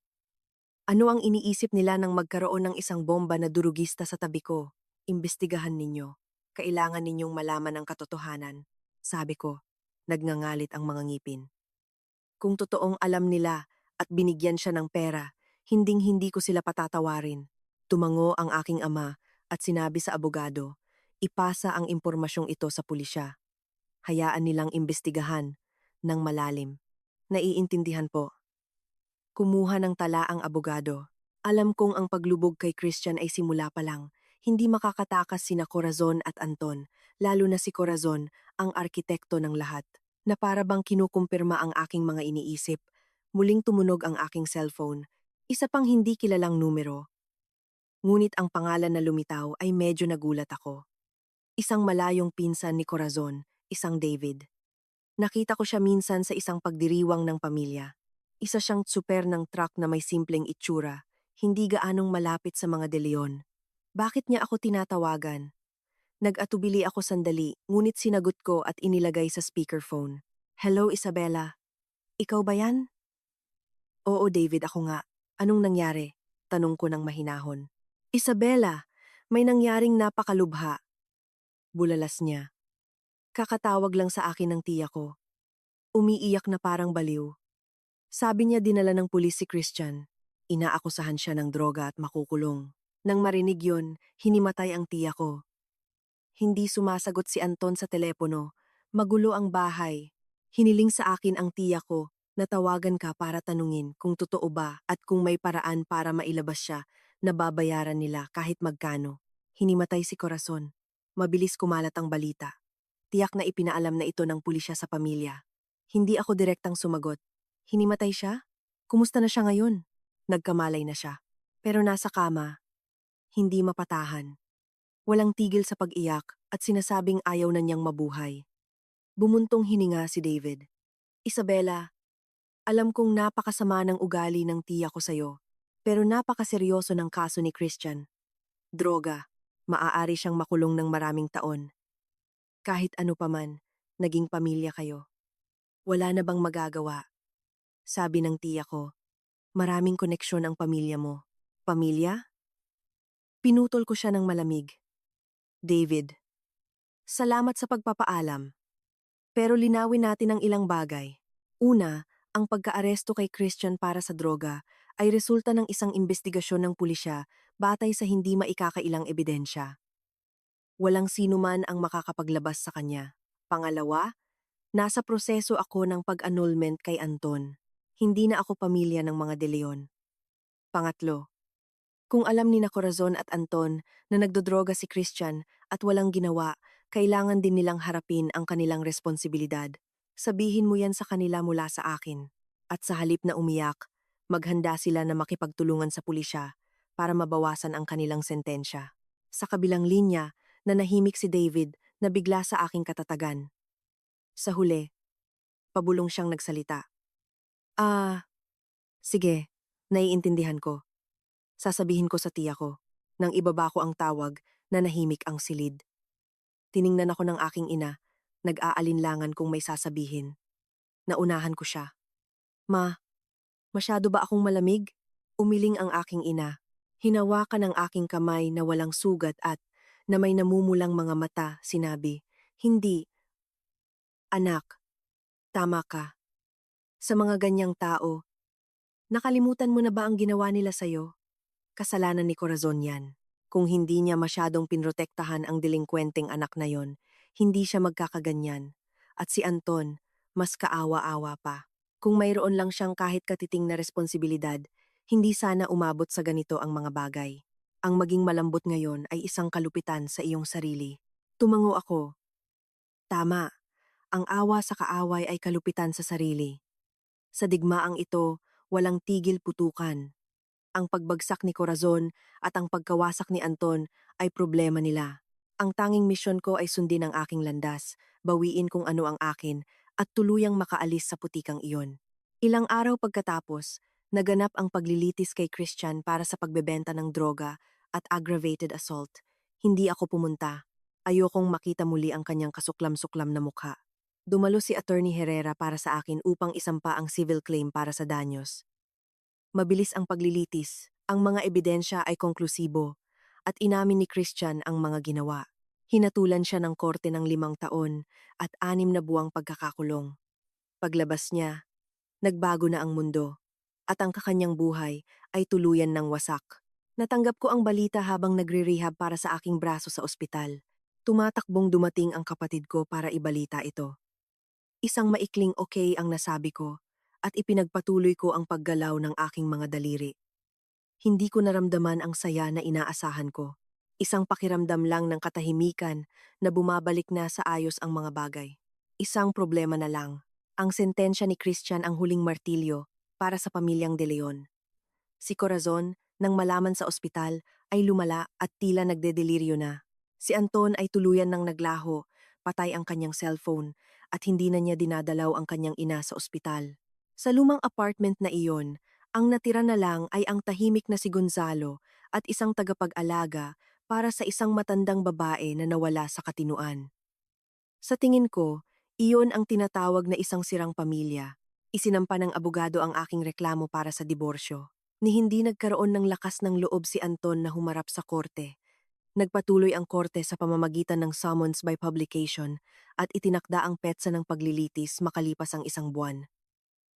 Speaker 1: Ano ang iniisip nila nang magkaroon ng isang bomba na durugista sa tabi ko? Imbestigahan ninyo. Kailangan ninyong malaman ang katotohanan. Sabi ko, nagngangalit ang mga ngipin. Kung totoong alam nila at binigyan siya ng pera, hinding-hindi ko sila patatawarin. Tumango ang aking ama at sinabi sa abogado, ipasa ang impormasyong ito sa pulisya. Hayaan nilang imbestigahan ng malalim. Naiintindihan po. Kumuha ng tala ang abogado. Alam kong ang paglubog kay Christian ay simula pa lang. Hindi makakatakas sina Corazon at Anton, lalo na si Corazon, ang arkitekto ng lahat, na para bang kinukumpirma ang aking mga iniisip. Muling tumunog ang aking cellphone. Isa pang hindi kilalang numero. Ngunit ang pangalan na lumitaw ay medyo nagulat ako. Isang malayong pinsan ni Corazon, isang David. Nakita ko siya minsan sa isang pagdiriwang ng pamilya. Isa siyang tsuper ng truck na may simpleng itsura, hindi gaanong malapit sa mga De Leon. Bakit niya ako tinatawagan? Nag-atubili ako sandali, ngunit sinagot ko at inilagay sa speakerphone. Hello, Isabella. Ikaw ba yan? Oo, David, ako nga. Anong nangyari? Tanong ko ng mahinahon. Isabella, may nangyaring napakalubha. Bulalas niya. Kakatawag lang sa akin ng tiya ko. Umiiyak na parang baliw. Sabi niya dinala ng pulis si Christian. Inaakusahan siya ng droga at makukulong. Nang marinig yun, hinimatay ang tiya ko. Hindi sumasagot si Anton sa telepono. Magulo ang bahay. Hiniling sa akin ang tiya ko na tawagan ka para tanungin kung totoo ba at kung may paraan para mailabas siya na babayaran nila kahit magkano. Hinimatay si Corazon. Mabilis kumalat ang balita. Tiyak na ipinaalam na ito ng pulisya sa pamilya. Hindi ako direktang sumagot. Hinimatay siya? Kumusta na siya ngayon? Nagkamalay na siya. Pero nasa kama, hindi mapatahan. Walang tigil sa pag-iyak at sinasabing ayaw na niyang mabuhay. Bumuntong hininga si David. Isabella, alam kong napakasama ng ugali ng tiya ko sa'yo, pero napakaseryoso ng kaso ni Christian. Droga, maaari siyang makulong ng maraming taon. Kahit ano paman, naging pamilya kayo. Wala na bang magagawa? Sabi ng tiya ko, maraming koneksyon ang pamilya mo. Pamilya? Pinutol ko siya ng malamig. David, salamat sa pagpapaalam. Pero linawin natin ang ilang bagay. Una, ang pagkaaresto kay Christian para sa droga ay resulta ng isang investigasyon ng pulisya batay sa hindi maikakailang ebidensya. Walang sino man ang makakapaglabas sa kanya. Pangalawa, nasa proseso ako ng pag-annulment kay Anton. Hindi na ako pamilya ng mga De Leon. Pangatlo, kung alam ni na Corazon at Anton na nagdodroga si Christian at walang ginawa, kailangan din nilang harapin ang kanilang responsibilidad. Sabihin mo yan sa kanila mula sa akin. At sa halip na umiyak, maghanda sila na makipagtulungan sa pulisya para mabawasan ang kanilang sentensya. Sa kabilang linya, nanahimik si David na bigla sa aking katatagan. Sa huli, pabulong siyang nagsalita. Sige, naiintindihan ko. Sasabihin ko sa tiya ko. Nang ibaba ko ang tawag, nanahimik ang silid. Tiningnan ako ng aking ina, nag-aalinlangan kung may sasabihin. Naunahan ko siya. Ma, masyado ba akong malamig? Umiling ang aking ina. Hinawakan ang aking kamay na walang sugat at na may namumulang mga mata, sinabi, hindi, anak, tama ka. Sa mga ganyang tao, nakalimutan mo na ba ang ginawa nila sa'yo? Kasalanan ni Corazon yan. Kung hindi niya masyadong pinrotektahan ang delinkwenteng anak na yon, hindi siya magkakaganyan. At si Anton, mas kaawa-awa pa. Kung mayroon lang siyang kahit katiting na responsibilidad, hindi sana umabot sa ganito ang mga bagay. Ang maging malambot ngayon ay isang kalupitan sa iyong sarili. Tumango ako. Tama, ang awa sa kaaway ay kalupitan sa sarili. Sa digmaang ito, walang tigil putukan. Ang pagbagsak ni Corazon at ang pagkawasak ni Anton ay problema nila. Ang tanging misyon ko ay sundin ang aking landas, bawiin kung ano ang akin, at tuluyang makaalis sa putikang iyon. Ilang araw pagkatapos, naganap ang paglilitis kay Christian para sa pagbebenta ng droga at aggravated assault. Hindi ako pumunta. Ayokong makita muli ang kanyang kasuklam-suklam na mukha. Dumalo si Attorney Herrera para sa akin upang isampa ang civil claim para sa danyos. Mabilis ang paglilitis, ang mga ebidensya ay konklusibo, at inamin ni Christian ang mga ginawa. Hinatulan siya ng korte ng 5 taon at 6 na buwang pagkakakulong. Paglabas niya, nagbago na ang mundo, at ang kakanyang buhay ay tuluyan ng wasak. Natanggap ko ang balita habang nagre-rehab para sa aking braso sa ospital. Tumatakbong dumating ang kapatid ko para ibalita ito. Isang maikling okay ang nasabi ko, at ipinagpatuloy ko ang paggalaw ng aking mga daliri. Hindi ko naramdaman ang saya na inaasahan ko. Isang pakiramdam lang ng katahimikan na bumabalik na sa ayos ang mga bagay. Isang problema na lang. Ang sentensya ni Christian ang huling martilyo para sa pamilyang De Leon. Si Corazon, nang malaman sa ospital, ay lumala at tila nagdedeliryo na. Si Anton ay tuluyan ng naglaho, patay ang kanyang cellphone, at hindi na niya dinadalaw ang kanyang ina sa ospital. Sa lumang apartment na iyon, ang natira na lang ay ang tahimik na si Gonzalo at isang tagapag-alaga para sa isang matandang babae na nawala sa katinuan. Sa tingin ko, iyon ang tinatawag na isang sirang pamilya. Isinampa ng abogado ang aking reklamo para sa diborsyo. Ni hindi nagkaroon ng lakas ng loob si Anton na humarap sa korte. Nagpatuloy ang korte sa pamamagitan ng summons by publication at itinakda ang petsa ng paglilitis makalipas ang isang buwan.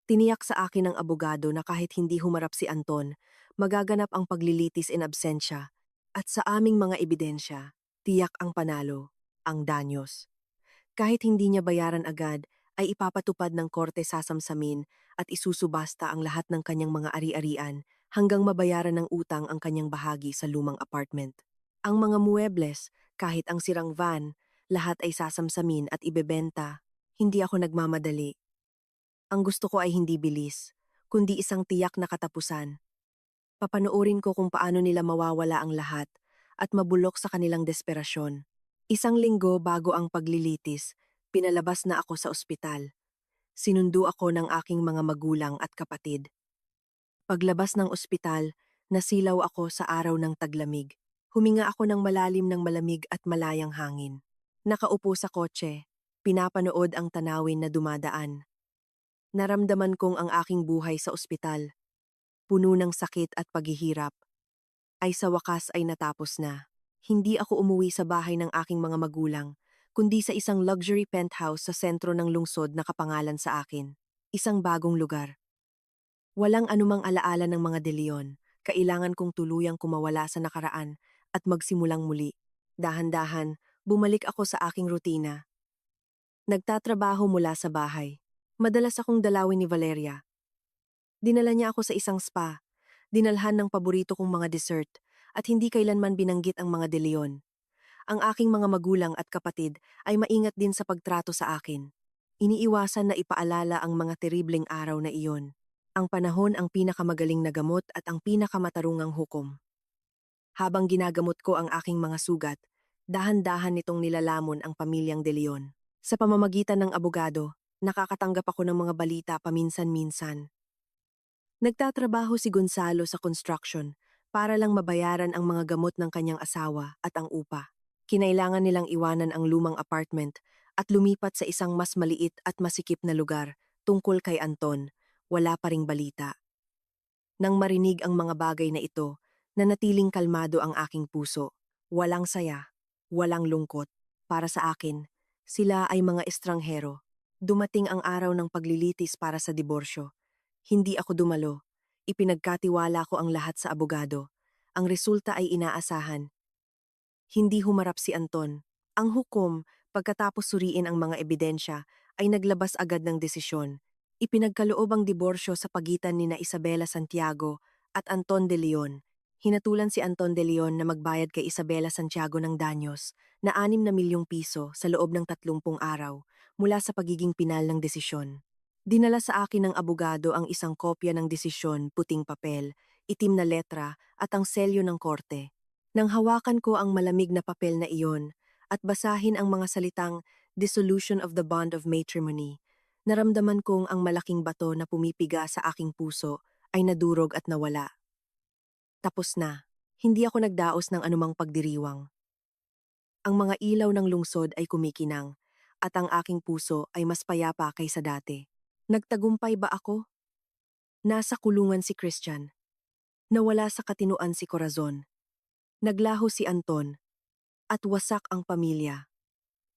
Speaker 1: Tiniyak sa akin ng abogado na kahit hindi humarap si Anton, magaganap ang paglilitis in absentia at sa aming mga ebidensya, tiyak ang panalo, ang danyos. Kahit hindi niya bayaran agad, ay ipapatupad ng korte sasamsamin at isusubasta ang lahat ng kanyang mga ari-arian hanggang mabayaran ng utang ang kanyang bahagi sa lumang apartment. Ang mga muebles, kahit ang sirang van, lahat ay sasamsamin at ibebenta. Hindi ako nagmamadali. Ang gusto ko ay hindi bilis, kundi isang tiyak na katapusan. Papanoorin ko kung paano nila mawawala ang lahat at mabulok sa kanilang desperasyon. Isang linggo bago ang paglilitis, pinalabas na ako sa ospital. Sinundo ako ng aking mga magulang at kapatid. Paglabas ng ospital, nasilaw ako sa araw ng taglamig. Huminga ako ng malalim ng malamig at malayang hangin. Nakaupo sa kotse, pinapanood ang tanawin na dumadaan. Naramdaman kong ang aking buhay sa ospital, puno ng sakit at paghihirap, ay sa wakas ay natapos na. Hindi ako umuwi sa bahay ng aking mga magulang, kundi sa isang luxury penthouse sa sentro ng lungsod na kapangalan sa akin. Isang bagong lugar. Walang anumang alaala ng mga De Leon. Kailangan kong tuluyang kumawala sa nakaraan at magsimulang muli. Dahan-dahan, bumalik ako sa aking rutina. Nagtatrabaho mula sa bahay. Madalas akong dalawin ni Valeria. Dinala niya ako sa isang spa, dinalhan ng paborito kong mga dessert, at hindi kailanman binanggit ang mga De Leon. Ang aking mga magulang at kapatid ay maingat din sa pagtrato sa akin. Iniiwasan na ipaalala ang mga teribleng araw na iyon. Ang panahon ang pinakamagaling na gamot at ang pinakamatarungang hukom. Habang ginagamot ko ang aking mga sugat, dahan-dahan nitong nilalamon ang pamilyang De Leon. Sa pamamagitan ng abogado, nakakatanggap ako ng mga balita paminsan-minsan. Nagtatrabaho si Gonzalo sa construction para lang mabayaran ang mga gamot ng kanyang asawa at ang upa. Kinailangan nilang iwanan ang lumang apartment at lumipat sa isang mas maliit at masikip na lugar tungkol kay Anton. Wala pa ring balita. Nang marinig ang mga bagay na ito, nanatiling kalmado ang aking puso. Walang saya, walang lungkot. Para sa akin, sila ay mga estranghero. Dumating ang araw ng paglilitis para sa diborsyo. Hindi ako dumalo. Ipinagkatiwala ko ang lahat sa abogado. Ang resulta ay inaasahan. Hindi humarap si Anton. Ang hukom, pagkatapos suriin ang mga ebidensya, ay naglabas agad ng desisyon. Ipinagkaloob ang diborsyo sa pagitan nina Isabela Santiago at Anton de Leon. Hinatulan si Anton de Leon na magbayad kay Isabela Santiago ng danyos na 6 na milyong piso sa loob ng 30 araw mula sa pagiging pinal ng desisyon. Dinala sa akin ng abogado ang isang kopya ng desisyon, puting papel, itim na letra at ang selyo ng korte. Nang hawakan ko ang malamig na papel na iyon at basahin ang mga salitang Dissolution of the Bond of Matrimony, naramdaman kong ang malaking bato na pumipiga sa aking puso ay nadurog at nawala. Tapos na. Hindi ako nagdaos ng anumang pagdiriwang. Ang mga ilaw ng lungsod ay kumikinang at ang aking puso ay mas payapa kaysa dati. Nagtagumpay ba ako? Nasa kulungan si Christian. Nawala sa katinuan si Corazon. Naglaho si Anton. At wasak ang pamilya.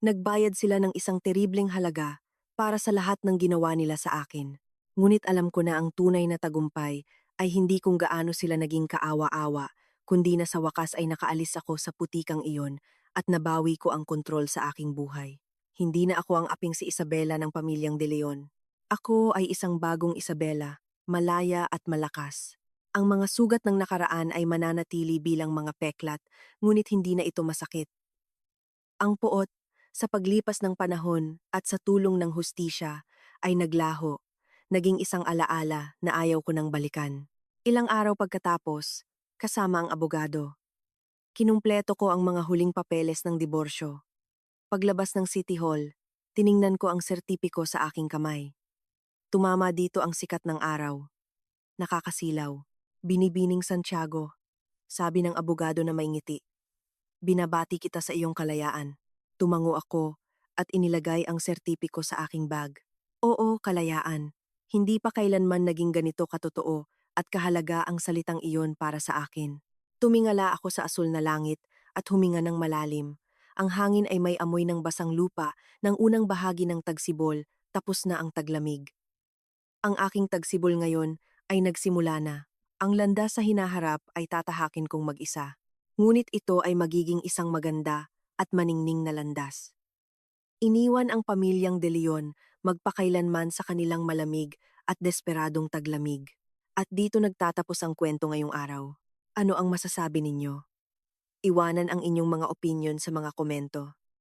Speaker 1: Nagbayad sila ng isang teribleng halaga para sa lahat ng ginawa nila sa akin. Ngunit alam ko na ang tunay na tagumpay ay hindi kung gaano sila naging kaawa-awa, kundi na sa wakas ay nakaalis ako sa putikang iyon at nabawi ko ang kontrol sa aking buhay. Hindi na ako ang aping si Isabela ng pamilyang De Leon. Ako ay isang bagong Isabela, malaya at malakas. Ang mga sugat ng nakaraan ay mananatili bilang mga peklat, ngunit hindi na ito masakit. Ang puot, sa paglipas ng panahon at sa tulong ng hustisya, ay naglaho, naging isang alaala na ayaw ko nang balikan. Ilang araw pagkatapos, kasama ang abogado, kinumpleto ko ang mga huling papeles ng diborsyo. Paglabas ng City Hall, tiningnan ko ang sertipiko sa aking kamay. Tumama dito ang sikat ng araw. Nakakasilaw. Binibining Santiago, sabi ng abogado na may ngiti. Binabati kita sa iyong kalayaan. Tumango ako at inilagay ang sertipiko sa aking bag. Oo, kalayaan. Hindi pa kailanman naging ganito katotoo at kahalaga ang salitang iyon para sa akin. Tumingala ako sa asul na langit at huminga ng malalim. Ang hangin ay may amoy ng basang lupa ng unang bahagi ng tagsibol, tapos na ang taglamig. Ang aking tagsibol ngayon ay nagsimula na. Ang landas sa hinaharap ay tatahakin kong mag-isa. Ngunit ito ay magiging isang maganda at maningning na landas. Iniwan ang pamilyang De Leon magpakailanman sa kanilang malamig at desperadong taglamig. At dito nagtatapos ang kwento ngayong araw. Ano ang masasabi ninyo? Iwanan ang inyong mga opinyon sa mga komento.